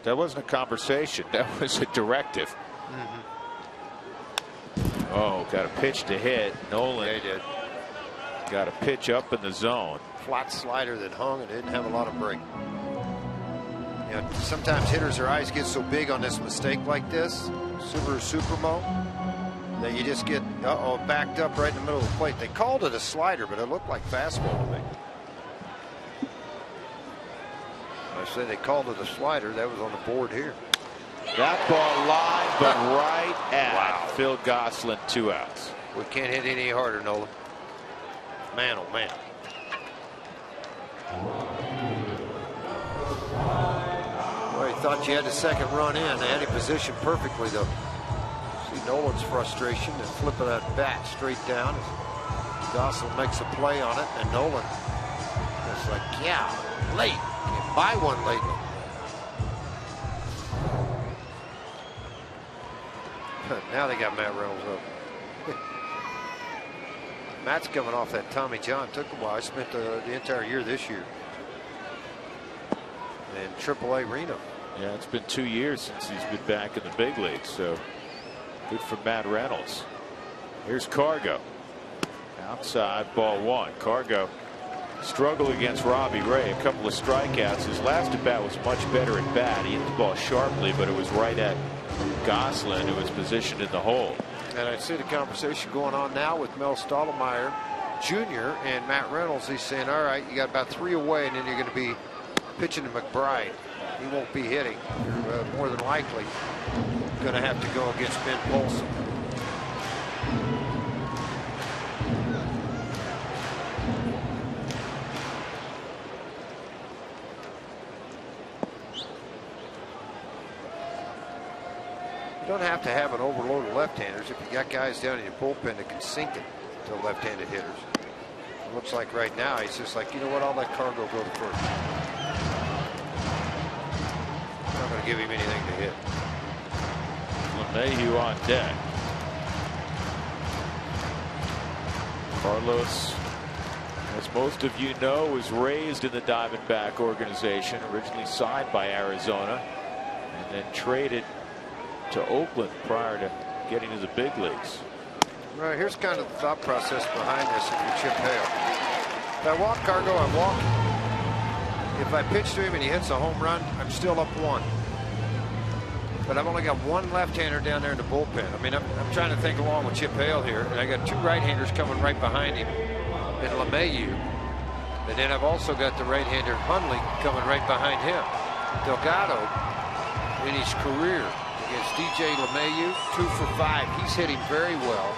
That wasn't a conversation. That was a directive. Oh, got a pitch to hit. Nolan. They did. Got a pitch up in the zone. Flat slider that hung and didn't have a lot of break. You know, sometimes hitters, their eyes get so big on this mistake like this, Subaru Supermo, that you just get backed up right in the middle of the plate. They called it a slider, but it looked like fastball to me. I say they called it a slider. That was on the board here. That ball line, but right at Phil Gosselin, 2 outs. We can't hit any harder, Nolan. Man, oh man. Well, he thought you had the second run in. They had him positioned perfectly, though. See Nolan's frustration and flipping that bat straight down. Gosselin makes a play on it, and Nolan is like, yeah, late. Can't buy one lately. Now they got Matt Reynolds up. Matt's coming off that Tommy John. Took a while. I spent the entire year this year in AAA Reno. Yeah, it's been 2 years since he's been back in the big leagues, so good for Matt Reynolds. Here's Cargo. Outside, ball 1. Cargo struggled against Robbie Ray. A couple of strikeouts. His last at bat was much better at bat. He hit the ball sharply, but it was right at Gosselin, who was positioned in the hole. And I see the conversation going on now with Mel Stottlemyre Jr. and Matt Reynolds. He's saying, all right, you got about 3 away, and then you're going to be pitching to McBride. He won't be hitting. You're more than likely going to have to go against Ben Polson. Don't have to have an overload of left-handers if you got guys down in your bullpen that can sink it to left-handed hitters. It looks like right now he's just like, you know what, I'll let Cargo go to first. I'm not going to give him anything to hit. LeMahieu on deck. Carlos, as most of you know, was raised in the Diamondback organization, originally signed by Arizona, and then traded to Oakland prior to getting to the big leagues. Right, here's kind of the thought process behind this if you're Chip Hale. If I walk Cargo, I'm walking. If I pitch to him and he hits a home run, I'm still up 1. But I've only got one left-hander down there in the bullpen. I mean, I'm trying to think along with Chip Hale here, and I got 2 right-handers coming right behind him in LeMahieu. And then I've also got the right-hander Hundley coming right behind him. Delgado, in his career against DJ LeMahieu, 2 for 5. He's hitting very well.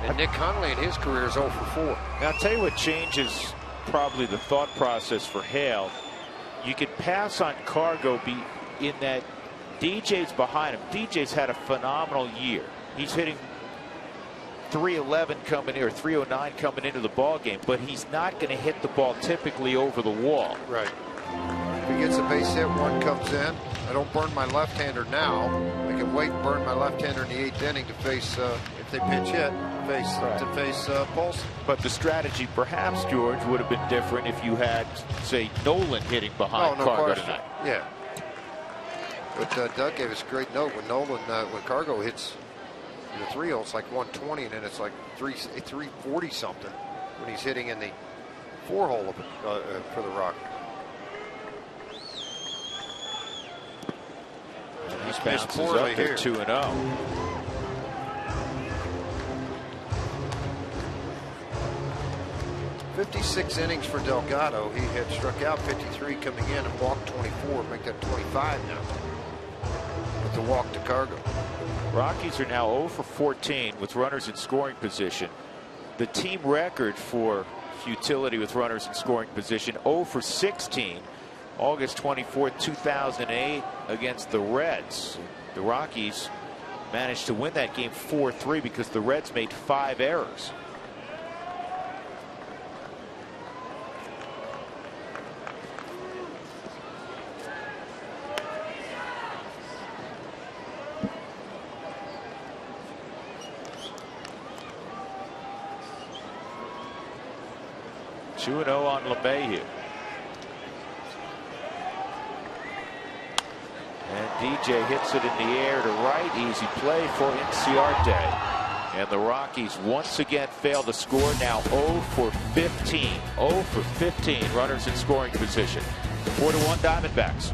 And Nick Hundley in his career is 0 for 4. Now, I'll tell you what changes probably the thought process for Hale. You could pass on Cargo in that DJ's behind him. DJ's had a phenomenal year. He's hitting .311 coming in, or .309 coming into the ball game, but he's not going to hit the ball typically over the wall. Right. If he gets a base hit, 1 comes in. I don't burn my left-hander now. I can wait and burn my left-hander in the 8th inning to face, if they pinch hit, to face Paulson. But the strategy, perhaps, George, would have been different if you had, say, Nolan hitting behind Cargo tonight. Yeah. But Doug gave us a great note when when Cargo hits the 3-0, it's like 120, and then it's like 340 something when he's hitting in the 4-hole of it for the Rockies. He bounces up there 2-0. 56 innings for Delgado. He had struck out 53 coming in and walked 24, make that 25 now. With the walk to Cargo. Rockies are now 0 for 14 with runners in scoring position. The team record for futility with runners in scoring position, 0 for 16. August 24th, 2008 against the Reds. The Rockies managed to win that game 4-3 because the Reds made 5 errors. Two 2-0 on LeMahieu. And DJ hits it in the air to right. Easy play for Inciarte. And the Rockies once again fail to score. Now 0 for 15. 0 for 15 runners in scoring position. 4-1 Diamondbacks.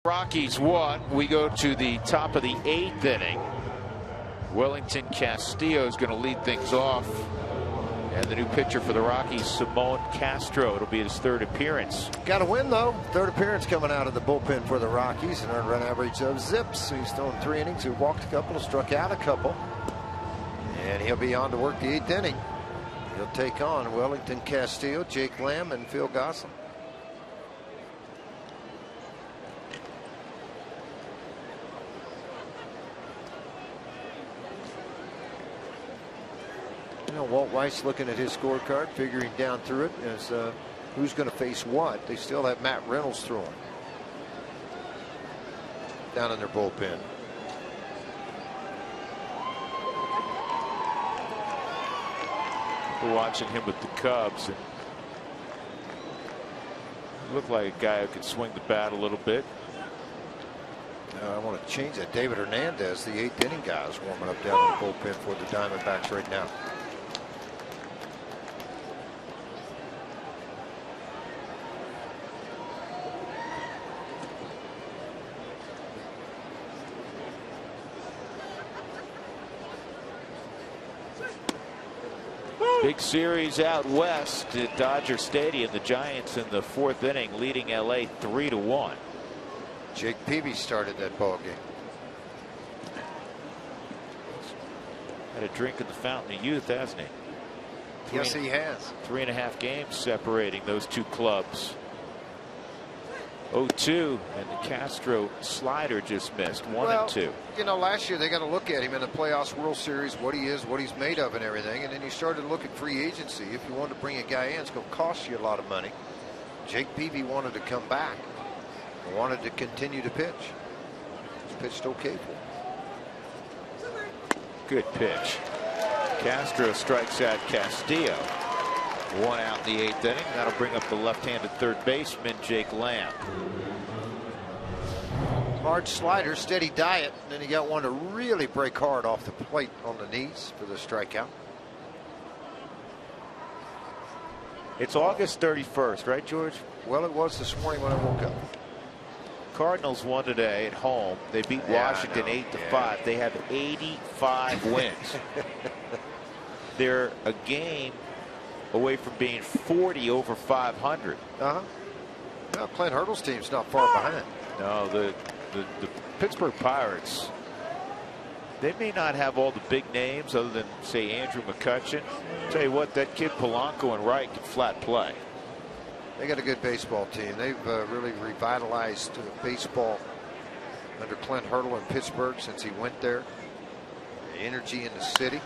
Rockies won. We go to the top of the 8th inning. Wellington Castillo is going to lead things off. And the new pitcher for the Rockies, Simon Castro. It'll be his 3rd appearance. Got to win, though. 3rd appearance coming out of the bullpen for the Rockies. An earned run average of zips. So he's thrown 3 innings. He walked a couple, struck out a couple. And he'll be on to work the 8th inning. He'll take on Wellington Castillo, Jake Lamb, and Phil Gosselin. You know, Walt Weiss looking at his scorecard, figuring down through it as who's going to face what. They still have Matt Reynolds throwing down in their bullpen. We're watching him with the Cubs, and he looked like a guy who could swing the bat a little bit. I want to change that. David Hernandez, the 8th inning guy, is warming up down in the bullpen for the Diamondbacks right now. Big series out west at Dodger Stadium. The Giants in the 4th inning leading LA 3-1. Jake Peavy started that ball game. Had a drink in the fountain of youth, hasn't he? Yes, he has. 3.5 games separating those two clubs. 0-2, and the Castro slider just missed. 1-2. You know, last year they got to look at him in the playoffs, World Series, what he is, what he's made of, and everything. And then you started to look at free agency. If you wanted to bring a guy in, it's going to cost you a lot of money. Jake Peavy wanted to come back, wanted to continue to pitch. He's pitched okay for him. Good pitch. Castro strikes out Castillo. 1 out in the 8th inning. That'll bring up the left-handed third baseman, Jake Lamb. Hard slider, steady diet, and then he got one to really break hard off the plate on the knees for the strikeout. It's August 31st, right, George? Well, it was this morning when I woke up. Cardinals won today at home. They beat Washington 8-5. They have 85 wins. They're a game away from being 40 over 500. Well, Clint Hurdle's team's not far behind. No, the Pittsburgh Pirates, they may not have all the big names other than, say, Andrew McCutchen. Tell you what, that kid Polanco and Wright can flat play. They got a good baseball team. They've really revitalized baseball under Clint Hurdle in Pittsburgh since he went there. The energy in the city.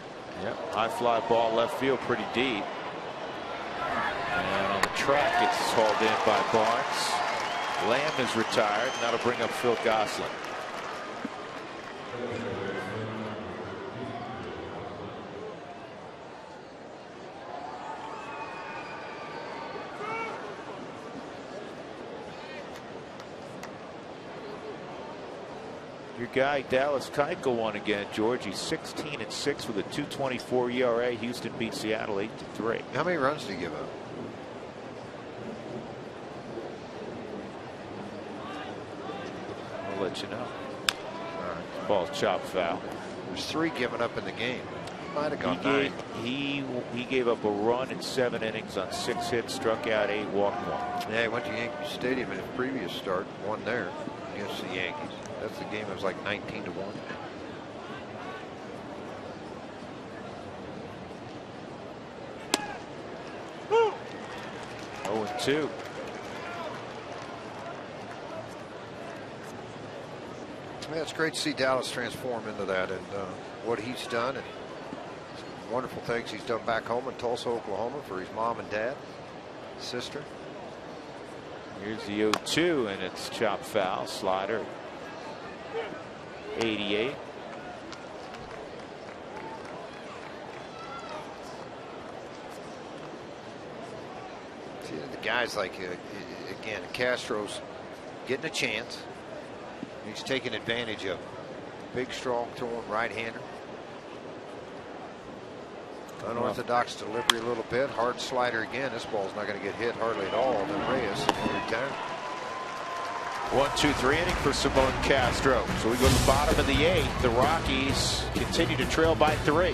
Yep. High fly ball left field pretty deep. And on the track, it's hauled in by Barnes. Lamb is retired, and that'll bring up Phil Gosselin. Your guy Dallas Keuchel won again, George. He's 16-6 with a 2.24 ERA. Houston beat Seattle 8-3. How many runs did he give up? I'll let you know. All right. Ball's chopped foul. There's 3 given up in the game. Might have gone 9. He gave up a run in 7 innings on 6 hits, struck out 8, walked 1. Yeah, he went to Yankee Stadium in his previous start, won there against the Yankees. That's the game. It was like 19-1. Woo! 0-2. Yeah, it's great to see Dallas transform into that, and what he's done, and wonderful things he's done back home in Tulsa, Oklahoma, for his mom and dad, sister. Here's the 0-2, and it's chopped foul. Slider. 88. See, the guys like, again, Castro's getting a chance. He's taking advantage of big, strong throwing right-hander. Unorthodox delivery a little bit. Hard slider again. This ball's not going to get hit hardly at all. Then Reyes in return. 1-2-3 inning for Simone Castro. So we go to the bottom of the 8th. The Rockies continue to trail by 3.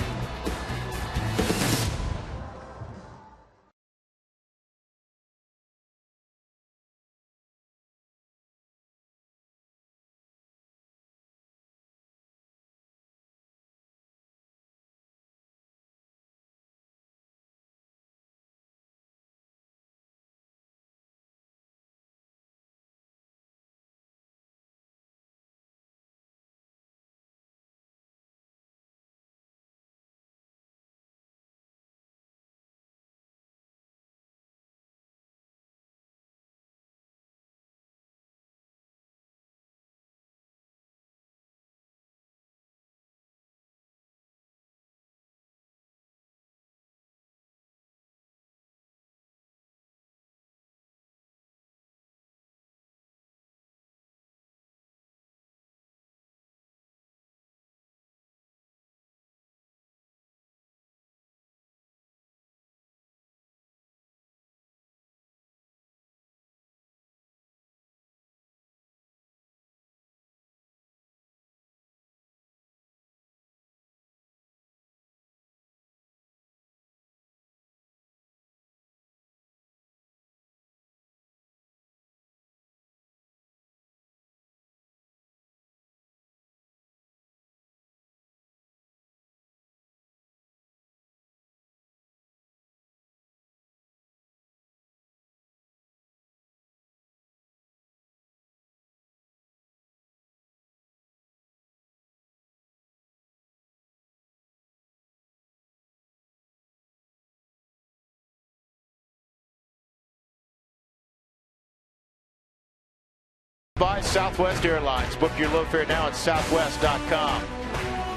By Southwest Airlines. Book your low fare now at southwest.com.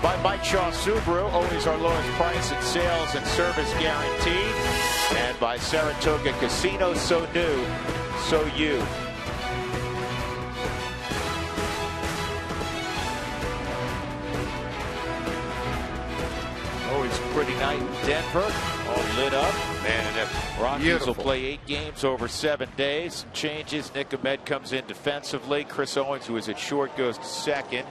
By Mike Shaw Subaru, always our lowest price and sales and service guaranteed. And by Saratoga Casino, so new, so you. Always a pretty night in Denver, all lit up. Man, and if Rockies will play 8 games over 7 days. Changes. Nick Ahmed comes in defensively. Chris Owens, who is at short, goes to second.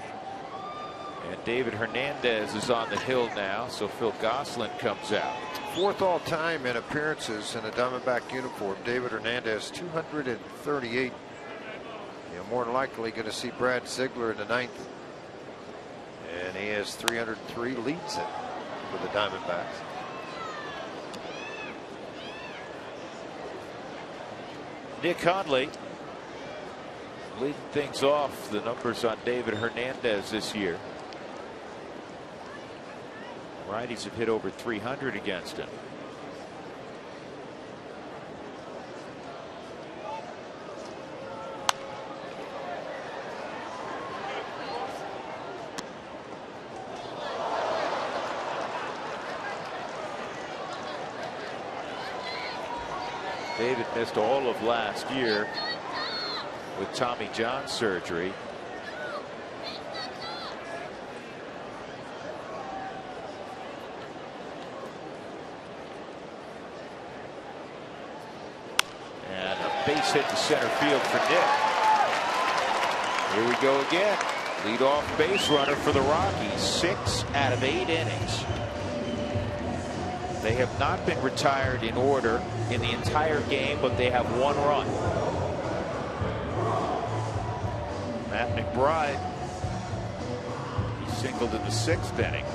And David Hernandez is on the hill now, so Phil Gosselin comes out. 4th all-time in appearances in a Diamondback uniform. David Hernandez, 238. You're more than likely going to see Brad Ziegler in the 9th. And he has 303, leads it for the Diamondbacks. Nick Hundley leading things off. The numbers on David Hernandez this year. Righties have hit over 300 against him. David missed all of last year with Tommy John surgery. And a base hit to center field for Nick. Here we go again. Leadoff base runner for the Rockies. 6 out of 8 innings. They have not been retired in order in the entire game, but they have 1 run. Matt McBride, he singled in the 6th inning.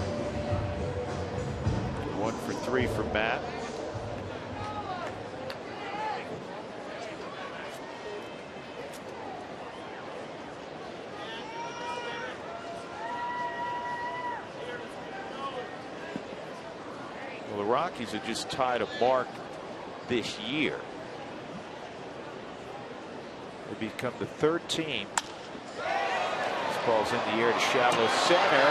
1 for 3 for Matt. Well, the Rockies have just tied a mark this year. They become the 3rd team. This ball's in the air to shallow center.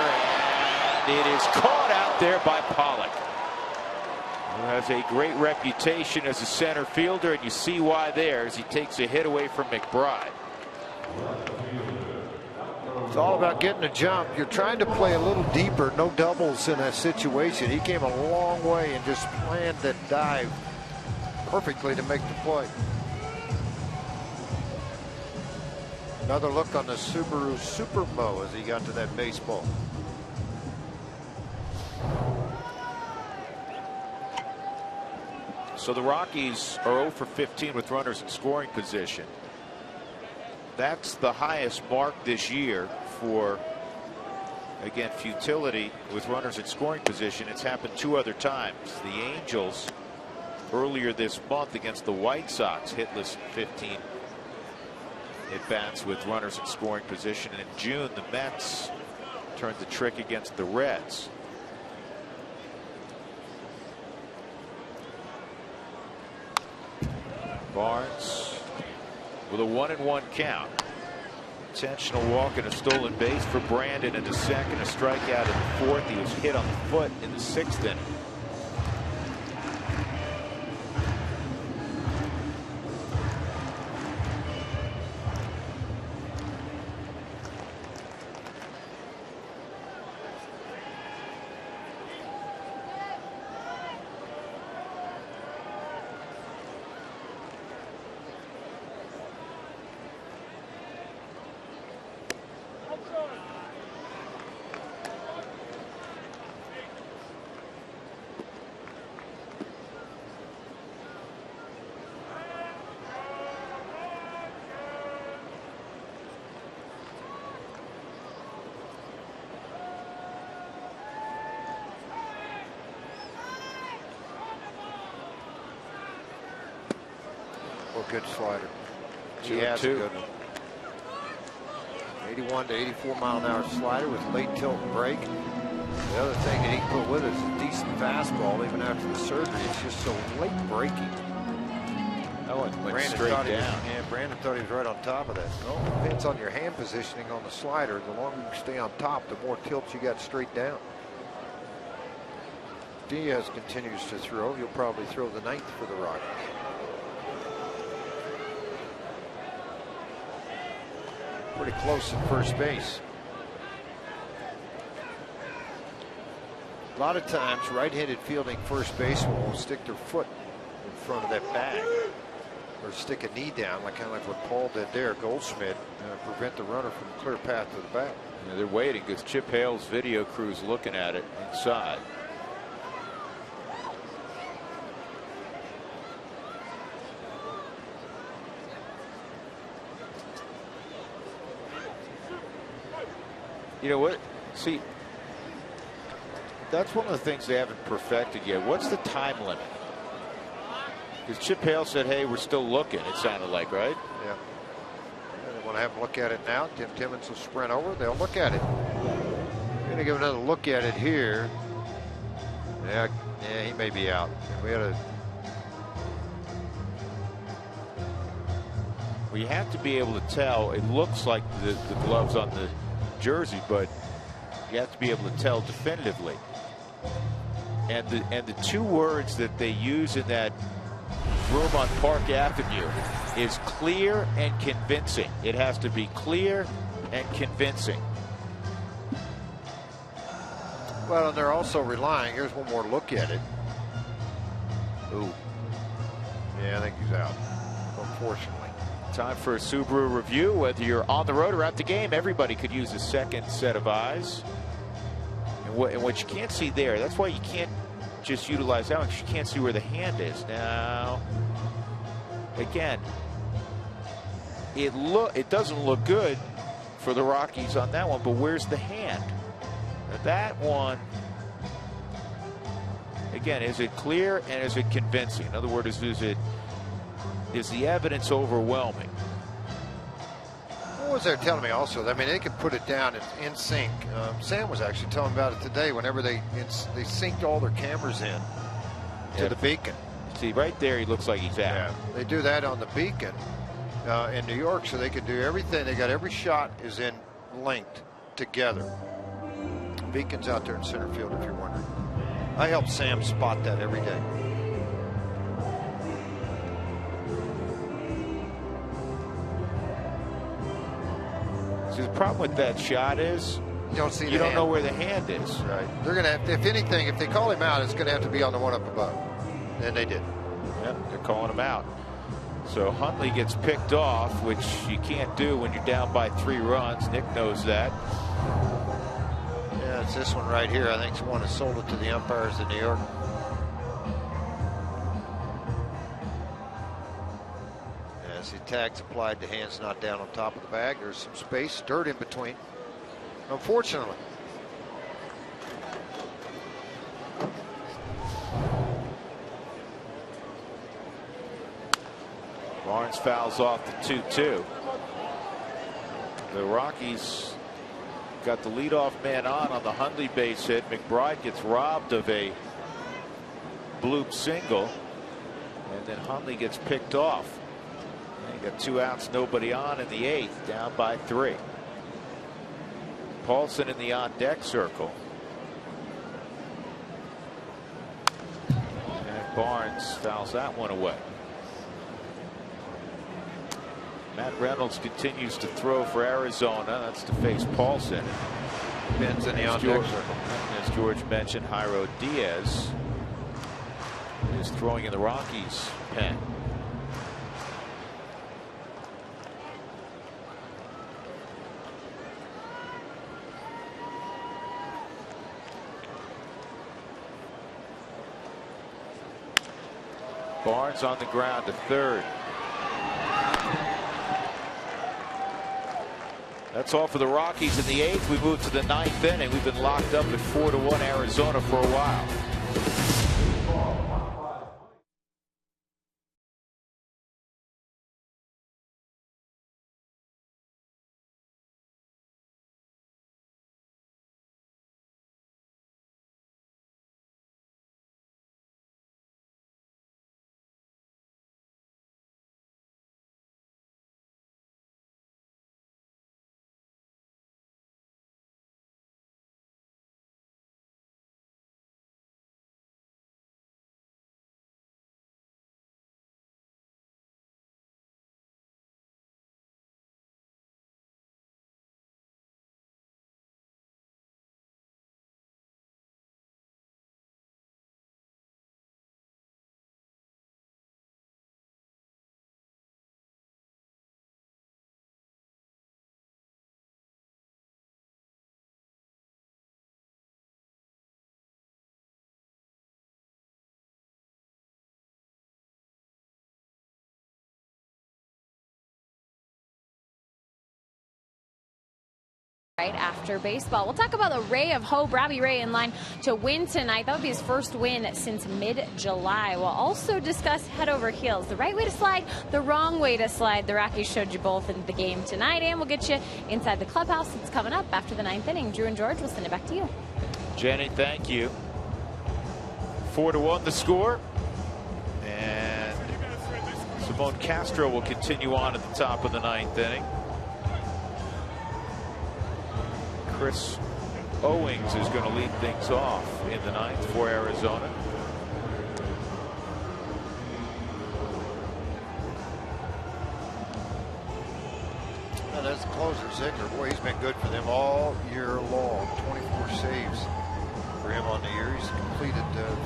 And it is caught out there by Pollock, who has a great reputation as a center fielder, and you see why there as he takes a hit away from McBride. It's all about getting a jump. You're trying to play a little deeper, no doubles in that situation. He came a long way and just planned that dive perfectly to make the play. Another look on the Subaru Supermo as he got to that baseball. So the Rockies are 0 for 15 with runners in scoring position. That's the highest mark this year for, again, futility with runners in scoring position. It's happened 2 other times. The Angels earlier this month against the White Sox hitless 15 at bats with runners in scoring position. And in June, the Mets turned the trick against the Reds. Barnes with a 1-1 count. Intentional walk and a stolen base for Brandon in the second. A strikeout in the fourth. He was hit on the foot in the 6th inning. Good slider. He has a good one. 81 to 84 mile an hour slider with late tilt and break. The other thing that he put with it is a decent fastball even after the surgery. It's just so late breaking. That one went Brandon straight down. Yeah, Brandon thought he was right on top of that. Well, it depends on your hand positioning on the slider. The longer you stay on top, the more tilt you got straight down. Diaz continues to throw. He'll probably throw the 9th for the Rockies. Pretty close at first base. A lot of times right-handed fielding first baseman will stick their foot in front of that bag or stick a knee down, kind of like what Paul did there, Goldschmidt, prevent the runner from a clear path to the bag. Yeah, they're waiting because Chip Hale's video crew's looking at it inside. You know what? See, that's one of the things they haven't perfected yet. What's the time limit? Because Chip Hale said, hey, we're still looking, it sounded like, right? Yeah. They want to have a look at it now. Tim Timmons will sprint over. They'll look at it. We're going to give another look at it here. Yeah, he may be out. We had a. Well, you have to be able to tell. It looks like the gloves on the jersey, but you have to be able to tell definitively. And the 2 words that they use in that room on Park Avenue is clear and convincing. It has to be clear and convincing. Well, and they're also relying. Here's one more look at it. Ooh. Yeah, I think he's out, unfortunately. Time for a Subaru review. Whether you're on the road or at the game, everybody could use a second set of eyes. And what you can't see there, that's why you can't just utilize that one, because you can't see where the hand is. Now, again, it doesn't look good for the Rockies on that one, but where's the hand? Now that one, again, is it clear and is it convincing? In other words, is the evidence overwhelming? What was they telling me also? I mean, they could put it down in sync. Sam was actually telling me about it today. Whenever they synced all their cameras in to the beacon. See, right there, he looks like he's out. Yeah, they do that on the beacon in New York, so they could do everything. They got every shot is in linked together. Beacon's out there in center field, if you're wondering. I help Sam spot that every day. See, the problem with that shot is you don't see. You don't know where the hand is. Right. They're gonna have to, if anything, if they call him out, it's gonna have to be on the one up above. And they did. Yep, they're calling him out. So Huntley gets picked off, which you can't do when you're down by 3 runs. Nick knows that. Yeah, it's this one right here. I think someone has sold it to the umpires in New York. As the tag's applied, the hand's not down on top of the bag. There's some space, dirt in between. Unfortunately. Barnes fouls off the 2-2. The Rockies got the leadoff man on the Hundley base hit. McBride gets robbed of a bloop single, and then Hundley gets picked off. And you got 2 outs, nobody on in the 8th, down by 3. Paulson in the on deck circle. And Barnes fouls that one away. Matt Reynolds continues to throw for Arizona. That's to face Paulson. Ben's in the on deck circle. As George mentioned, Jairo Diaz is throwing in the Rockies' pen. Barnes on the ground to third. That's all for the Rockies in the 8th. We move to the 9th inning. We've been locked up at 4-1 Arizona for a while. Right after baseball, we'll talk about the Ray of Hope, Robbie Ray, in line to win tonight. That would be his first win since mid-July. We'll also discuss head over heels, the right way to slide, the wrong way to slide. The Rockies showed you both in the game tonight, and we'll get you inside the clubhouse. It's coming up after the 9th inning. Drew and George, we'll send it back to you. Jenny, thank you. 4-1 the score, and Simone Castro will continue on at the top of the 9th inning. Chris Owings is going to lead things off in the 9th for Arizona. Well, that's the closer, Ziegler. Boy, he's been good for them all year long. 24 saves for him on the year. He's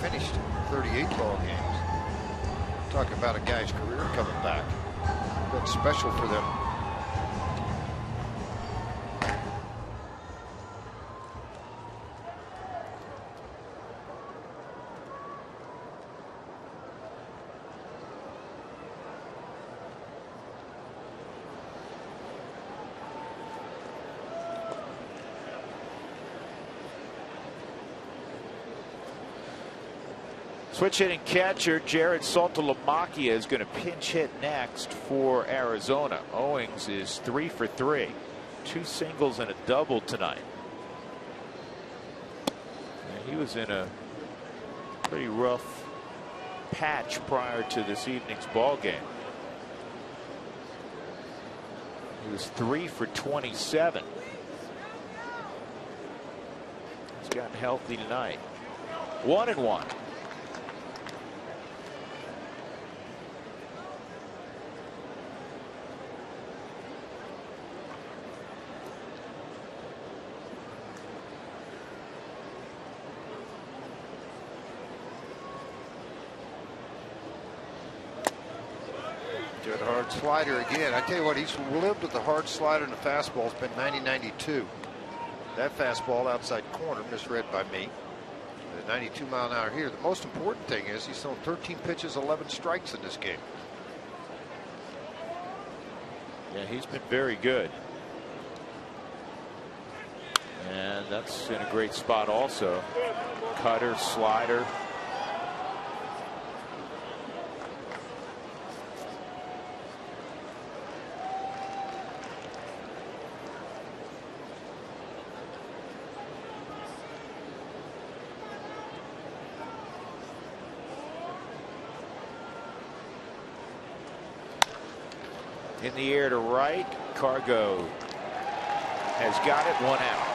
finished 38 ball games. Talking about a guy's career coming back. Been special for them. Switch hitting catcher Jared Saltalamacchia is going to pinch hit next for Arizona. Owings is 3 for 3. 2 singles and a double tonight. And he was in a pretty rough patch prior to this evening's ball game. He was 3 for 27. He's gotten healthy tonight. 1-1. Good hard slider again. I tell you what, he's lived with the hard slider and the fastball. It's been 90-92. That fastball outside corner misread by me. The 92 mile an hour here. The most important thing is he's thrown 13 pitches, 11 strikes in this game. Yeah, he's been very good. And that's in a great spot also. Cutter, slider. In the air to right, Cargo has got it, 1 out.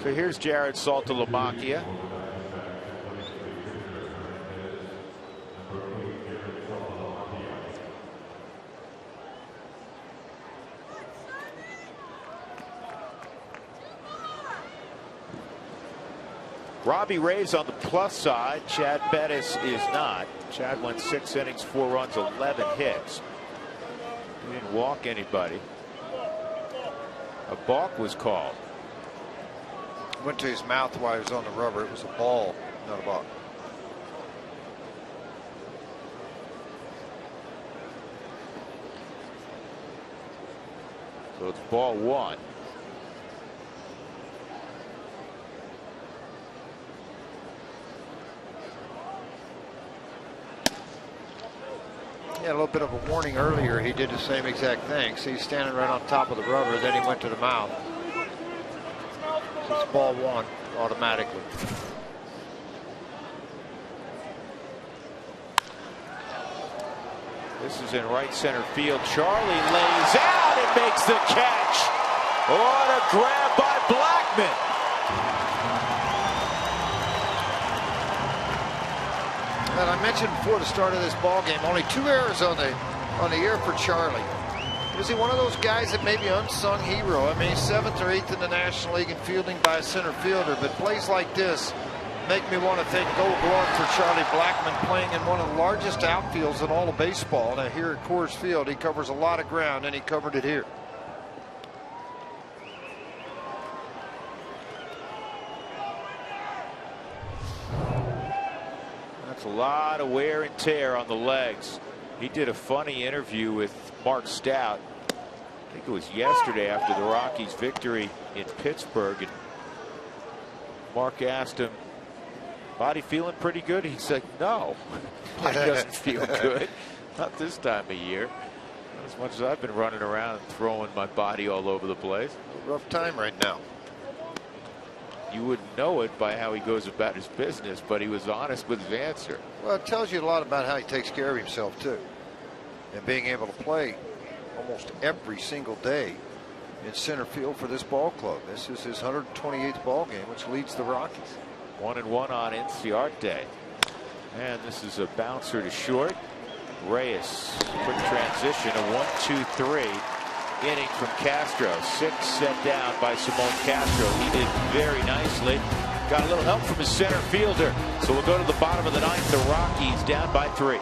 So here's Jared Saltalamacchia. Robbie Ray's on the plus side. Chad Bettis is not. Chad went 6 innings, 4 runs, 11 hits. He didn't walk anybody. A balk was called. Went to his mouth while he was on the rubber. It was a ball, not a balk. So it's ball 1. Yeah, a little bit of a warning earlier. He did the same exact thing. See, he's standing right on top of the rubber. Then he went to the mouth. It's ball 1 automatically. This is in right center field. Charlie lays out and makes the catch. What a grab by Blackmon. And I mentioned before the start of this ball game, only 2 errors on the year for Charlie. Was he one of those guys that maybe unsung hero? I mean, he's 7th or 8th in the National League in fielding by a center fielder, but plays like this make me want to think gold glove for Charlie Blackmon, playing in one of the largest outfields in all of baseball. Now here at Coors Field, he covers a lot of ground, and he covered it here. That's a lot of wear and tear on the legs. He did a funny interview with Mark Stout. I think it was yesterday after the Rockies' victory in Pittsburgh. And Mark asked him, body feeling pretty good? He said, no, body doesn't feel good. Not this time of year. Not as much as I've been running around and throwing my body all over the place. Rough time right now. You wouldn't know it by how he goes about his business, but he was honest with his answer. Well, it tells you a lot about how he takes care of himself, too. And being able to play almost every single day in center field for this ball club. This is his 128th ball game, which leads the Rockies. 1-1 on Inciarte. And this is a bouncer to short. Reyes, quick transition, a 1-2-3 inning from Castro. 6 set down by Simon Castro. He did very nicely. Got a little help from his center fielder. So we'll go to the bottom of the 9th. The Rockies down by 3.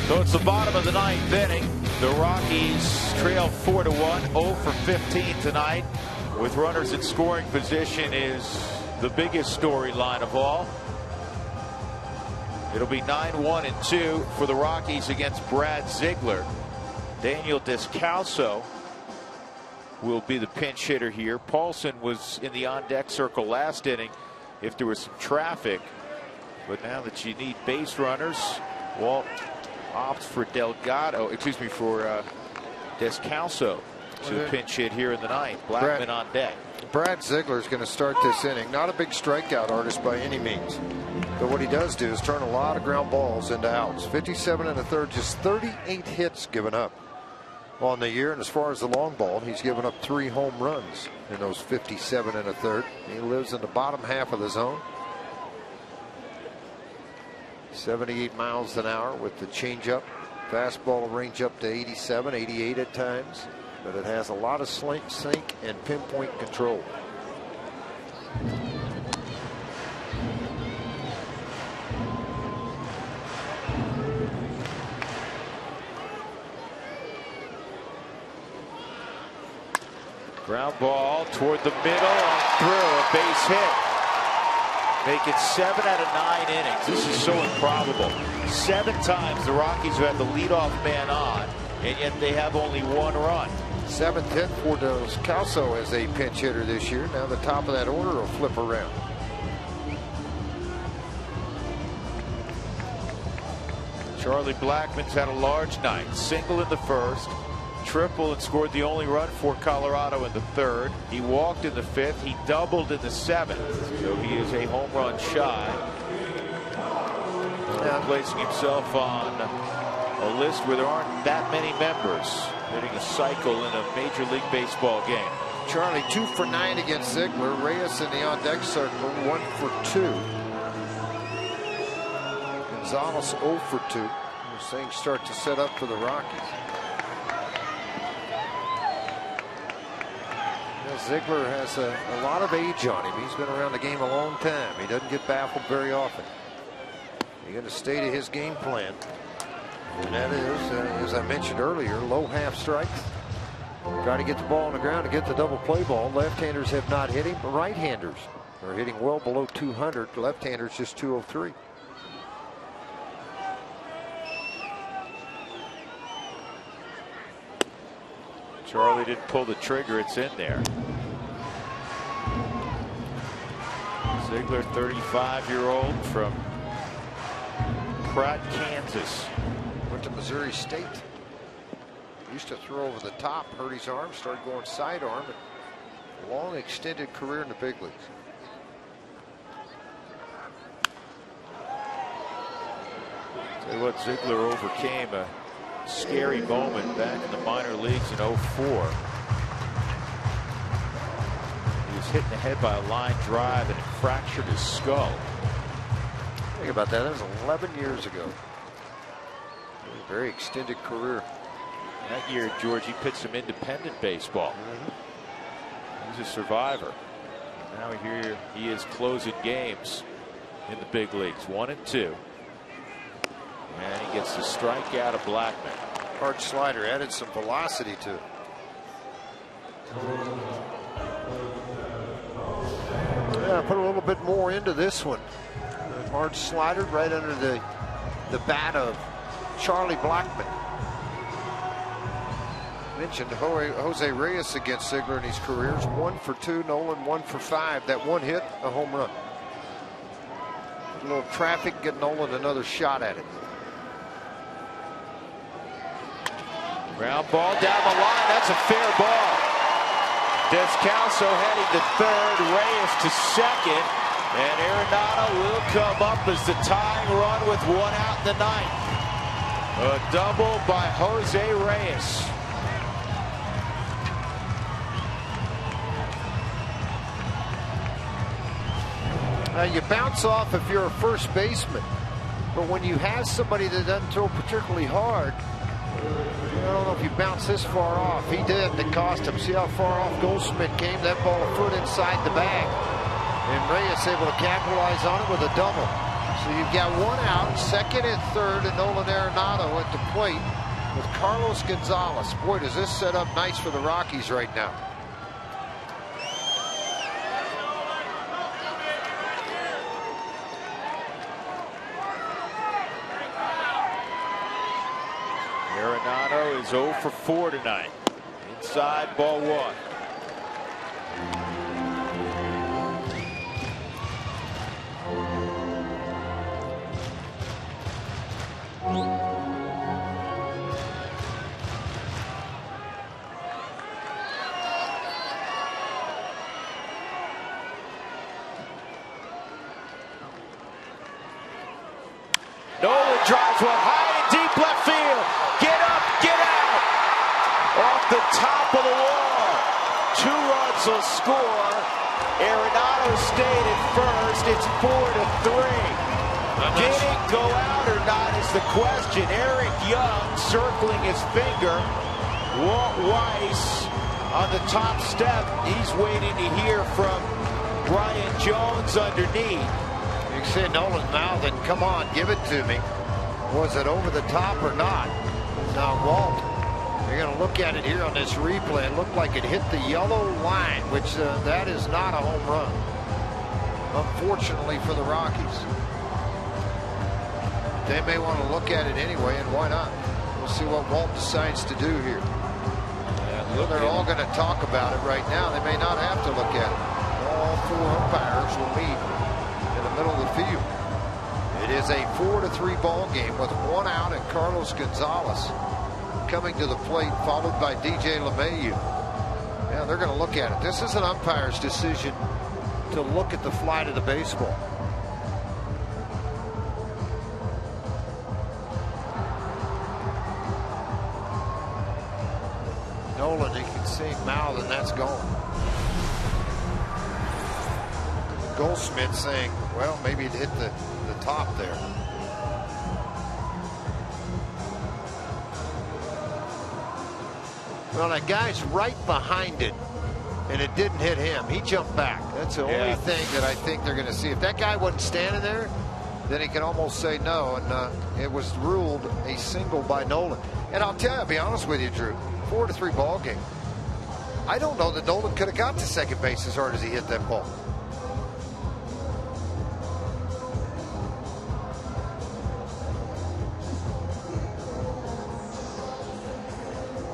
So it's the bottom of the ninth inning. The Rockies trail 4-1, 0 for 15 tonight. With runners in scoring position is the biggest storyline of all. It'll be 9-1-2 for the Rockies against Brad Ziegler. Daniel Descalso will be the pinch hitter here. Paulson was in the on-deck circle last inning if there was some traffic. But now that you need base runners, Walt opts for Descalso to pinch hit here in the ninth. Blackman on deck. Brad Ziegler is going to start this inning. Not a big strikeout artist by any means. But what he does do is turn a lot of ground balls into outs. 57 1/3, just 38 hits given up on the year. And as far as the long ball, he's given up 3 home runs in those 57 1/3. He lives in the bottom half of the zone. 78 miles an hour with the changeup. Fastball will range up to 87, 88 at times. But it has a lot of sink and pinpoint control. Ground ball toward the middle and through, a base hit. Make it 7 out of 9 innings. This is so improbable. 7 times the Rockies have had the leadoff man on, and yet they have only 1 run. 7th hit for Descalso as a pinch hitter this year. Now the top of that order will flip around. Charlie Blackmon's had a large night. Single in the first, triple and scored the only run for Colorado in the third. He walked in the 5th. He doubled in the 7th. So he is a home run shy. Placing himself on a list where there aren't that many members hitting a cycle in a Major League Baseball game. Charlie 2 for 9 against Ziegler. Reyes in the on-deck circle 1 for 2. Gonzalez 0 for 2. Things start to set up for the Rockies. Ziegler has a lot of age on him. He's been around the game a long time. He doesn't get baffled very often. He's going to stay to his game plan. And that is, as I mentioned earlier, low half strikes. Try to get the ball on the ground to get the double play ball. Left-handers have not hit him, but right-handers are hitting well below 200. Left-handers just 203. Charlie didn't pull the trigger. It's in there. Ziegler, 35-year-old from Pratt, Kansas. Went to Missouri State. Used to throw over the top, hurt his arm, started going sidearm, and long extended career in the big leagues. Tell you what, Ziegler overcame a scary moment back in the minor leagues in 04. He was hit in the head by a line drive and it fractured his skull. Think about that. That was 11 years ago. A very extended career. That year, George, he pitched some independent baseball. He's a survivor. Now here he is closing games in the big leagues, 1 and 2. And he gets the strikeout of Blackman. Hard slider, added some velocity to it. Yeah, put a little bit more into this one. Hard slider right under the bat of Charlie Blackman. Mentioned Jose Reyes against Ziegler in his careers. 1 for 2, Nolan 1 for 5. That one hit, a home run. A little traffic, get Nolan another shot at it. Ground ball down the line. That's a fair ball. Descalso heading to third. Reyes to second. And Arenado will come up as the tying run with 1 out in the ninth. A double by Jose Reyes. You bounce off if you're a first baseman. But when you have somebody that doesn't throw particularly hard, I don't know if you bounce this far off. He did, and it cost him. See how far off Goldschmidt came? That ball a foot inside the bag. And Reyes able to capitalize on it with a double. So you've got one out, second and third, and Nolan Arenado at the plate with Carlos Gonzalez. Boy, does this set up nice for the Rockies right now. Arenado is 0 for 4 tonight. Inside, ball 1. Nolan drives one high and deep left field. Get up, get out. Off the top of the wall. 2 runs will score. Arenado stayed at first. It's 4-3. Did it go out or not is the question. Eric Young circling his finger. Walt Weiss on the top step. He's waiting to hear from Brian Jones underneath. You can see Nolan mouthing, come on, give it to me. Was it over the top or not? Now, Walt, you're going to look at it here on this replay. It looked like it hit the yellow line, which that is not a home run, unfortunately for the Rockies. They may want to look at it anyway, and why not? We'll see what Walt decides to do here. Yeah, they're all going to talk about it right now. They may not have to look at it. All 4 umpires will meet in the middle of the field. It is a 4-3 ball game with 1 out and Carlos Gonzalez coming to the plate, followed by DJ LeMahieu. Yeah, they're going to look at it. This is an umpire's decision to look at the flight of the baseball. Nolan, you can see him mouth, and that's gone. Goldsmith saying, well, maybe it hit the top there. Well, that guy's right behind it, and it didn't hit him. He jumped back. That's the only thing that I think they're going to see. If that guy wasn't standing there, then he can almost say no, and it was ruled a single by Nolan. And I'll tell you, I'll be honest with you, Drew, 4-3 ball game. I don't know that Nolan could have got to second base as hard as he hit that ball.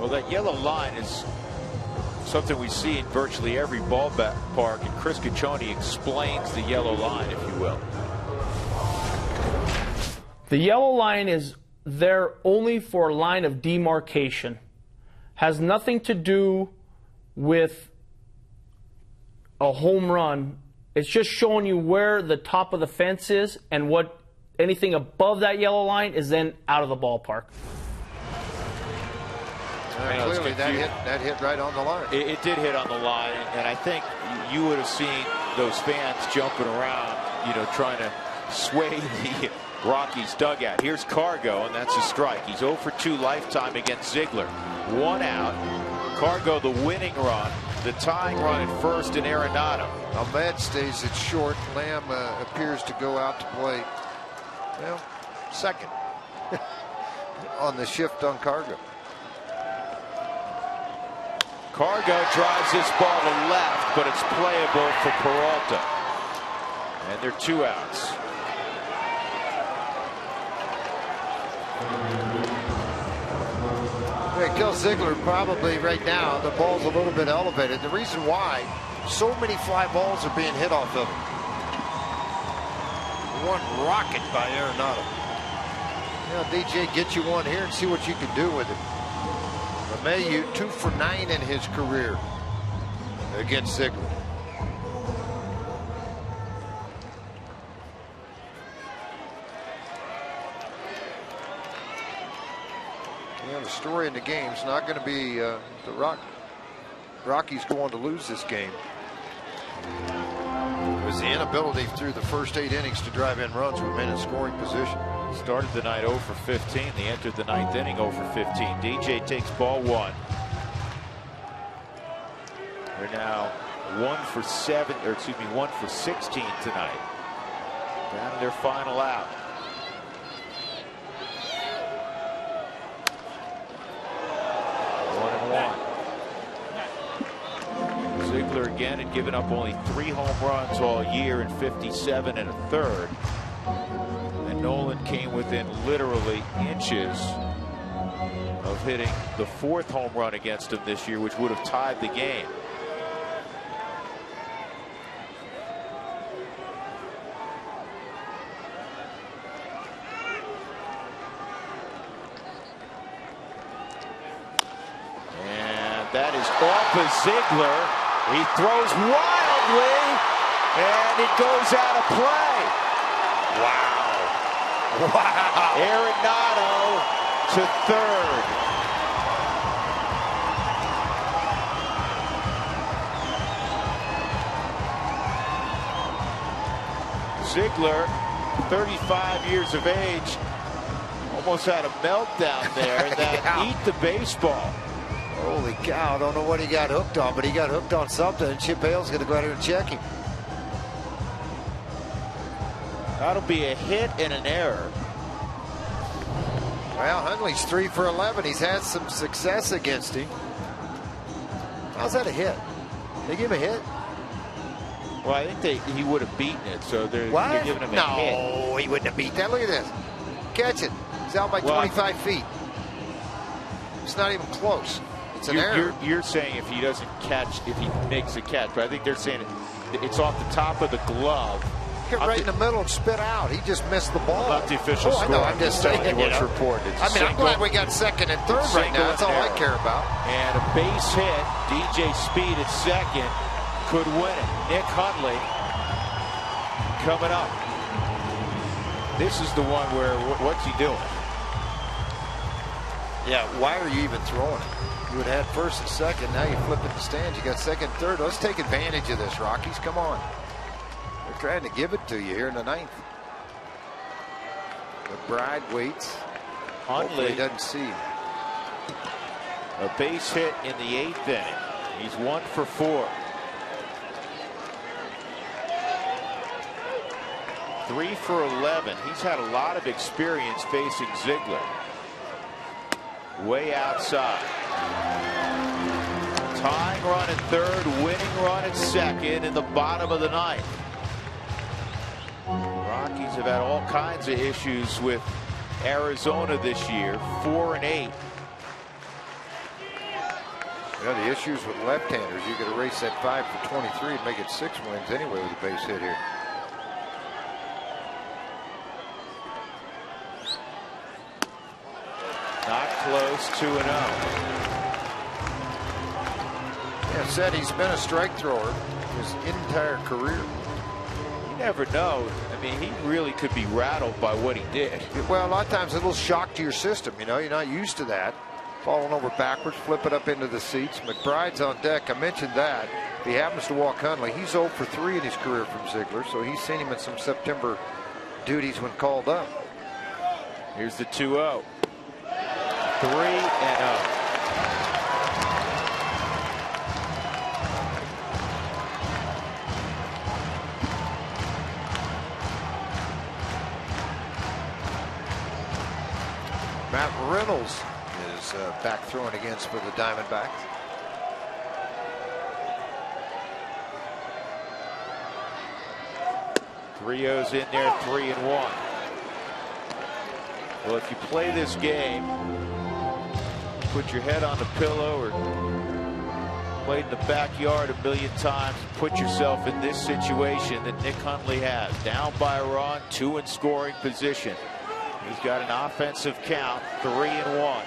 Well, that yellow line is something we see in virtually every ballpark, and Chris Caccione explains the yellow line, if you will. The yellow line is there only for a line of demarcation. Has nothing to do with a home run. It's just showing you where the top of the fence is, and what anything above that yellow line is then out of the ballpark. Clearly that hit right on the line. It did hit on the line, and I think you would have seen those fans jumping around, you know, trying to sway the Rockies dugout. Here's Cargo, and that's a strike. He's 0 for 2 lifetime against Ziegler. 1 out. Cargo the winning run, the tying run at first in Arenado. Ahmed stays at short. Lamb appears to go out to play, well, second on the shift on Cargo. Cargo drives this ball to left, but it's playable for Peralta. And they're 2 outs. Kel Ziegler probably right now, the ball's a little bit elevated. The reason why so many fly balls are being hit off of him. One rocket by Arenado. Yeah, DJ, get you one here and see what you can do with it. LeMahieu 2 for 9 in his career against Ziegler. Yeah, the story in the game is not going to be the Rockies going to lose this game. It was the inability through the first 8 innings to drive in runs with men in scoring position. Started the night 0 for 15. They entered the 9th inning 0 for 15. DJ takes ball 1. They're now 1 for 16 tonight. Down to their final out. Ziegler again had given up only 3 home runs all year in 57 1/3. And Nolan came within literally inches of hitting the 4th home run against him this year, which would have tied the game. And that is off of Ziegler. He throws wildly, and it goes out of play. Wow. Wow. Arenado to third. Ziegler, 35 years of age, almost had a meltdown there. That eat the baseball. Holy cow, I don't know what he got hooked on, but he got hooked on something, and Chip Hale's going to go out here and check him. That'll be a hit and an error. Well, Hundley's 3 for 11. He's had some success against him. How's that a hit? They give him a hit? Well, I think he would have beaten it, so they're giving him a hit. No, he wouldn't have beat that. Look at this. Catch it. He's out by 25 feet. It's not even close. It's an error. You're saying if he doesn't catch, if he makes a catch, but I think they're saying it's off the top of the glove. Hit right in the middle and spit out. He just missed the ball. Not the official score. I know. I'm just saying what's reported. I'm glad we got second and third right now. That's all I care about. And a base hit. DJ Speed at second could win it. Nick Hundley coming up. This is the one where what's he doing? Yeah, why are you even throwing it? You would have had first and second. Now you flip it to stands. You got second, third. Let's take advantage of this, Rockies. Come on. They're trying to give it to you here in the 9th. McBride waits. Hundley doesn't see him. A base hit in the 8th inning. He's 1 for 4. 3 for 11. He's had a lot of experience facing Ziegler. Way outside. Tying run at third, winning run at second in the bottom of the 9th. Rockies have had all kinds of issues with Arizona this year. 4 and 8. Yeah, the issues with left-handers. You could erase that 5 for 23 and make it 6 wins anyway with a base hit here. Not close, 2-0. Yeah, said he's been a strike thrower his entire career. You never know. I mean, he really could be rattled by what he did. Well, a lot of times a little shock to your system. You know, you're not used to that. Falling over backwards, flip it up into the seats. McBride's on deck. I mentioned that. If he happens to walk Hundley, he's 0 for 3 in his career from Ziegler, so he's seen him in some September duties when called up. Here's the 2-0. 3-0. Matt Reynolds is back throwing against for the Diamondbacks. Rio's in there, 3-1. Well, if you play this game, put your head on the pillow or played in the backyard a million times, put yourself in this situation that Nick Hundley has. Down by a run, 2 in scoring position. He's got an offensive count, 3-1.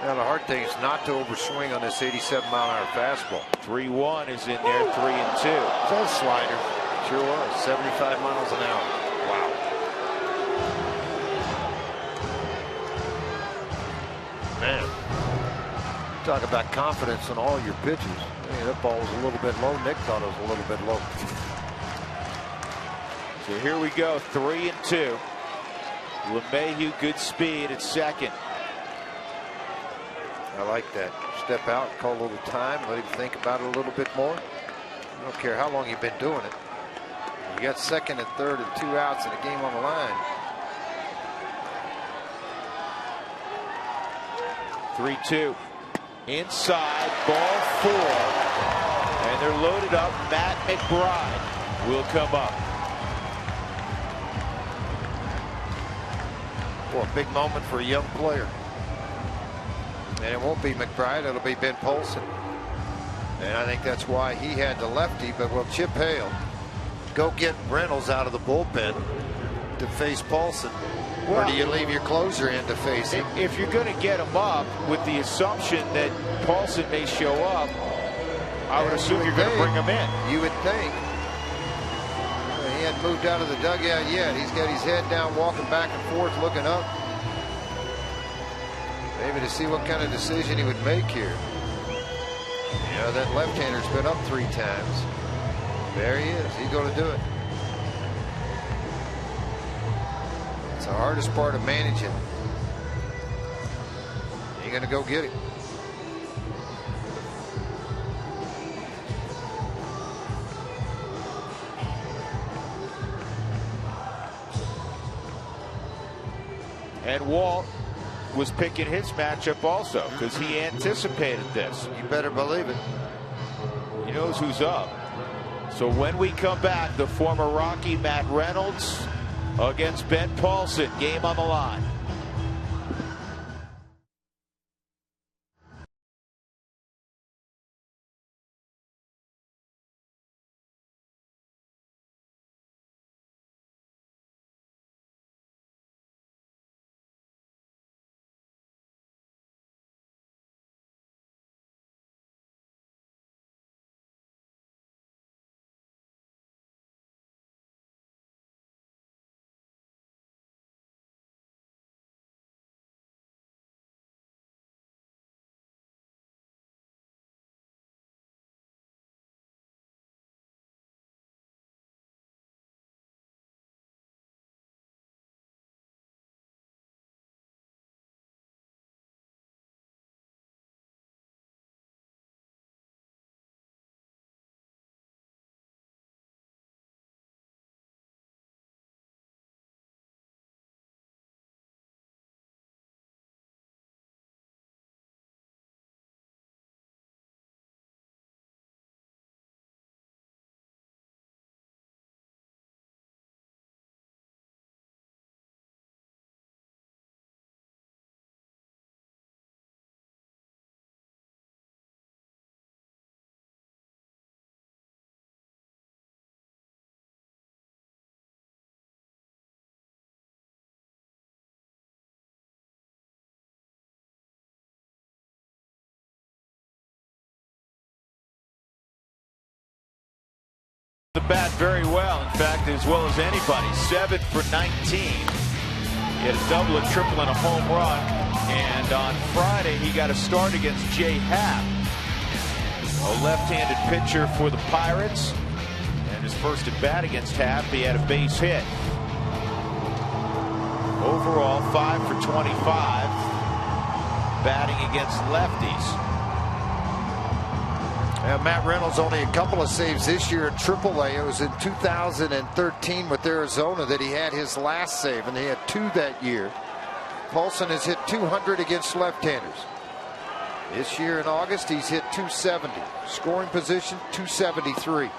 Now the hard thing is not to overswing on this 87-mile-an-hour fastball. 3-1 is in there, 3-2. Is that a slider? Sure was. 75 miles an hour. Wow. Man, talk about confidence in all your pitches. I mean, that ball was a little bit low. Nick thought it was a little bit low. So here we go, 3-2. LeMahieu, good speed at second. I like that. Step out, call a little time, let him think about it a little bit more. I don't care how long you've been doing it. You got second and third and 2 outs and a game on the line. 3-2. Inside, ball 4. And they're loaded up. Matt McBride will come up. Well, a big moment for a young player. And it won't be McBride, it'll be Ben Polson. And I think that's why he had the lefty. But will Chip Hale go get Reynolds out of the bullpen to face Polson? Or do you leave your closer in to face him? If you're going to get him up with the assumption that Polson may show up, I would assume you're going to bring him in. You would think. He hadn't moved out of the dugout yet. He's got his head down, walking back and forth, looking up. Maybe to see what kind of decision he would make here. You know, that left-hander's been up 3 times. There he is. He's going to do it. It's the hardest part of managing. You're going to go get him. And Walt was picking his matchup also because he anticipated this. You better believe it. He knows who's up. So when we come back, the former Rocky Matt Reynolds against Ben Polson. Game on the line. The bat very well, in fact, as well as anybody. 7 for 19. He had a double, a triple, and a home run. And on Friday, he got a start against Jay Happ, a left-handed pitcher for the Pirates. And his first at bat against Happ, he had a base hit. Overall, 5 for 25, batting against lefties. Matt Reynolds only a couple of saves this year in AAA. It was in 2013 with Arizona that he had his last save, and they had 2 that year. Polson has hit 200 against left-handers. This year in August, he's hit 270. Scoring position, 273. A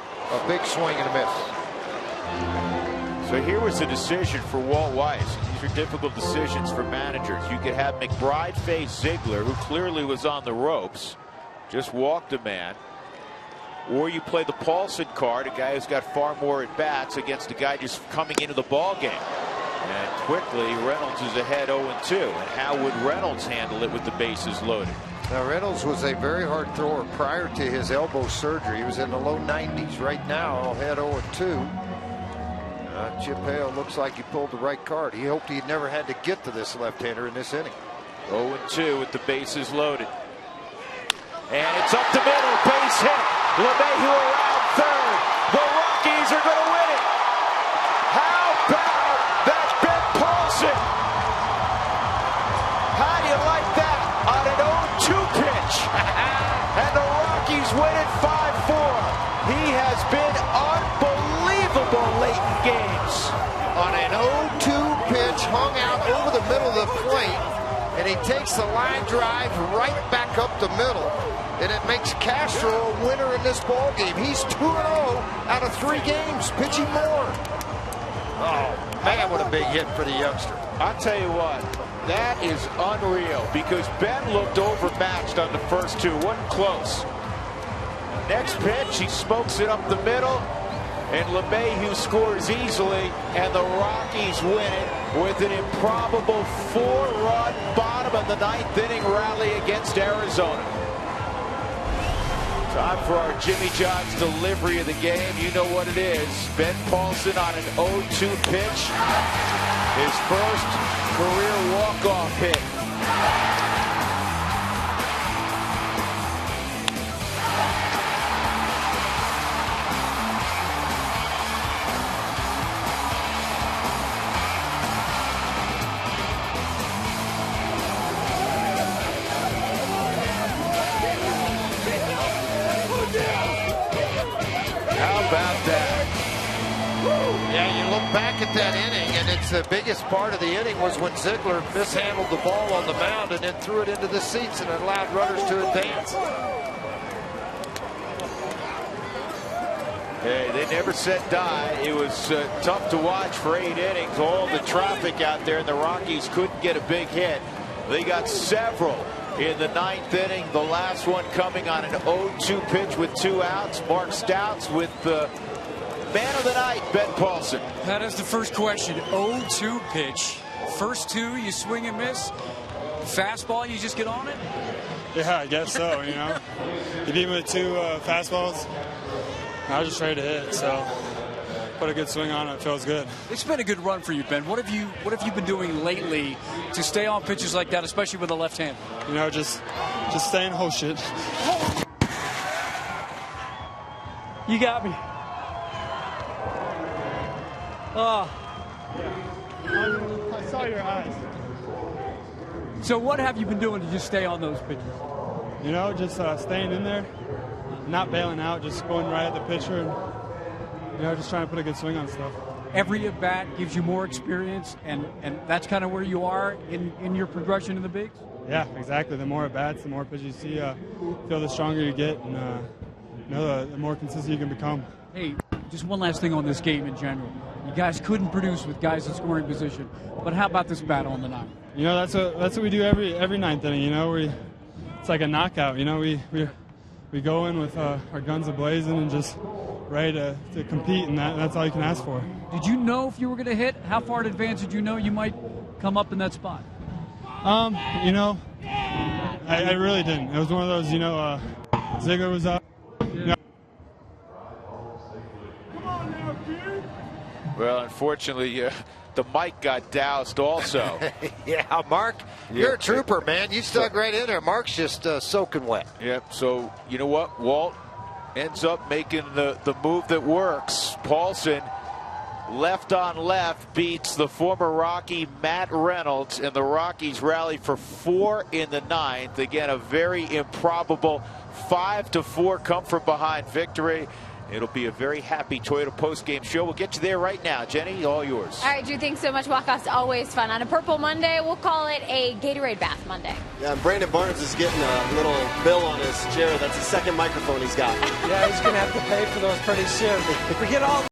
big swing and a miss. So here was a decision for Walt Weiss. These are difficult decisions for managers. You could have McBride face Ziegler, who clearly was on the ropes, just walked a man. Or you play the Paulson card, a guy who's got far more at bats against a guy just coming into the ball game. And quickly, Reynolds is ahead 0-2. And how would Reynolds handle it with the bases loaded? Now, Reynolds was a very hard thrower prior to his elbow surgery. He was in the low 90s. Right now, ahead 0-2. Chip Hale looks like he pulled the right card. He hoped he'd never had to get to this left-hander in this inning. 0-2 with the bases loaded. And it's up the middle, base hit. LeMahieu around third. The Rockies are going to win it. How about that, Ben Polson? How do you like that on an 0-2 pitch? And the Rockies win it 5-4. He has been unbelievable lately. games. On an 0-2 pitch, hung out over the middle of the plate, and he takes the line drive right back up the middle, and it makes Castro a winner in this ball game. He's 2-0 out of 3 games, pitching more. Oh, man, what a big hit for the youngster. I'll tell you what, that is unreal, because Ben looked overmatched on the first 2. Wasn't close. Next pitch, he smokes it up the middle, and LeMahieu scores easily, and the Rockies win it with an improbable 4-run bottom of the 9th inning rally against Arizona. Time for our Jimmy John's delivery of the game. You know what it is. Ben Paulson on an 0-2 pitch. His first career walk-off hit. Back at that inning, and it's the biggest part of the inning was when Ziegler mishandled the ball on the mound and then threw it into the seats and allowed runners to advance. Hey, they never said die. It was tough to watch for 8 innings. All the traffic out there, and the Rockies couldn't get a big hit. They got several in the 9th inning. The last one coming on an 0-2 pitch with 2 outs. Mark Stouts with the man of the night, Ben Paulson. That is the first question. 0-2 pitch. First 2, you swing and miss. Fastball, you just get on it? Yeah, I guess so, you know. You beat me with 2 fastballs. I was just ready to hit, so put a good swing on it. It feels good. It's been a good run for you, Ben. What have you been doing lately to stay on pitches like that, especially with the left hand? You know, just staying whole shit. You got me. Oh. I saw your eyes. So what have you been doing to just stay on those pitches? You know, just staying in there, not bailing out, just going right at the pitcher, and you know, just trying to put a good swing on stuff. Every at bat gives you more experience, and that's kind of where you are in your progression in the bigs? Yeah, exactly. The more at bats, the more pitches you see, feel the stronger you get, and you know, the more consistent you can become. Hey, just one last thing on this game in general. You guys couldn't produce with guys in scoring position, but how about this battle on the 9th? You know, that's what we do every 9th inning. You know, it's like a knockout. You know, we go in with our guns a-blazing and just ready to compete, and that's all you can ask for. Did you know if you were going to hit? How far in advance did you know you might come up in that spot? You know, I really didn't. It was one of those, you know, Ziegler was up. You know. Well, unfortunately, the mic got doused also. Yeah, Mark, you're a trooper, man. You stuck right in there. Mark's just soaking wet. Yep, so you know what? Walt ends up making the move that works. Paulson, left on left, beats the former Rocky Matt Reynolds, and the Rockies rally for 4 in the 9th. Again, a very improbable 5-4 come from behind victory. It'll be a very happy Toyota postgame show. We'll get you there right now. Jenny, all yours. All right, Drew, thanks so much. Walk-off's always fun. On a Purple Monday, we'll call it a Gatorade Bath Monday. Yeah, and Brandon Barnes is getting a little bill on his chair. That's the second microphone he's got. Yeah, he's going to have to pay for those pretty soon. Forget all